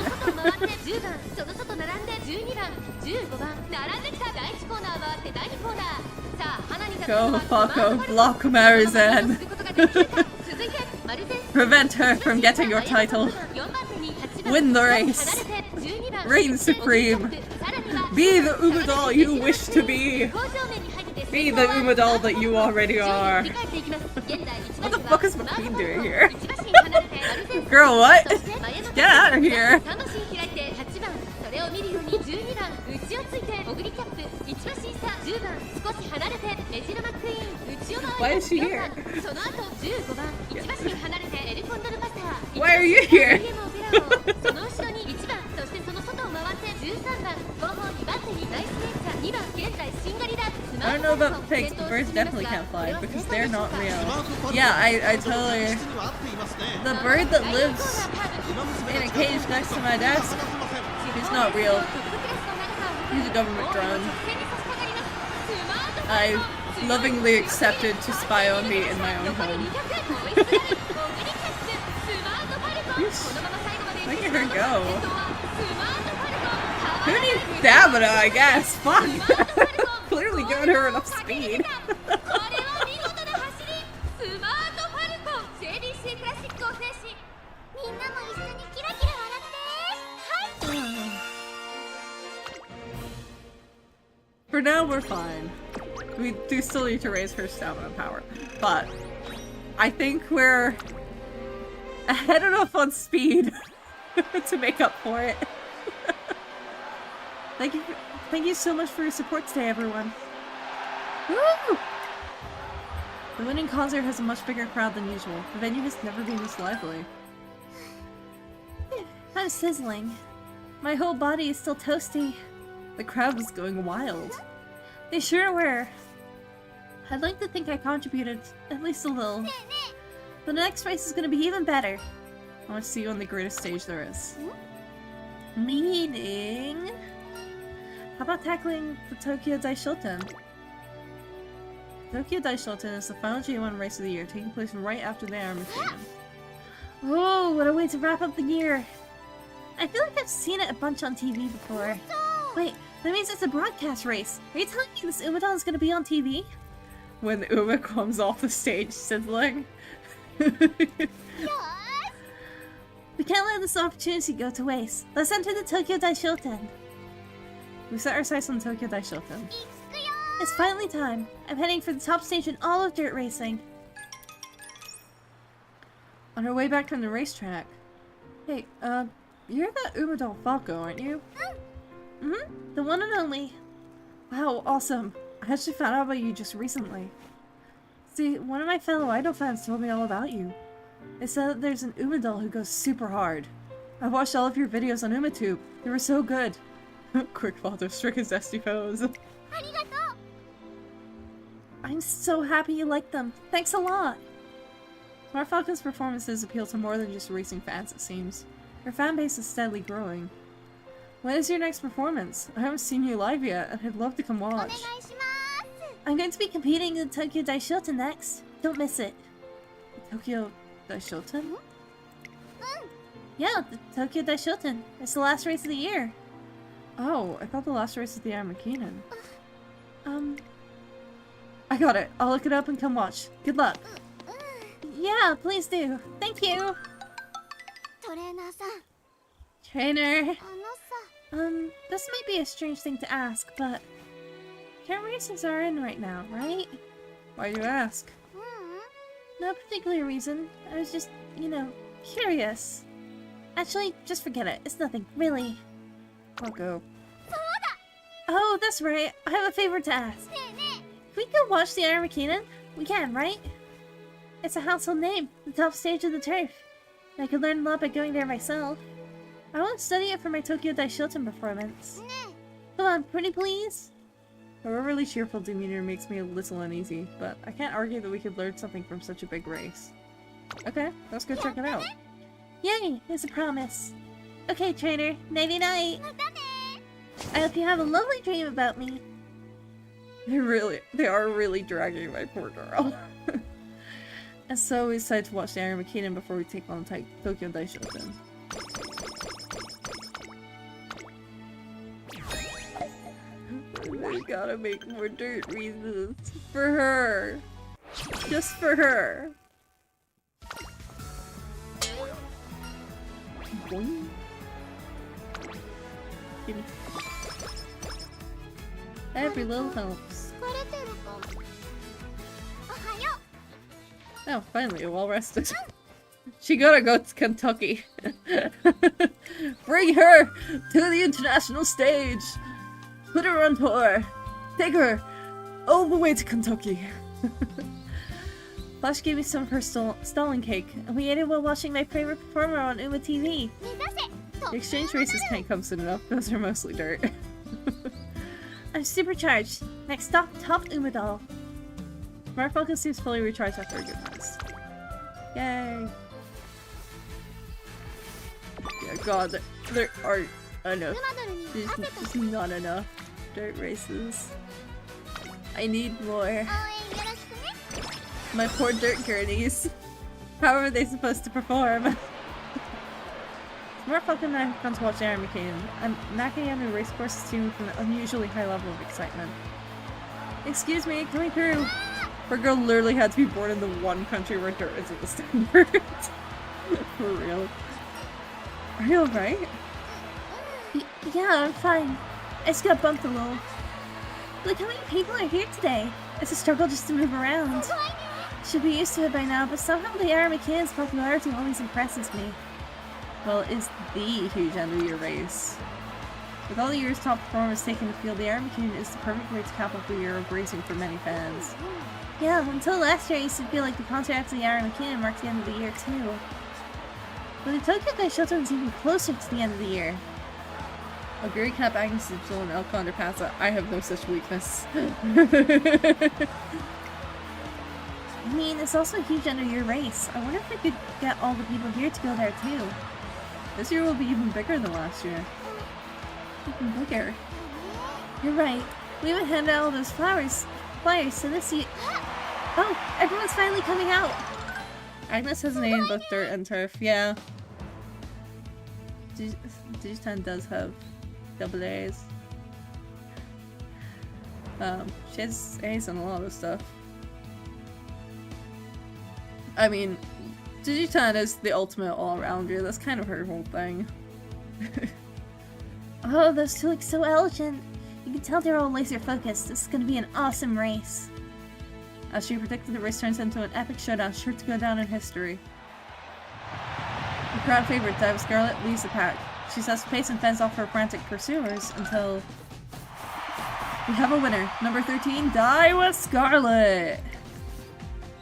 10番、その外並んで12番、15番並んできた第1コーナーは第2コーナー。Go, Falco, block Marizan. Prevent her from getting your title. Win the race. Reign supreme. Be the Umadal you wish to be. Be the Umadal that you already are. What the fuck is McQueen doing here? Girl, what? Get out of here. Why is she here? Why are you here? I don't know about pigs, but birds definitely can't fly because they're not real. Yeah, I totally... The bird that lives in a cage next to my desk, he's not real. He's a government drone. I lovingly accepted to spy on me in my own home. Look at her go. Who needs stamina, I guess? Fuck! Clearly giving her enough speed. For now, we're fine. We do still need to raise her stamina power, but I think we're ahead enough on speed to make up for it. Thank you so much for your support today, everyone. Woo! The winning concert has a much bigger crowd than usual. The venue has never been this lively. I'm sizzling. My whole body is still toasty. The crowd was going wild. They sure were. I'd like to think I contributed at least a little. But the next race is going to be even better. I want to see you on the greatest stage there is. Meaning... How about tackling the Tokyo Daishoten? Tokyo Daishoten is the final G1 race of the year, taking place right after the Armageddon. Oh, what a way to wrap up the year! I feel like I've seen it a bunch on TV before. Wait, that means it's a broadcast race. Are you telling me this Umadon is gonna be on TV? When Uma comes off the stage sizzling. We can't let this opportunity go to waste. Let's enter the Tokyo Daishoten. We set our sights on Tokyo Daishoten. It's finally time. I'm heading for the top stage in all of dirt racing. On our way back from the racetrack. Hey, you're that Umadon Falco, aren't you? Mm-hmm. The one and only. Wow, awesome. I actually found out about you just recently. See, one of my fellow idol fans told me all about you. They said that there's an Umadol who goes super hard. I've watched all of your videos on UmaTube. They were so good. Quick photo, strict his zesty pose. I'm so happy you like them. Thanks a lot. Smart Falcon's performances appeal to more than just racing fans, it seems. Your fan base is steadily growing. When is your next performance? I haven't seen you live yet, and I'd love to come watch. I'm going to be competing in the Tokyo Daishoten next. Don't miss it. Tokyo Daishoten? Yeah, the Tokyo Daishoten. It's the last race of the year. Oh, I thought the last race was the Armakinen. I got it. I'll look it up and come watch. Good luck. Yeah, please do. Thank you. Trainer. This might be a strange thing to ask, but dirt races are in right now, right? Why do you ask? No particular reason. I was just, you know, curious. Actually, just forget it. It's nothing, really. I'll go. Oh, that's right. I have a favor to ask. Can we go watch the Armakinen? We can, right? It's a household name, the top stage of the turf. I could learn a lot by going there myself. I want to study it for my Tokyo Daishoten performance. Come on, pretty please? Her really cheerful demeanor makes me a little uneasy, but I can't argue that we could learn something from such a big race. Okay, let's go check it out. Yay, it's a promise. Okay, trainer, nighty-night. I hope you have a lovely dream about me. They are really dragging my poor girl. And so we decided to watch the Armakinen before we take on Tokyo Daishoten. We gotta make more dirt races. For her. Just for her. Boing. Gimme. Every little helps. Oh, finally, well rested. She gotta go to Kentucky. Bring her to the international stage. Put her on tour. Take her all the way to Kentucky. Flash gave me some of her stalling cake, and we ate it while watching my favorite performer on Uma TV. The exchange races can't come soon enough. Those are mostly dirt. I'm supercharged. Next stop, Top Umadol. Smart Falcon seems fully recharged after a good rest. Yay! Yeah, God, there are enough. There's not enough dirt races. I need more. My poor dirt gurneys. How are they supposed to perform? Smart Falcon and I have come to watch the Armakinen. I'm knocking on the race course team with an unusually high level of excitement. Excuse me, coming through! Her girl literally had to be born in the one country where dirt isn't the standard. For real. Are you alright? Yeah, I'm fine. I just got bumped a little. Look how many people are here today. It's a struggle just to move around. Should be used to it by now, but somehow the Aramakin's popularity always impresses me. Well, it's the huge end of your race. With all the year's top performers taking the field, the Armakinen is the perfect way to cap off the year of racing for many fans. Yeah, until last year I used to feel like the contract of the Aramakin marked the end of the year too. But the Tokyo Daishoten was even closer to the end of the year. Aguri Cap Agnes is still an El Condor I have no such weakness. I mean, it's also a huge end of year race. I wonder if we could get all the people here to go there too. This year will be even bigger than last year. Even bigger. You're right. We would hand out all those flyers so this year. Oh, everyone's finally coming out. Agnes has named both dirt and turf. Yeah. Digitan does have double A's. She has A's on a lot of stuff. I mean, Digitan is the ultimate all-rounder. That's kind of her whole thing. Oh, those two look so elegant. You can tell they're all laser focused. This is gonna be an awesome race. As she predicted, the race turns into an epic showdown sure to go down in history. The crowd favorite, Diva Scarlet, leads the pack. She sets the pace and fends off her frantic pursuers until we have a winner. Number 13, Diva Scarlet!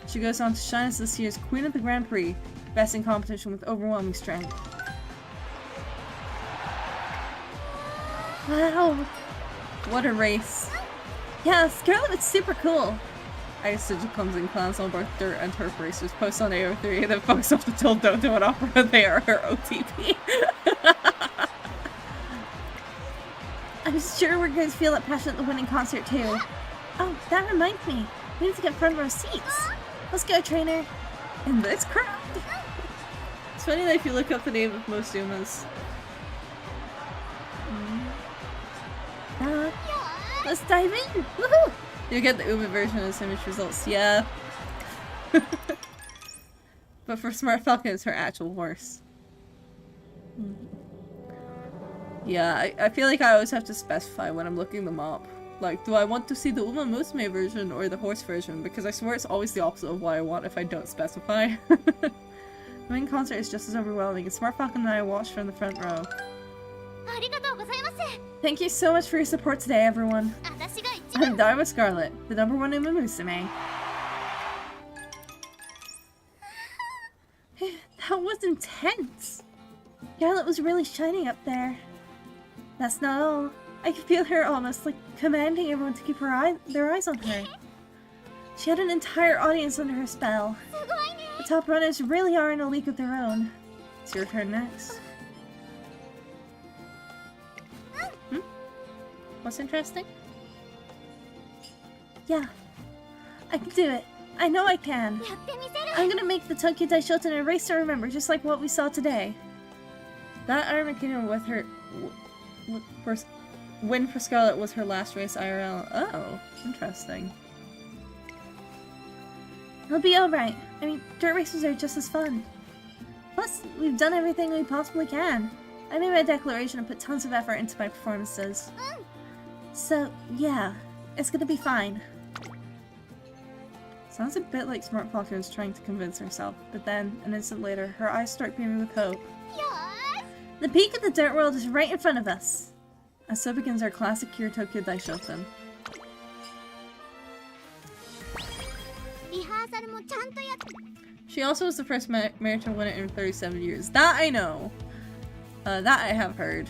She goes on to shine as this year's Queen of the Grand Prix, besting competition with overwhelming strength. Wow! What a race. Yeah, Scarlet was super cool. I used to do clumsy clowns on both dirt and turf racers, post on AO3, and then folks off the till don't do an opera, they are her OTP. I'm sure we're going to feel that passion at the winning concert too. Oh, that reminds me. We need to get front row seats. Let's go, trainer. In this crowd? It's funny that if you look up the name of most Umas. Let's dive in. Woohoo! You get the Uma version of this image results, yeah. But for Smart Falcon, it's her actual horse. Yeah, I feel like I always have to specify when I'm looking them up. Like, do I want to see the Umamusume version or the horse version? Because I swear it's always the opposite of what I want if I don't specify. The main concert is just as overwhelming, and Smart Falcon and I watched from the front row. Thank you so much for your support today, everyone. I'm Diva Scarlet, the #1 Umamusume. That was intense. Scarlet was really shining up there. That's not all. I could feel her almost like commanding everyone to keep their eyes on her. She had an entire audience under her spell. The top runners really are in a league of their own. It's your turn next. What's interesting? Yeah, I can do it. I know I can. I'm gonna make the Tokyo Daishoten a race to remember, just like what we saw today. That Armageddon with her win for Scarlet was her last race IRL. Oh, interesting. It'll be alright. I mean, dirt races are just as fun. Plus, we've done everything we possibly can. I made my declaration and put tons of effort into my performances. So, yeah, it's gonna be fine. Sounds a bit like Smart Falcon is trying to convince herself, but then, an instant later, her eyes start beaming with hope. The peak of the dirt world is right in front of us. And so begins our classic Kyoto Tokyo Daishoten. She also was the first marathon winner in 37 years. That I know! That I have heard.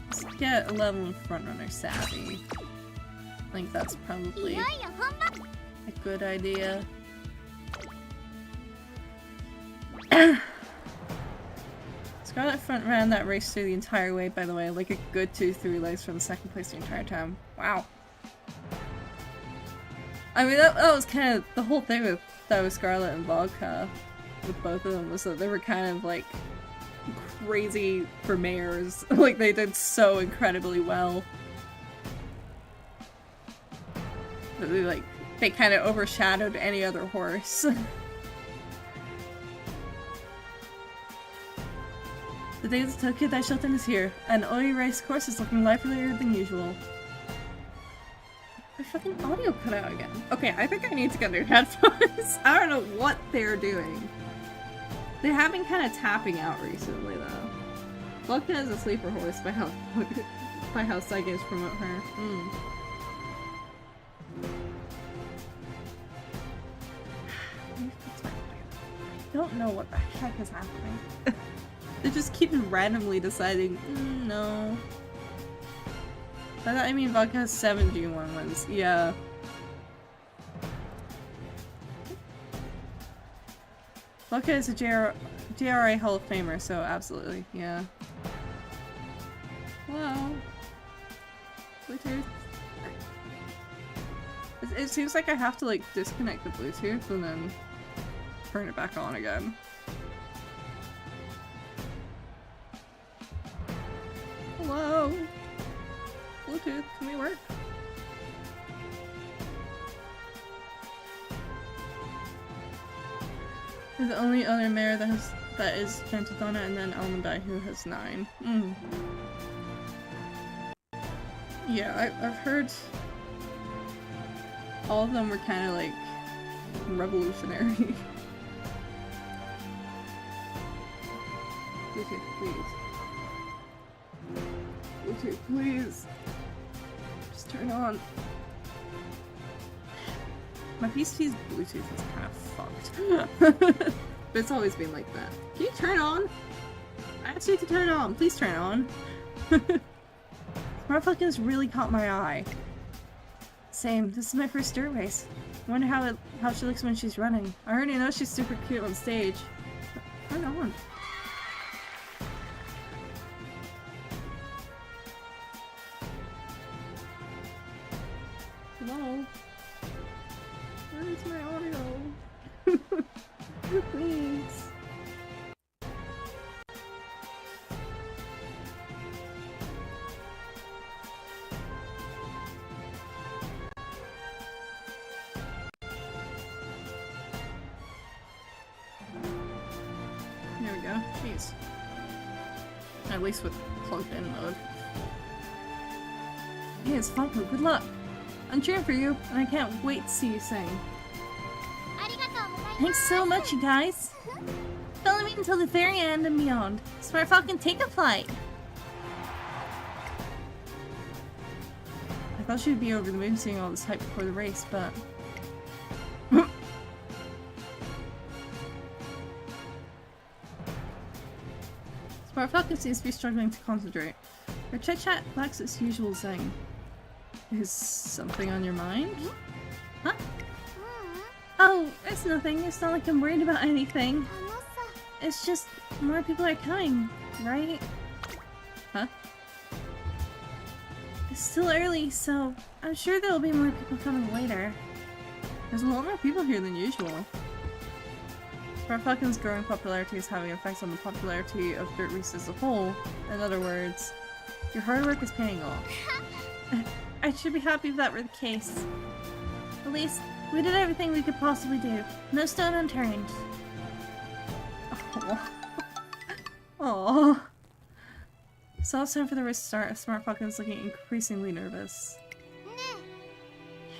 Let's get a level in frontrunner savvy. I think that's probably a good idea. Scarlet front ran that race through the entire way, by the way, like a good 2-3 legs from the second place the entire time. Wow. I mean, that was kind of the whole thing with that was Scarlet and Vodka, with both of them, was that they were kind of like crazy for mares. Like, they did so incredibly well. They kind of overshadowed any other horse. The day of the Tokyo Daishoten is here, and Oi race course is looking livelier than usual. My fucking audio cut out again. Okay, I think I need to get new headphones. I don't know what they're doing. They have been kind of tapping out recently, though. Vodka is a sleeper horse by how side games promote her. I don't know what the heck is happening. They just keep randomly deciding, no. By that I mean Vodka has 7 G1 wins. Yeah. Vodka is a JRA Hall of Famer, so absolutely, yeah. Wow. Twitter. It seems like I have to like disconnect the Bluetooth and then turn it back on again. Hello? Bluetooth, can we work? You're the only other mayor that is Gentadonna, and then Almondai who has 9. Yeah, I've heard all of them were kind of like revolutionary. Bluetooth, please. Bluetooth, please. Just turn on. My PC's Bluetooth is kind of fucked. But it's always been like that. Can you turn on? I asked you to turn on. Please turn on. Motherfuckers really caught my eye. Same. This is my first dirt race. I wonder how she looks when she's running. I already know she's super cute on stage. Turn on. Hello? Where is my audio? Please. There we go. Jeez. At least with plugged in mode. Hey, it's Funko. Good luck. I'm cheering for you, and I can't wait to see you sing. Thanks so much, you guys. Follow me until the very end and beyond. Smart Falcon, take a flight. I thought she'd be over the moon seeing all this hype before the race, but... Smart Falcon seems to be struggling to concentrate. Her chit-chat lacks its usual zing. Is something on your mind? Huh? Oh, it's nothing. It's not like I'm worried about anything. It's just more people are coming, right? Huh? It's still early, so I'm sure there'll be more people coming later. There's a lot more people here than usual. Smart Falcon's growing popularity is having effects on the popularity of dirt races as a whole. In other words, your hard work is paying off. I should be happy if that were the case. At least, we did everything we could possibly do. No stone unturned. Aww. So it's time for the race to start. Smart Falcon's looking increasingly nervous.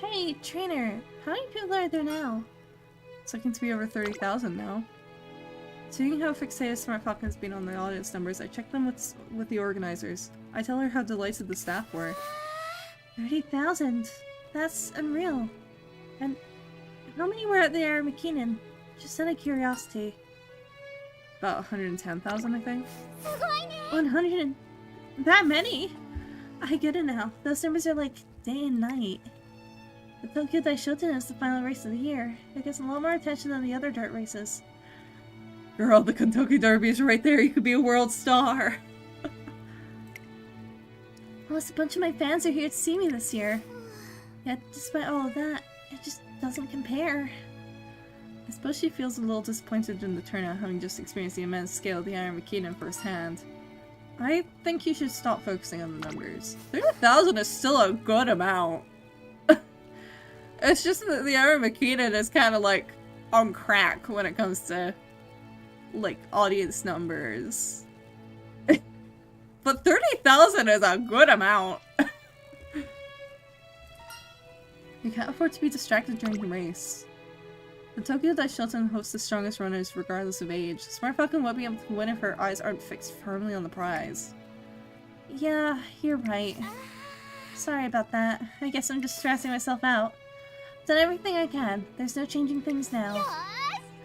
Hey, trainer! How many people are there now? It's looking to be over 30,000 now. Seeing how fixated Smart Falcon has been on the audience numbers, I checked them with the organizers. I tell her how delighted the staff were. 30,000? That's unreal. And how many were at the Air McKinnon? Just out of curiosity. About 110,000, I think. 100? That many? I get it now. Those numbers are like day and night. The Tokyo Daishoten is the final race of the year. It gets a lot more attention than the other dirt races. Girl, the Kentucky Derby is right there. You could be a world star. Plus, a bunch of my fans are here to see me this year. Yet, despite all of that, it just doesn't compare. I suppose she feels a little disappointed in the turnout, having just experienced the immense scale of the Iron McKinnon firsthand. I think you should stop focusing on the numbers. 30,000 is still a good amount. It's just that the Iron McKinnon is kind of like on crack when it comes to like audience numbers. But 30,000 is a good amount. You can't afford to be distracted during the race. The Tokyo Daishoten hosts the strongest runners regardless of age. Smart Falcon won't be able to win if her eyes aren't fixed firmly on the prize. Yeah, you're right. Sorry about that. I guess I'm just stressing myself out. Done everything I can. There's no changing things now.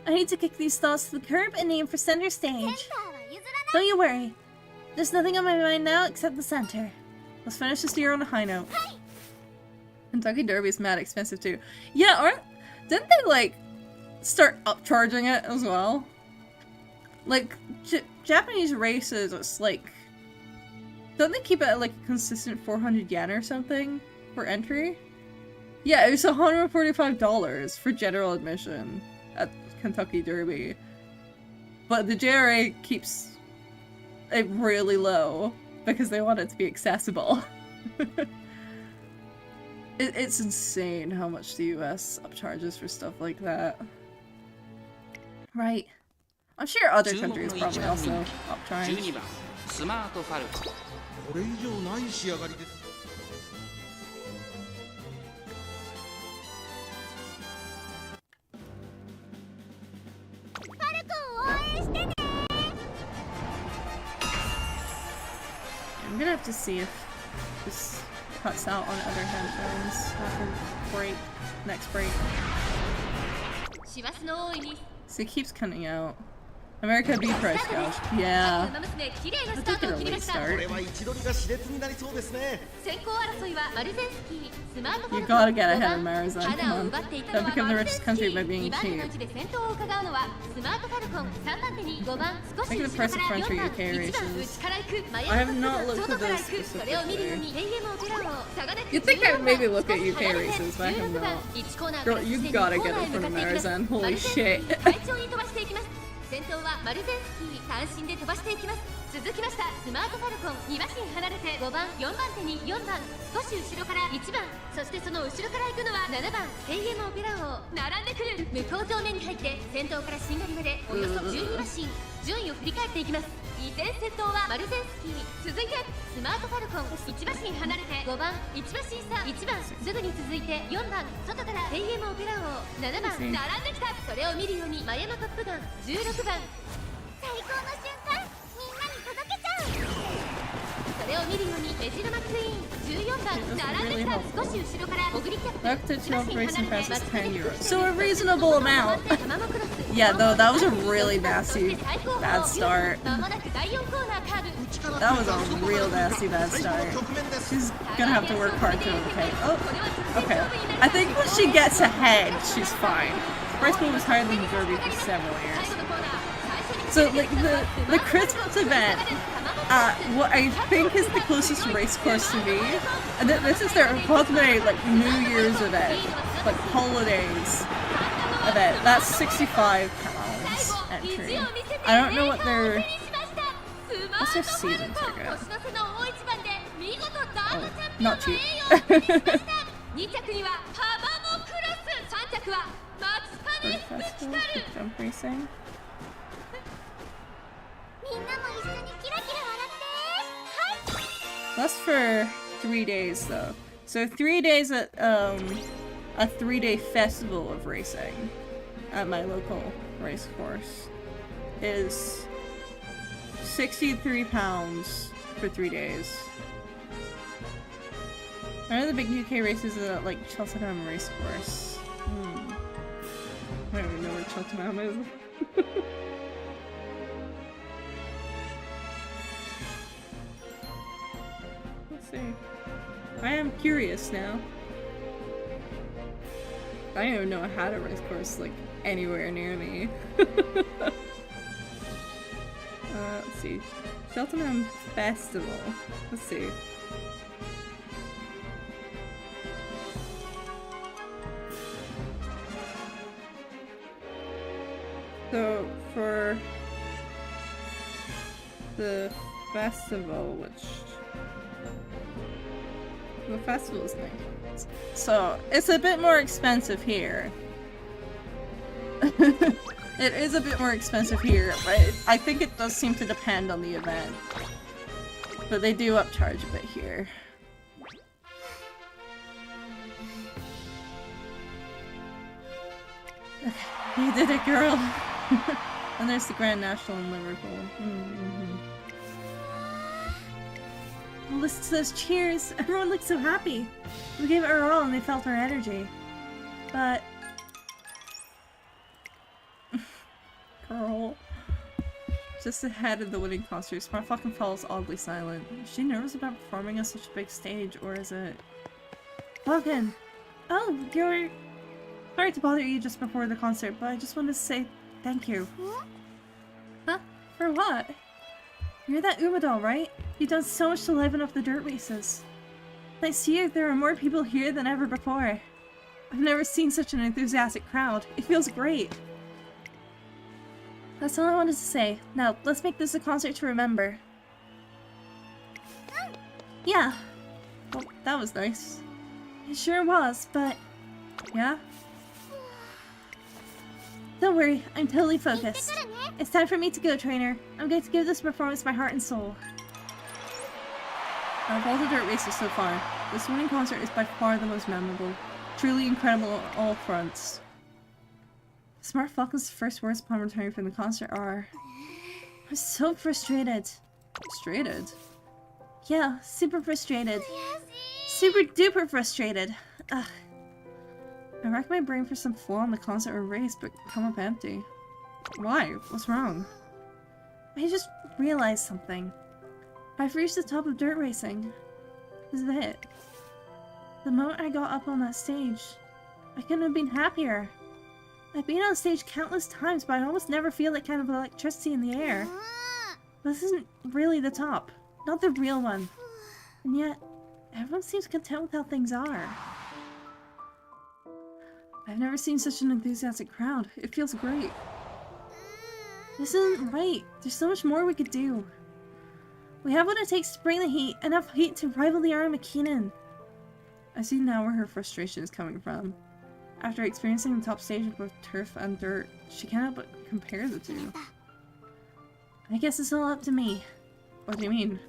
I need to kick these thoughts to the curb and aim for center stage. Don't you worry. There's nothing on my mind now except the center. Let's finish this year on a high note. Kentucky Derby is mad expensive too. Yeah, didn't they like start upcharging it as well? Like Japanese races, it's like, don't they keep it at like a consistent 400 yen or something for entry? Yeah, it was $145 for general admission at Kentucky Derby. But the JRA keeps it really low because they want it to be accessible. It's insane how much the US upcharges for stuff like that. Right. I'm sure other countries probably also upcharge. スマートファルコン。これ以上ない仕上がりです。 I'm gonna have to see if this cuts out on other headphones after break, next break. 師走の大いに So it keeps cutting out. America B price gouge. Yeah. ウマ娘綺麗な Let's スター take ト it を a 切りま late した start. これは位置取りが熾烈になりそうですね。 先行争いはマルゼンスキースマートファ You ルコン gotta get ahead of 5番 Marizan. 花 Come を on. 奪っていた Don't のは become マ the ルゼン richest スキ country ー by being 2番手の cheap. 位置で先頭を伺うのはスマートファルコン3番手に5番少し Look 後 at the ろ price か of ら French 4 or 番 UK 1番 races. 内から行くマ I ヤ have の not トップ looked 外 at から this 行くそれを見るように specifically. レイエムオペラ王差がなく You'd think I'd maybe look at 少し UK 離れて races, but I have 16番 not. 1コーナー Girl, から you すでに gotta コー get ナー it へ向 from かっていきます Marizan. マ Holy ルゼンスキ shit. ー快調に飛ばしていきます先頭はマルゼンスキー単身で飛ばしていきます続きましたスマートファルコン2馬身離れて5番4番手に4番少し後ろから1番そしてその後ろから行くのは7番 AM オペラ王並んでくる向こう上面に入って先頭からしんがりまでおよそ12馬身順位を振り返っていきます依然先頭はマルゼンスキー続いてスマートファルコン1馬身離れて5番1馬身差1番すぐに続いて4番外から AM オペラ王7番並んできたそれを見るようにマヤのトップガン16番最高の瞬間みんなに届けちゃうそれを見るようにメジロマックイーン14番並んできた少し後ろからオグリキャップ Left to 12 racing 離れ pass て is 10 euros. So a reasonable amount. 玉もクロス Yeah, though, that was a really nasty, bad start. 間もなく第4コーナーカーブ That was a real nasty bad start. She's gonna have to work hard to overtake. Oh, okay. I think when she gets ahead, she's fine. Price pool was higher than the Derby for several years. So, like, the Christmas event, what I think is the closest race course to me, and this is their ultimate, like, New Year's event, like, holidays event. That's 65 pounds entry. I don't know what their... What's their season ticket? Oh, not cheap. 2着にはハバモクロス3着はマツカネ For festivals, for jump racing. みんなも一緒にキラキラ笑ってはい That's for 3 days though. So 3 days at a 3-day festival of racing at my local race course is 63 pounds for 3 days. I know the big UK races at like Cheltenham race course. I don't even know where Cheltenham is. Let's see. I am curious now. I don't even know I had a race course like anywhere near me. Let's see. Cheltenham Festival. Let's see. So for the festival, the festival is nice. So it's a bit more expensive here. It is a bit more expensive here, but I think it does seem to depend on the event. But they do upcharge a bit here. You did it, girl! And there's the Grand National in Liverpool. Listen to those cheers. Everyone looked so happy. We gave it our all and they felt our energy. But... Girl. Just ahead of the winning concert, Smart fucking falls oddly silent. Is she nervous about performing on such a big stage, or is it... Logan! Oh, you're... Sorry to bother you just before the concert, but I just wanted to say thank you. Huh? For what? You're that Uma doll, right? You've done so much to liven up the dirt races. I see there are more people here than ever before. I've never seen such an enthusiastic crowd. It feels great. That's all I wanted to say. Now, let's make this a concert to remember. Yeah. Well, that was nice. It sure was, but... Yeah? Don't worry, I'm totally focused. It's time for me to go, trainer. I'm going to give this performance my heart and soul. Out of all the dirt races so far, this winning concert is by far the most memorable. Truly incredible on all fronts. Smart Falcon's first words upon returning from the concert are... I'm so frustrated. Frustrated? Yeah, super frustrated. Super duper frustrated. Ugh. I racked my brain for some flaw in the concert or race, but come up empty. Why? What's wrong? I just realized something. I've reached the top of dirt racing. This is it. The moment I got up on that stage, I couldn't have been happier. I've been on stage countless times, but I almost never feel that kind of electricity in the air. But this isn't really the top. Not the real one. And yet, everyone seems content with how things are. I've never seen such an enthusiastic crowd. It feels great. This isn't right. There's so much more we could do. We have what it takes to bring the heat, enough heat to rival the Ara McKinnon. I see now where her frustration is coming from. After experiencing the top stage of both turf and dirt, she cannot but compare the two. I guess it's all up to me. What do you mean?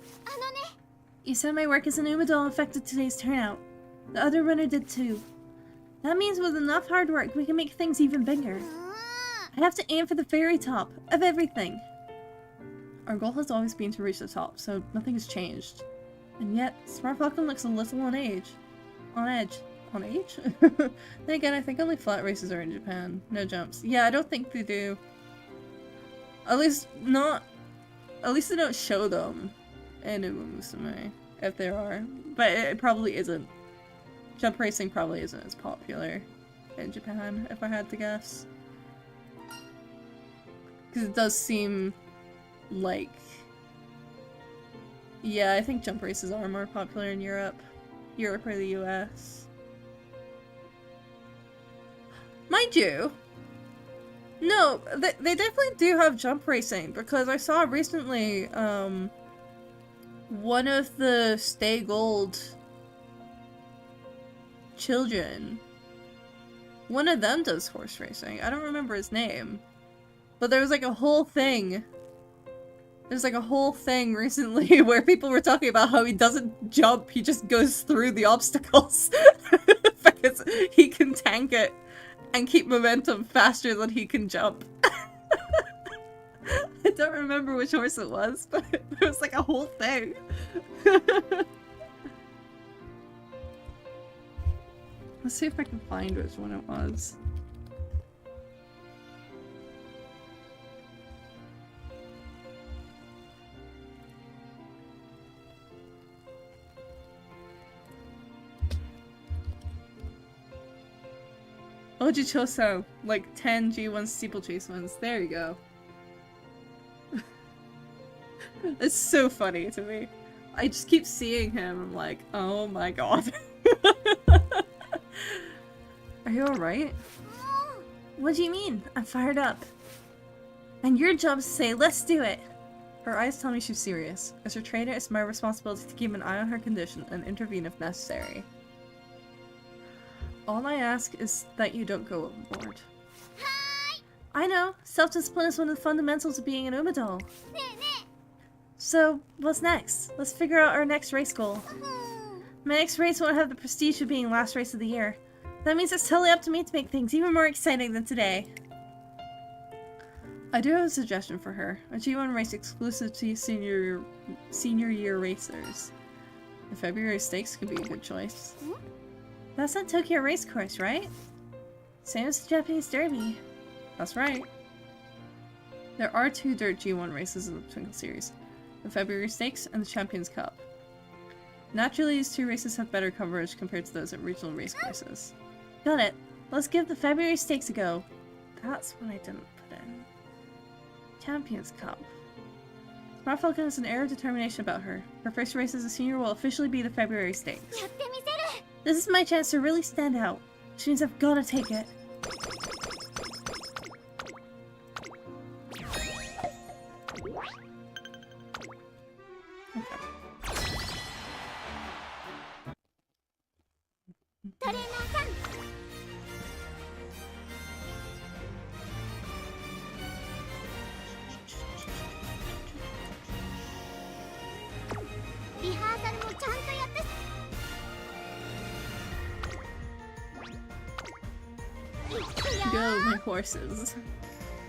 You said my work as an Umadol affected today's turnout. The other runner did too. That means with enough hard work, we can make things even bigger. I have to aim for the very top of everything. Our goal has always been to reach the top, so nothing has changed. And yet, Smart Falcon looks a little on edge. On edge? On age? Then again, I think only flat races are in Japan. No jumps. Yeah, I don't think they do. At least they don't show them in Umamusume, if there are. But it probably isn't. Jump racing probably isn't as popular in Japan, if I had to guess. Because it does seem like... Yeah, I think jump races are more popular in Europe. Europe or the US. Mind you, no, they definitely do have jump racing, because I saw recently, one of the Stay Gold children, one of them does horse racing. I don't remember his name, but there was like a whole thing. There's like a whole thing recently where people were talking about how he doesn't jump, he just goes through the obstacles because he can tank it and keep momentum faster than he can jump. I don't remember which horse it was, but it was like a whole thing. Let's see if I can find which one it was. Ojichoso, like 10 G1 steeplechase wins. There you go. It's so funny to me. I just keep seeing him. I'm like, oh my god. Are you alright? What do you mean? I'm fired up. And your job is to say, let's do it. Her eyes tell me she's serious. As her trainer, it's my responsibility to keep an eye on her condition and intervene if necessary. All I ask is that you don't go overboard. I know. Self-discipline is one of the fundamentals of being an Umadol. So, what's next? Let's figure out our next race goal. My next race won't have the prestige of being last race of the year. That means it's totally up to me to make things even more exciting than today. I do have a suggestion for her. A G1 race exclusive to senior year racers. The February Stakes could be a good choice. That's at Tokyo Racecourse, right? Same as the Japanese Derby. That's right. There are 2 dirt G1 races in the Twinkle Series. The February Stakes and the Champions Cup. Naturally, these 2 races have better coverage compared to those at regional racecourses. Got it. Let's give the February Stakes a go. That's what I didn't put in. Champions Cup. Smart Falcon has an air of determination about her. Her first race as a senior will officially be the February Stakes. This is my chance to really stand out. which means I've gotta take it. Go, my horses.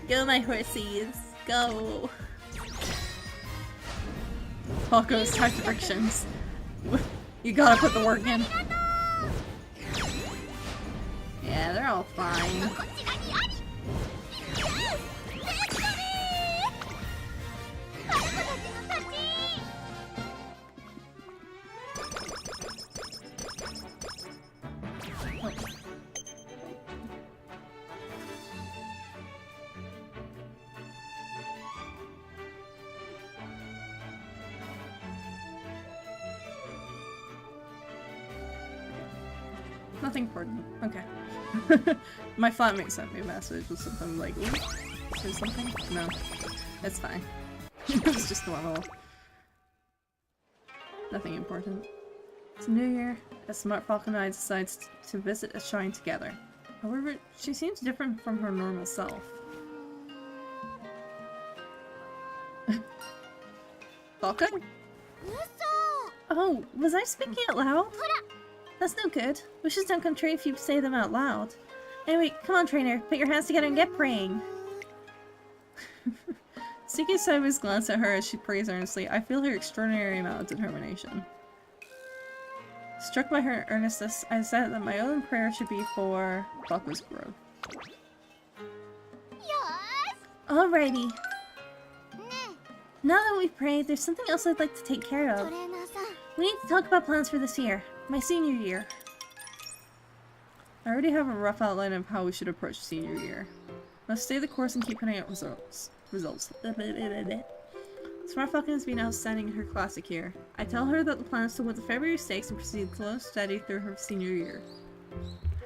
Go, my horsies. Go. Falco's type predictions. You gotta put the work in. Yeah, they're all fine. Nothing important. Okay. My flatmate sent me a message with something like, say something? No. It's fine. It was just normal. Nothing important. It's New Year. A smart falcon and I decides to visit a shrine together. However, she seems different from her normal self. Falcon? Oh, was I speaking out loud? That's no good. Wishes don't come true if you say them out loud. Anyway, come on, trainer. Put your hands together and get praying. Seeking sideways glance at her as she prays earnestly, I feel her extraordinary amount of determination. Struck by her earnestness, I decided that my own prayer should be for Baku's growth. Alrighty. Now that we've prayed, there's something else I'd like to take care of. We need to talk about plans for this year. My senior year. I already have a rough outline of how we should approach senior year. Let's stay the course and keep putting out results. Smart Falcon has been outstanding in her classic year. I tell her that the plan is to win the February stakes and proceed slow and steady through her senior year.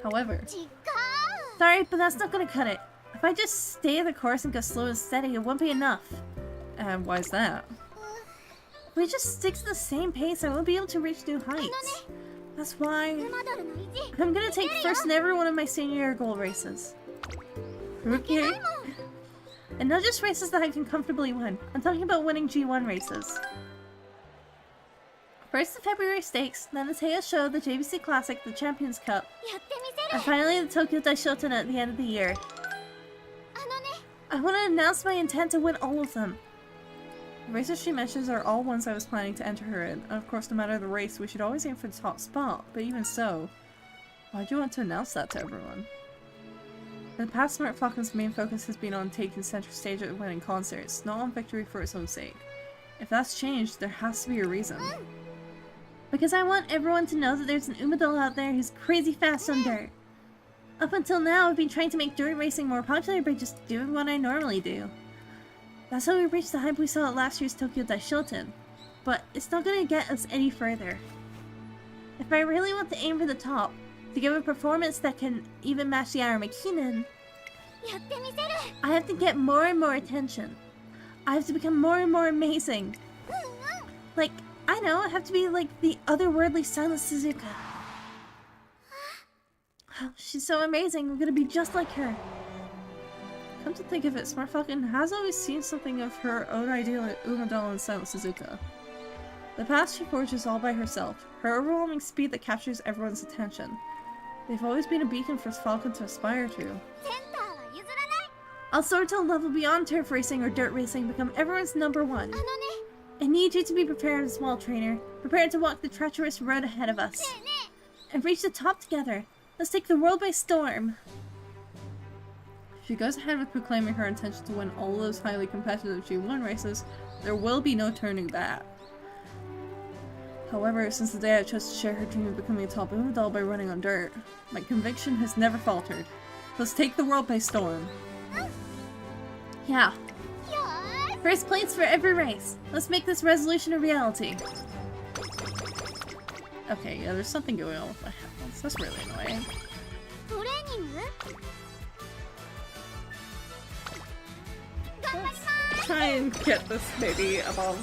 However, sorry, but that's not gonna cut it. If I just stay the course and go slow and steady, it won't be enough. Why is that? If we just stick to the same pace, I won't be able to reach new heights. That's why I'm gonna take first in every one of my senior year goal races. Okay? And not just races that I can comfortably win. I'm talking about winning G1 races. First the February Stakes, then the Teiya Show, the JVC Classic, the Champions Cup, and finally the Tokyo Daishoten at the end of the year. I want to announce my intent to win all of them. The races she mentions are all ones I was planning to enter her in, and of course no matter the race we should always aim for the top spot, but even so, why do you want to announce that to everyone? In the past, Smart Falcon's main focus has been on taking center stage at winning concerts, not on victory for its own sake. If that's changed, there has to be a reason. Because I want everyone to know that there's an Umadol out there who's crazy fast on dirt. Up until now, I've been trying to make dirt racing more popular by just doing what I normally do. That's how we reached the hype we saw at last year's Tokyo Daishoten. But it's not going to get us any further. If I really want to aim for the top, to give a performance that can even match the Aramakinen, I have to get more and more attention. I have to become more and more amazing. Like, I know, I have to be like the otherworldly Silent Suzuka. She's so amazing, I'm gonna be just like her. Come to think of it, Smart Falcon has always seen something of her own ideal at Umadol and Silent Suzuka. The path she forges all by herself, her overwhelming speed that captures everyone's attention. They've always been a beacon for Falcon to aspire to. I'll soar to a level beyond turf racing or dirt racing, become everyone's #1. I need you to be prepared, small trainer. Prepared to walk the treacherous road ahead of us. And reach the top together. Let's take the world by storm. If she goes ahead with proclaiming her intention to win all those highly competitive G1 races, there will be no turning back. However, since the day I chose to share her dream of becoming a top Umadol by running on dirt, my conviction has never faltered. Let's take the world by storm. Yeah. First place for every race. Let's make this resolution a reality. Okay, yeah, there's something going on with my headphones. That's really annoying. トレーニング Let's try and get this maybe above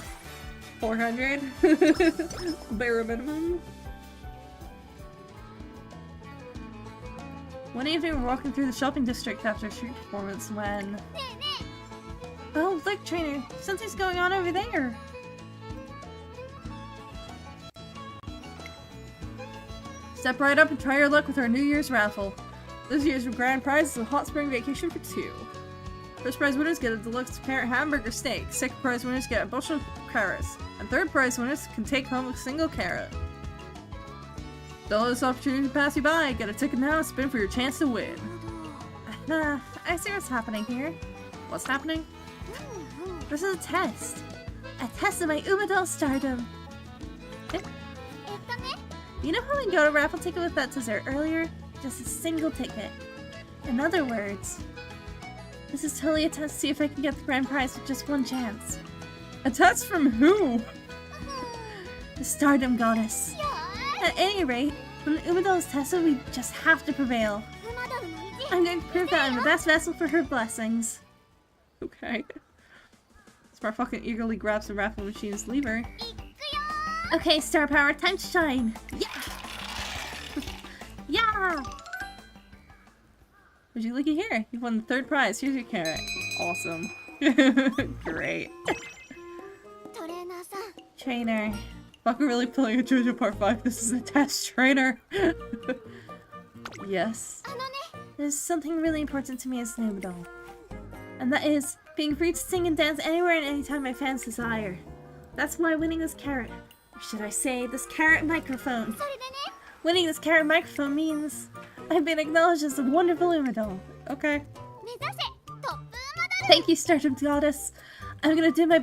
400. Bare minimum. One evening we're walking through the shopping district after a street performance when... Oh, look, trainer! Something's going on over there! Step right up and try your luck with our New Year's raffle. This year's grand prize is a hot spring vacation for 2. First prize winners get a deluxe carrot hamburger steak. Second prize winners get a bushel of carrots. And third prize winners can take home a single carrot. Don't let this opportunity pass you by. Get a ticket now and spin for your chance to win. I see what's happening here. What's happening? This is a test. A test of my Umamusume stardom. You know how we got a raffle ticket with that dessert earlier? Just a single ticket. In other words, this is totally a test to see if I can get the grand prize with just one chance. A test from who? The stardom goddess. At any rate, when Umamusume is tested, we just have to prevail. I'm going to prove that I'm the best vessel for her blessings. Okay. Smart fucking eagerly grabs the raffle machine's lever. Okay, star power, time to shine. Yeah! Yeah! Would you looky here? You won the third prize. Here's your carrot. Awesome. Great. トレーナーさん Trainer. Fuck, we're really pulling a JoJo Part 5. This is a test trainer. Yes. あのね There's something really important to me as an Umamusume. And that is being free to sing and dance anywhere and anytime my fans desire. That's why winning this carrot, or should I say this carrot microphone. それでね Winning this carrot microphone means I've been acknowledged as a wonderful Umamusume. Okay. 目指せトップウマだ Thank you, Stardom Goddess. I'm gonna do my